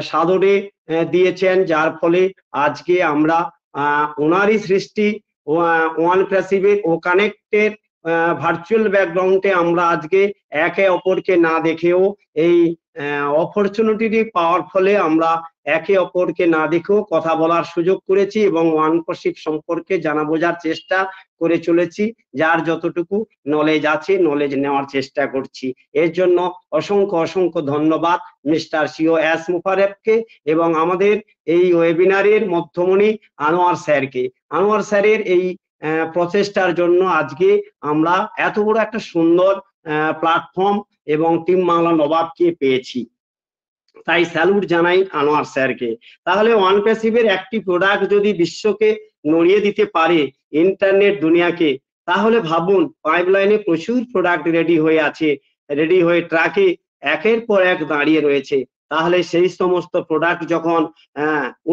সাদরে দিয়েছেন, যার ফলে আজকে আমরা ওনারই সৃষ্টি ওয়ান প্যাসিভের ও কানেক্টের ভার্চুয়াল ব্যাকগ্রাউন্ডে আমরা আজকে একে অপরকে না দেখেও এই অপরচুনিটি পাওয়ার ফলে আমরা একে অপরকে না দেখেও কথা বলার সুযোগ করেছি এবং ওয়ান প্যাসিভ সম্পর্কে জানা বোঝার চেষ্টা করে চলেছি। যার যতটুকু নলেজ আছে নলেজ নেওয়ার চেষ্টা করছি। এর জন্য অসংখ্য অসংখ্য ধন্যবাদ মিস্টার সিও এস মুফারেফকে এবং আমাদের এই ওয়েবিনারের মধ্যমণি আনোয়ার স্যারকে। আনোয়ার স্যারের এই প্রচেষ্টার জন্য আজকে আমরা এত বড় একটা সুন্দর প্ল্যাটফর্ম এবং টিম বাংলা নবাবকে পেয়েছি, তাই স্যালুট জানাই আনোয়ার স্যারকে। তাহলে ওয়ান প্যাসিভের একটি প্রোডাক্ট যদি বিশ্বকে নড়িয়ে দিতে পারে ইন্টারনেট দুনিয়াকে, তাহলে ভাবুন পাইপলাইনে প্রচুর প্রোডাক্ট রেডি হয়ে আছে, রেডি হয়ে ট্রাকে একের পর এক দাঁড়িয়ে রয়েছে। তাহলে সেই সমস্ত প্রোডাক্ট যখন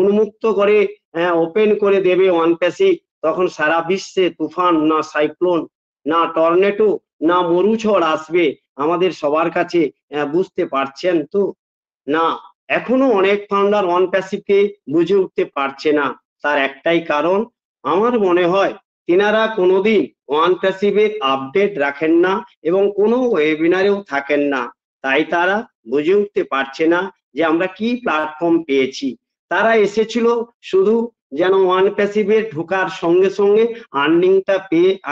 উন্মুক্ত করে ওপেন করে দেবে ওয়ান প্যাসিভ, তখন সারা বিশ্বে তুফান না সাইক্লোন না টর্নেডো না মরুঝড় আসবে আমাদের সবার কাছে বুঝতে পারছেন তো? না, এখনো অনেক ফাউন্ডার ওয়ান প্যাসিভকে বুঝে উঠতে পারছে না। তার একটাই কারণ, আমার মনে হয় তিনারা কোনোদিন ওয়ান প্যাসিভের আপডেট রাখেন না এবং কোনো ওয়েবিনারেও থাকেন না, তাই তারা বুঝে উঠতে পারছে না যে আমরা কি প্ল্যাটফর্ম পেয়েছি। তারা এসেছিল শুধু যেন ওয়ান প্যাসিভের ঢোকার সঙ্গে সঙ্গে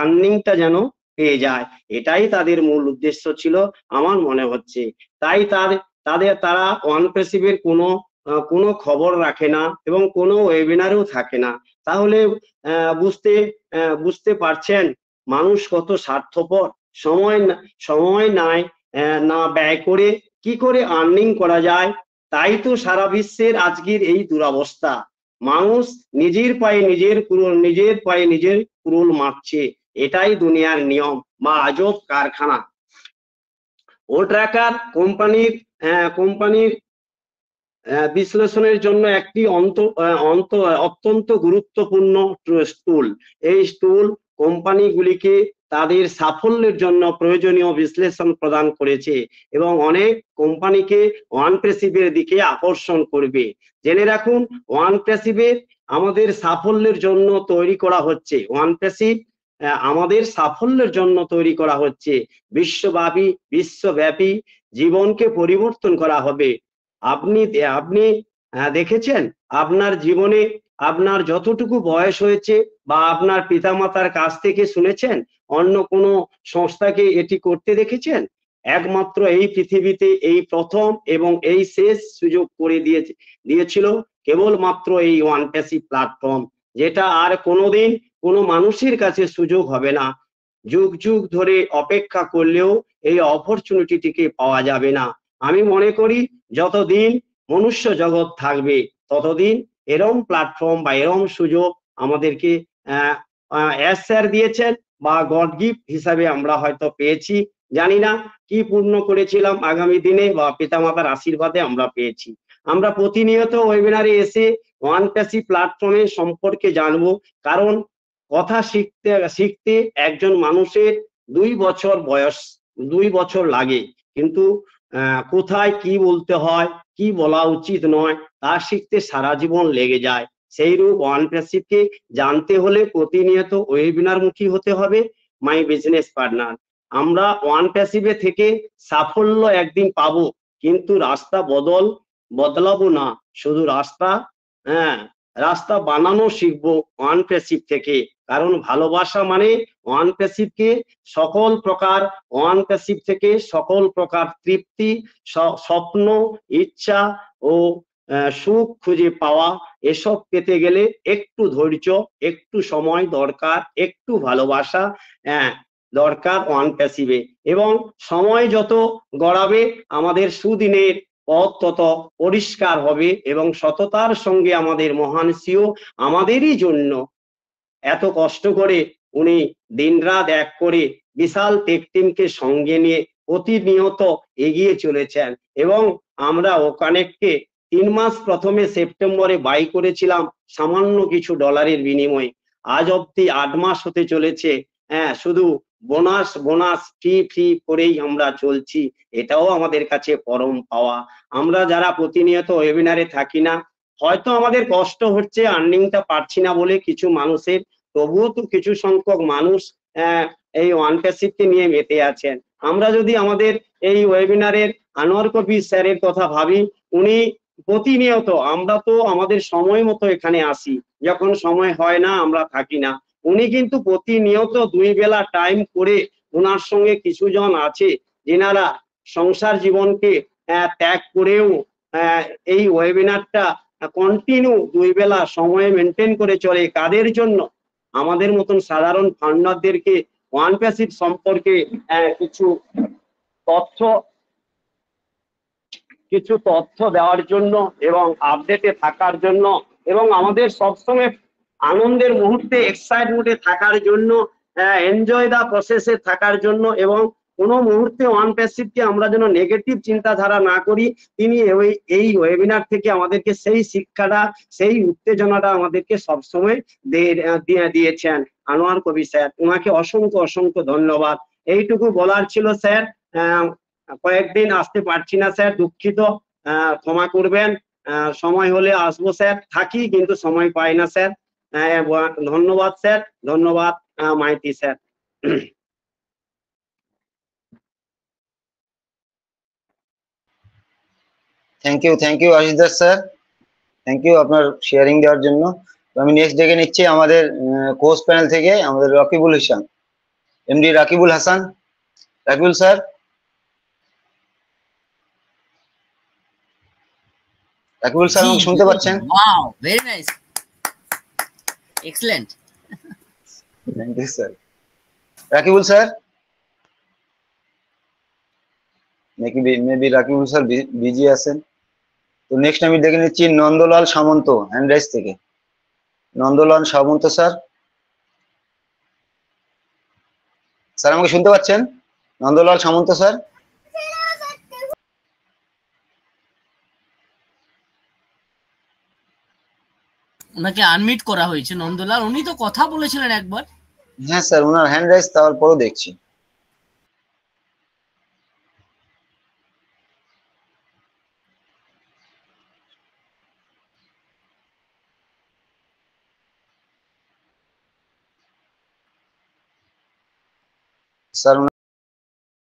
আর্নিংটা যেন পেয়ে যায়, এটাই তাদের মূল উদ্দেশ্য ছিল আমার মনে হচ্ছে। তাই তারা ওয়ান প্যাসিভের কোনো খবর রাখে না এবং কোনো ওয়েবিনারেও থাকে না। তাহলে বুঝতে পারছেন মানুষ কত স্বার্থপর, সময় নাই না ব্যয় করে কি করে আর্নিং করা যায়। তাই তো সারা বিশ্বের আজকের এই দুরবস্থা, মানুষ নিজের পায়ে নিজের কুড়ুল মারছে, এটাই দুনিয়ার নিয়ম বা আজব কারখানা। ও ট্র্যাকার কোম্পানির বিশ্লেষণের জন্য একটি অত্যন্ত গুরুত্বপূর্ণ টুল। এই টুল কোম্পানিগুলিকে তাদের সাফল্যের জন্য প্রয়োজনীয় বিশ্লেষণ প্রদান করেছে এবং অনেক কোম্পানিকে ওয়ান প্যাসিভের দিকে আকর্ষণ করবে। জেনে রাখুন, ওয়ান প্যাসিভের আমাদের সাফল্যের জন্য তৈরি করা হচ্ছে, ওয়ান প্যাসিভ আমাদের সাফল্যের জন্য তৈরি করা হচ্ছে। বিশ্বব্যাপী জীবনকে পরিবর্তন করা হবে। আপনি দেখেছেন আপনার জীবনে আপনার যতটুকু বয়স হয়েছে বা আপনার পিতামাতার কাছ থেকে শুনেছেন অন্য কোনো সংস্থাকে এটি করতে দেখেছেন? একমাত্র এই পৃথিবীতে এই প্রথম এবং এই শেষ সুযোগ করে দিয়েছিল কেবলমাত্র এই ওয়ান প্যাসিভ প্ল্যাটফর্ম, যেটা আর কোনোদিন কোনো মানুষের কাছে সুযোগ হবে না। যুগ যুগ ধরে অপেক্ষা করলেও এই অপরচুনিটিটিকে পাওয়া যাবে না। আমি মনে করি যতদিন মনুষ্য জগৎ থাকবে ততদিন এরম প্ল্যাটফর্ম বা এরম সুযোগ আমাদেরকে এস স্যার দিয়েছেন বা গড গিফট হিসাবে আমরা হয়তো পেয়েছি। জানি না কি পূর্ণ করেছিলাম আগামী দিনে বা পিতামাতার আশীর্বাদে আমরা পেয়েছি। আমরা প্রতিনিয়ত ওয়েবিনারে এসে ওয়ান প্যাসিভ প্ল্যাটফর্মের সম্পর্কে জানবো, কারণ কথা শিখতে একজন মানুষের 2 বছর লাগে, কিন্তু কোথায় কি বলতে হয়, কি বলা উচিত নয়, তা শিখতে সারা জীবন লেগে যায়। সেইরূপ ওয়ান প্যাসিভকে জানতে হলে প্রতিনিয়ত ওয়েবিনার মুখী হতে হবে। মাই বিজনেস পার্টনার, আমরা ওয়ান প্যাসিভে থেকে সাফল্য একদিন পাবো, কিন্তু রাস্তা বদলাবো না, শুধু রাস্তা বানানো শিখবো ওয়ান প্যাসিভ থেকে। কারণ ভালোবাসা মানে ওয়ান প্যাসিভকে সকল প্রকার ওয়ান প্যাসিভ থেকে সকল প্রকার তৃপ্তি, স্বপ্ন, ইচ্ছা ও সুখ খুঁজে পাওয়া। এসব পেতে গেলে একটু ধৈর্য, একটু সময় দরকার, একটু ভালোবাসা দরকার ওয়ান প্যাসিভে। এবং সময় যত গড়াবে আমাদের সুদিনের পথ তত পরিষ্কার হবে এবং সততার সঙ্গে আমাদের মহান সিও আমাদেরই জন্য এত কষ্ট করে উনি দিনরাত এক করে বিশাল টেক টিমকে সঙ্গে নিয়ে প্রতিনিয়ত এগিয়ে চলেছেন। এবং আমরা ওকানেক্টকে 3 মাস প্রথমে সেপ্টেম্বরে বাই করেছিলাম সামান্য কিছু ডলারের বিনিময়ে, আজ অব্দি 8 মাস হতে চলেছে। শুধু বোনাস ফ্রি করেই আমরা চলছি, এটাও আমাদের কাছে পরম পাওয়া। আমরা যারা প্রতিনিয়ত ওয়েবিনারে থাকি না, হয়তো আমাদের কষ্ট হচ্ছে, আর্নিংটা পাচ্ছি না বলে কিছু মানুষের, তবুও তো কিছু সংখ্যক মানুষ এই ওয়ান প্যাসিভকে নিয়ে মেতে আছেন। আমরা যদি আমাদের এই ওয়েবিনারের আনোয়ার কবির স্যারের কথা ভাবি, উনি প্রতিনিয়ত, আমরা তো আমাদের সময় মতো এখানে আসি, যখন সময় হয় না আমরা থাকি না, উনি কিন্তু প্রতিনিয়ত 2 বেলা টাইম করে ওনার সঙ্গে কিছু জন আছে যেনারা সংসার জীবনকে ত্যাগ করেও এই ওয়েবিনারটা কন্টিনিউ 2 বেলা সময় মেনটেন করে চলে। কাদের জন্য? আমাদের মতন সাধারণ ফান্ডারদেরকে ওয়ান প্যাসিভ সম্পর্কে কিছু তথ্য দেওয়ার জন্য এবং আপডেটে থাকার জন্য এবং আমাদের সবসময় আনন্দের মুহূর্তে এক্সাইটমেন্টে থাকার জন্য, এনজয় দা প্রসেসে থাকার জন্য, এবং কোনো মুহূর্তে ওয়ান প্যাসিভকে আমরা যেন নেগেটিভ চিন্তাধারা না করি। তিনি এই ওয়েবিনার থেকে আমাদেরকে সেই শিক্ষাটা, সেই উত্তেজনাটা আমাদেরকে সবসময় দিয়েছেন আনোয়ার কবি স্যার। ওনাকে অসংখ্য ধন্যবাদ। এইটুকু বলার ছিল স্যার। কয়েকদিন আসতে পারছি না স্যার, দুঃখিত, ক্ষমা করবেন। সময় হলে আসবো স্যার, থাকি কিন্তু সময় পাই না স্যার। ধন্যবাদ স্যার, ধন্যবাদ Maiti sir. Thank you Ashis Das sir, thank you আপনার শেয়ারিং দেওয়ার জন্য। আমি নেক্সট ডেকে নিচ্ছি আমাদের কোর্স প্যানেল থেকে আমাদের Rakibul Hasan, MD Rakibul Hasan. Rakibul sir, Rakibul sir আমাকে শুনতে পাচ্ছেন? Wow, very nice, excellent. Thank you sir. Rakibul sir, maybe Rakibul sir busy আছেন। তো নেক্সট আমি দেখে নিচ্ছি নন্দলাল সামন্ত, হ্যান্ড রাইজ থেকে। নন্দলাল সামন্ত স্যার, স্যার আমাকে শুনতে পাচ্ছেন? নন্দলাল সামন্ত স্যার। ওনাকে আনমিট করা হয়েছে নন্দলাল, উনি তো কথা বলেছিলেন একবার। হ্যাঁ স্যার, ওনার হ্যান্ড রাইজ তারপরও দেখছি। স্যার